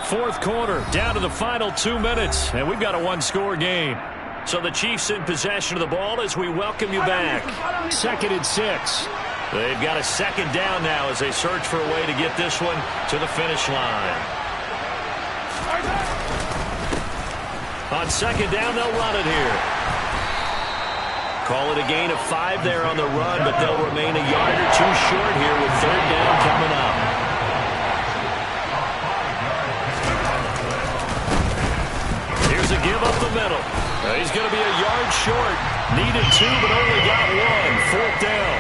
[SPEAKER 1] Fourth quarter, down to the final 2 minutes, and we've got a one-score game. So the Chiefs in possession of the ball as we welcome you back.
[SPEAKER 6] 2nd and 6.
[SPEAKER 1] They've got a second down now as they search for a way to get this one to the finish line. On second down, they'll run it here. Call it a gain of 5 there on the run, but they'll remain a yard or 2 short here with third down coming up. Here's a give up the middle. He's going to be a yard short. Needed 2, but only got 1. Fourth down.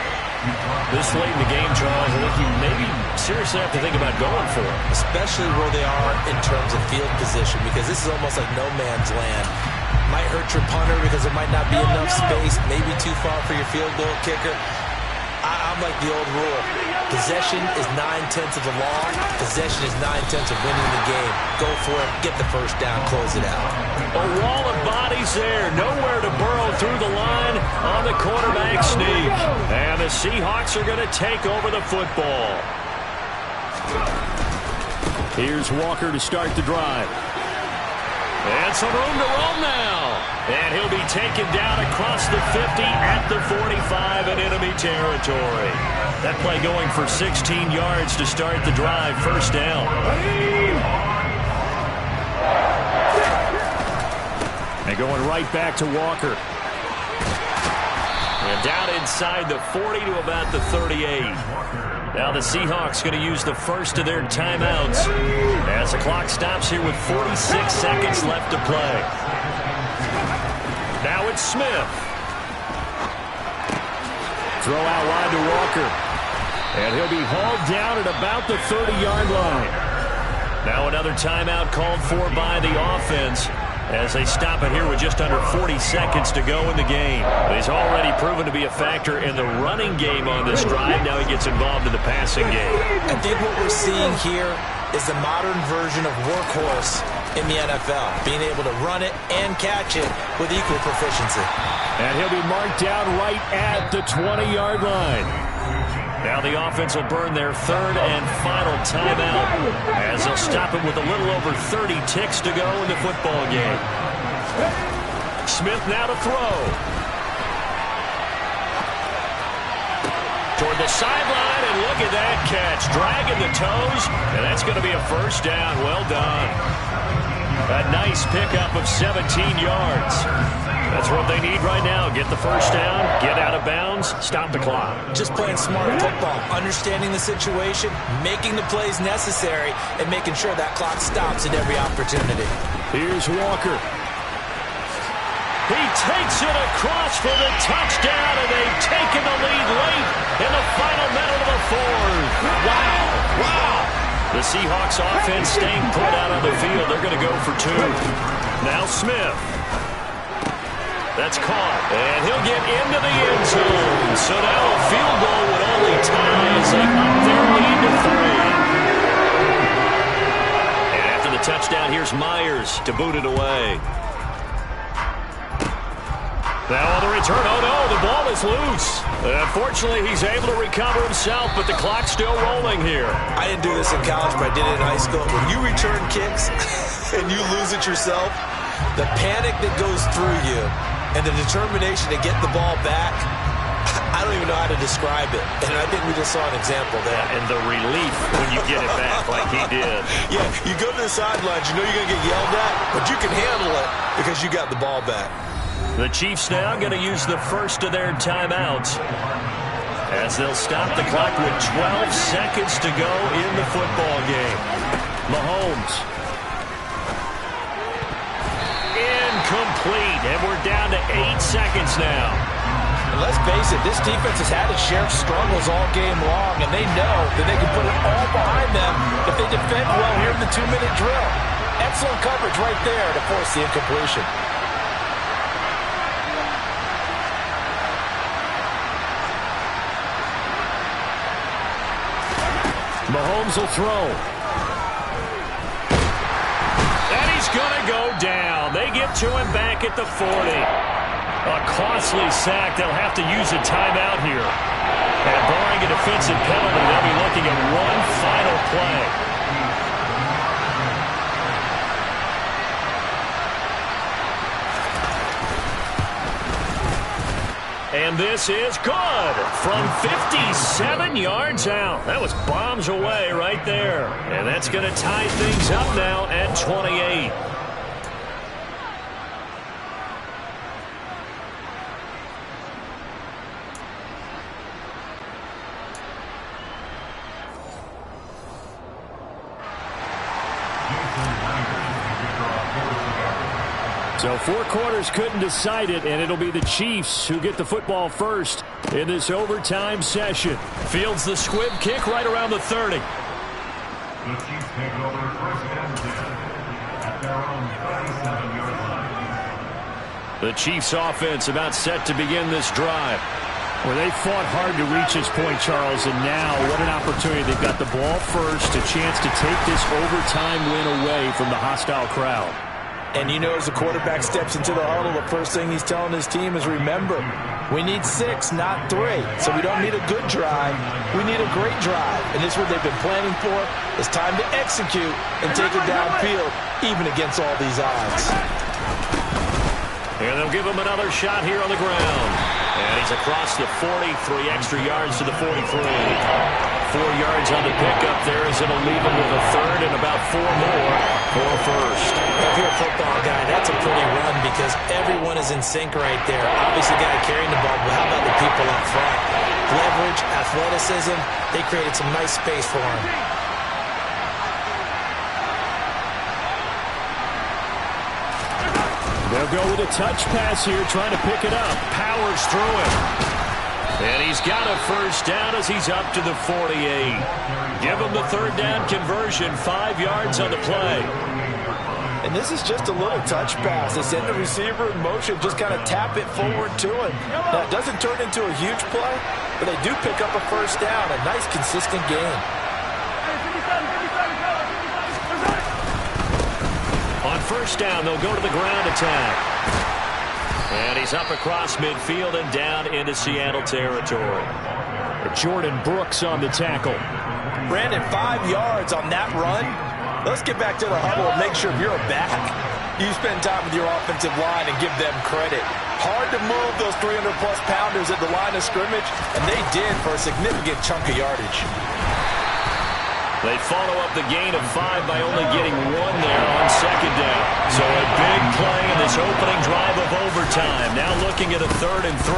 [SPEAKER 1] This late in the game, Charles, I think you maybe seriously have to think about going for it.
[SPEAKER 2] Especially where they are in terms of field position, because this is almost like no man's land. Might hurt your punter because there might not be enough space, maybe too far for your field goal kicker. I'm like the old rule. Possession is 9/10 of the law. Possession is 9/10 of winning the game. Go for it. Get the first down. Close it out.
[SPEAKER 1] A wall of bodies there. Nowhere to burrow through the line on the quarterback sneak. And the Seahawks are going to take over the football.
[SPEAKER 6] Here's Walker to start the drive.
[SPEAKER 1] And some room to roll now. And he'll be taken down across the 50 at the 45 in enemy territory. That play going for 16 yards to start the drive. First down.
[SPEAKER 6] And going right back to Walker.
[SPEAKER 1] And down inside the 40 to about the 38. Now the Seahawks going to use the first of their timeouts as the clock stops here with 46 seconds left to play. Now it's Smith.
[SPEAKER 6] Throw out wide to Walker. And he'll be hauled down at about the 30-yard line.
[SPEAKER 1] Now another timeout called for by the offense as they stop it here with just under 40 seconds to go in the game. He's already proven to be a factor in the running game on this drive. Now he gets involved in the passing game.
[SPEAKER 2] I think what we're seeing here is the modern version of workhorse in the NFL, being able to run it and catch it with equal proficiency.
[SPEAKER 6] And he'll be marked down right at the 20-yard line.
[SPEAKER 1] Now the offense will burn their third and final timeout as they'll stop it with a little over 30 ticks to go in the football game. Smith now to throw. Toward the sideline, and look at that catch. Dragging the toes, and that's going to be a first down. Well done. A nice pickup of 17 yards. That's what they need right now. Get the first down, get out of bounds, stop the clock.
[SPEAKER 2] Just playing smart football, understanding the situation, making the plays necessary, and making sure that clock stops at every opportunity.
[SPEAKER 6] Here's Walker.
[SPEAKER 1] He takes it across for the touchdown, and they've taken the lead late in the final minute of the fourth. Wow, wow. The Seahawks offense staying put out on the field. They're going to go for 2. Now Smith. That's caught, and he'll get into the end zone. So now a field goal would only tie as they up their lead to 3. And after the touchdown, here's Myers to boot it away. Now on the return, oh no, the ball is loose. Unfortunately, he's able to recover himself, but the clock's still rolling here.
[SPEAKER 2] I didn't do this in college, but I did it in high school. When you return kicks and you lose it yourself, the panic that goes through you and the determination to get the ball back, I don't even know how to describe it. And I think we just saw an example there.
[SPEAKER 1] And the relief when you get it back like he did.
[SPEAKER 2] Yeah, you go to the sidelines, you know you're going to get yelled at, but you can handle it because you got the ball back.
[SPEAKER 1] The Chiefs now going to use the first of their timeouts as they'll stop the clock with 12 seconds to go in the football game. Mahomes complete, and we're down to 8 seconds now.
[SPEAKER 2] And let's face it, this defense has had its share of struggles all game long, and they know that they can put it all behind them if they defend well here in the 2-minute drill. Excellent coverage right there to force the incompletion.
[SPEAKER 1] Mahomes will throw. And he's going to go down. They get to him back at the 40. A costly sack. They'll have to use a timeout here. And barring a defensive penalty, they'll be looking at one final play. And this is good from 57 yards out. That was bombs away right there. And that's going to tie things up now at 28. So 4 quarters couldn't decide it, and it'll be the Chiefs who get the football first in this overtime session. Fields the squib kick right around the 30.
[SPEAKER 5] The Chiefs take over first and 10 at their own 37-yard line.
[SPEAKER 1] The Chiefs offense about set to begin this drive. Well, they fought hard to reach this point, Charles, and now what an opportunity. They've got the ball first, a chance to take this overtime win away from the hostile crowd.
[SPEAKER 2] And you know, as the quarterback steps into the huddle, the first thing he's telling his team is, remember, we need 6, not 3. So we don't need a good drive. We need a great drive. And this is what they've been planning for. It's time to execute and take it downfield, even against all these odds.
[SPEAKER 1] And they'll give him another shot here on the ground. And he's across the 40, 3 extra yards to the 43. 4 yards on the pickup there as it'll leave him with a third and about 4 more for first.
[SPEAKER 2] If you're a football guy, that's a pretty run because everyone is in sync right there. Obviously, guy carrying the ball, but how about the people up front? Leverage, athleticism, they created some nice space for him.
[SPEAKER 1] They'll go with a touch pass here, trying to pick it up. Powers through it. And he's got a first down as he's up to the 48. Give him the third down conversion, 5 yards on the play.
[SPEAKER 2] And this is just a little touch pass. They send the receiver in motion, just kind of tap it forward to him. Now, it doesn't turn into a huge play, but they do pick up a first down, a nice, consistent gain.
[SPEAKER 1] On first down, they'll go to the ground attack. And he's up across midfield and down into Seattle territory. Jordan Brooks on the tackle.
[SPEAKER 2] Brandon, 5 yards on that run. Let's get back to the huddle and make sure if you're a back, you spend time with your offensive line and give them credit. Hard to move those 300-plus pounders at the line of scrimmage, and they did for a significant chunk of yardage.
[SPEAKER 1] They follow up the gain of 5 by only getting 1 there on second down. So a big play in this opening drive of overtime. Now looking at a 3rd and 3.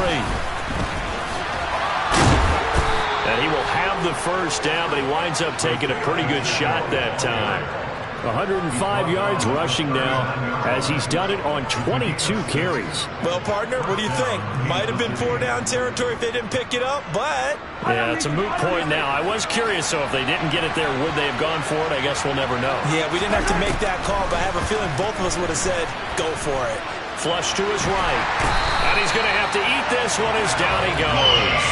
[SPEAKER 1] And he will have the first down, but he winds up taking a pretty good shot that time. 105 yards rushing now as he's done it on 22 carries.
[SPEAKER 2] Well, partner, what do you think? Might have been 4-down territory if they didn't pick it up, but...
[SPEAKER 1] Yeah, it's a moot point now. I was curious, so if they didn't get it there, would they have gone for it? I guess we'll never know.
[SPEAKER 2] Yeah, we didn't have to make that call, but I have a feeling both of us would have said, go for it.
[SPEAKER 1] Flush to his right. And he's going to have to eat this one as down he goes.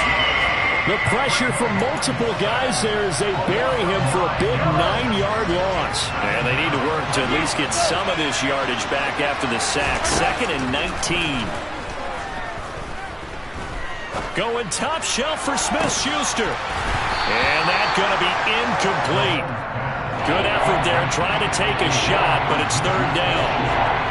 [SPEAKER 1] The pressure from multiple guys there as they bury him for a big 9-yard loss. And they need to work to at least get some of this yardage back after the sack. 2nd and 19. Going top shelf for Smith-Schuster. And that's going to be incomplete. Good effort there trying to take a shot, but it's 3rd down.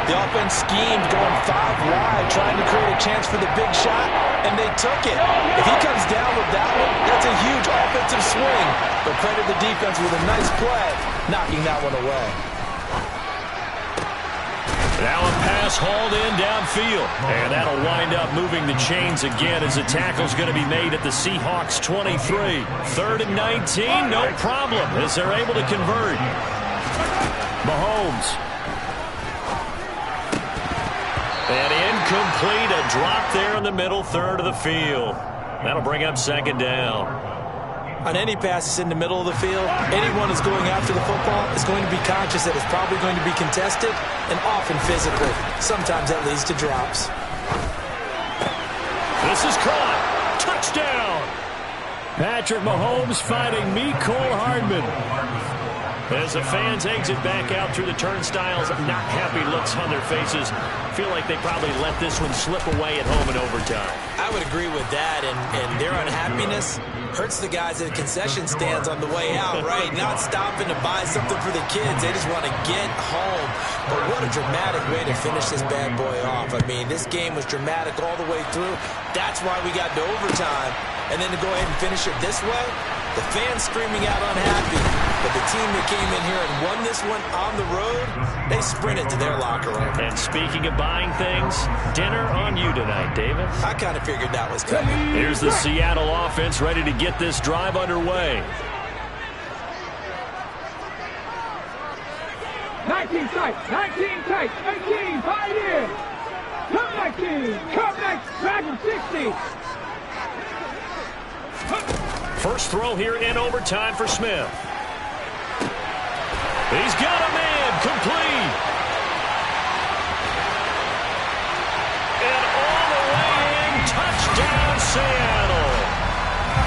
[SPEAKER 2] The offense schemed going 5 wide, trying to create a chance for the big shot, and they took it. If he comes down with that one, that's a huge offensive swing. But credit the defense with a nice play, knocking that one away.
[SPEAKER 1] Now a pass hauled in downfield. And that'll wind up moving the chains again as the tackle's going to be made at the Seahawks 23. 3rd and 19, no problem as they're able to convert. Mahomes. And incomplete, a drop there in the middle third of the field. That'll bring up second down.
[SPEAKER 2] On any passes in the middle of the field, anyone who's going after the football is going to be conscious that it's probably going to be contested and often physically. Sometimes that leads to drops.
[SPEAKER 1] This is caught. Touchdown.
[SPEAKER 6] Patrick Mahomes finding Mecole Hardman.
[SPEAKER 1] As the fans exit back out through the turnstiles, not happy looks on their faces. Feel like they probably let this one slip away at home in overtime.
[SPEAKER 2] I would agree with that, and their unhappiness hurts the guys at concession stands on the way out, right? Not stopping to buy something for the kids. They just want to get home. But what a dramatic way to finish this bad boy off. I mean, this game was dramatic all the way through. That's why we got to overtime. And then to go ahead and finish it this way, the fans screaming out unhappy. But the team that came in here and won this one on the road, they sprinted to their locker room.
[SPEAKER 1] And speaking of buying things, dinner on you tonight, Davis.
[SPEAKER 2] I kind of figured that was coming.
[SPEAKER 1] Here's the Seattle offense ready to get this drive underway.
[SPEAKER 4] 19 tight, 19 tight, 18, 5 in. Come 19, come next, back of 60.
[SPEAKER 1] First throw here in overtime for Smith. He's got a man, complete. And all the way in, touchdown Seattle.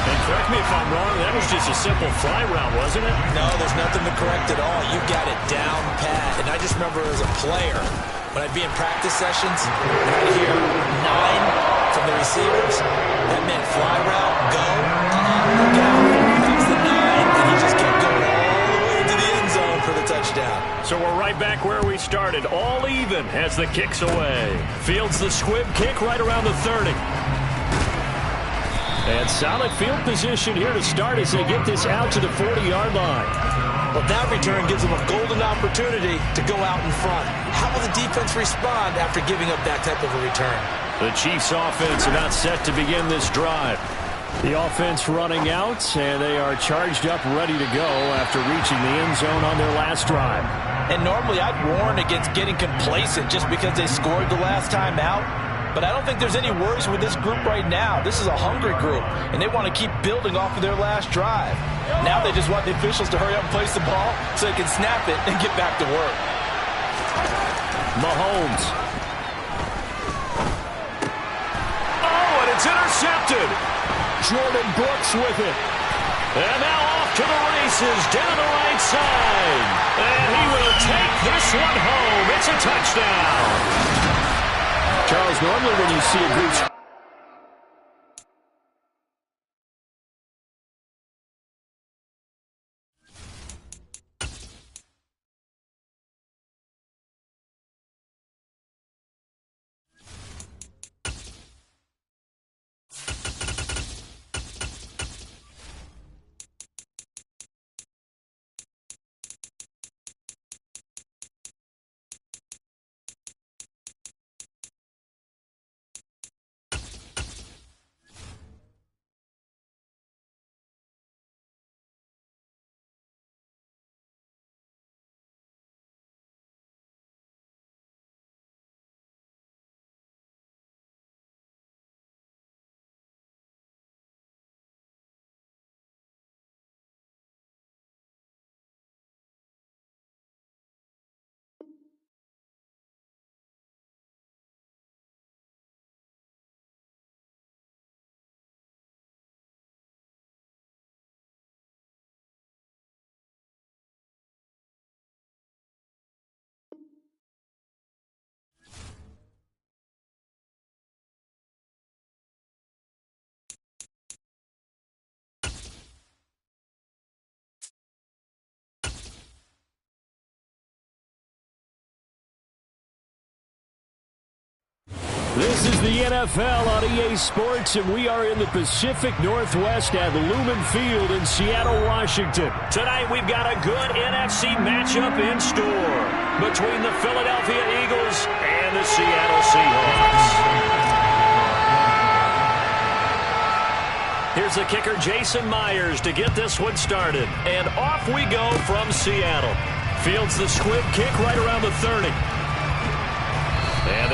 [SPEAKER 1] And correct me if I'm wrong, that was just a simple fly route, wasn't it?
[SPEAKER 2] No, there's nothing to correct at all. You got it down pat. And I just remember as a player, when I'd be in practice sessions, and I'd hear 9 from the receivers, that meant fly route, go, look out. That was the 9, and he just kept going all the way into the end zone for the touchdown.
[SPEAKER 1] So we're right back where we started, all even as the kick's away. Fields the squib kick right around the 30. And solid field position here to start as they get this out to the 40-yard line.
[SPEAKER 2] Well, that return gives them a golden opportunity to go out in front. How will the defense respond after giving up that type of a return?
[SPEAKER 1] The Chiefs offense about set to begin this drive.
[SPEAKER 6] The offense running out, and they are charged up, ready to go after reaching the end zone on their last drive.
[SPEAKER 2] And normally I'd warn against getting complacent just because they scored the last time out. But I don't think there's any worries with this group right now. This is a hungry group, and they want to keep building off of their last drive. Now they just want the officials to hurry up and place the ball so they can snap it and get back to work.
[SPEAKER 1] Mahomes. Oh, and it's intercepted.
[SPEAKER 6] Jordan Brooks with it.
[SPEAKER 1] And now off to the races down the right side. And he will take this one home. It's a touchdown.
[SPEAKER 6] Charles, normally when you see a group... This is the NFL on EA Sports, and we are in the Pacific Northwest at Lumen Field in Seattle, Washington.
[SPEAKER 1] Tonight we've got a good NFC matchup in store between the Philadelphia Eagles and the Seattle Seahawks. Here's the kicker, Jason Myers, to get this one started. And off we go from Seattle. Fields the squib kick right around the 30. And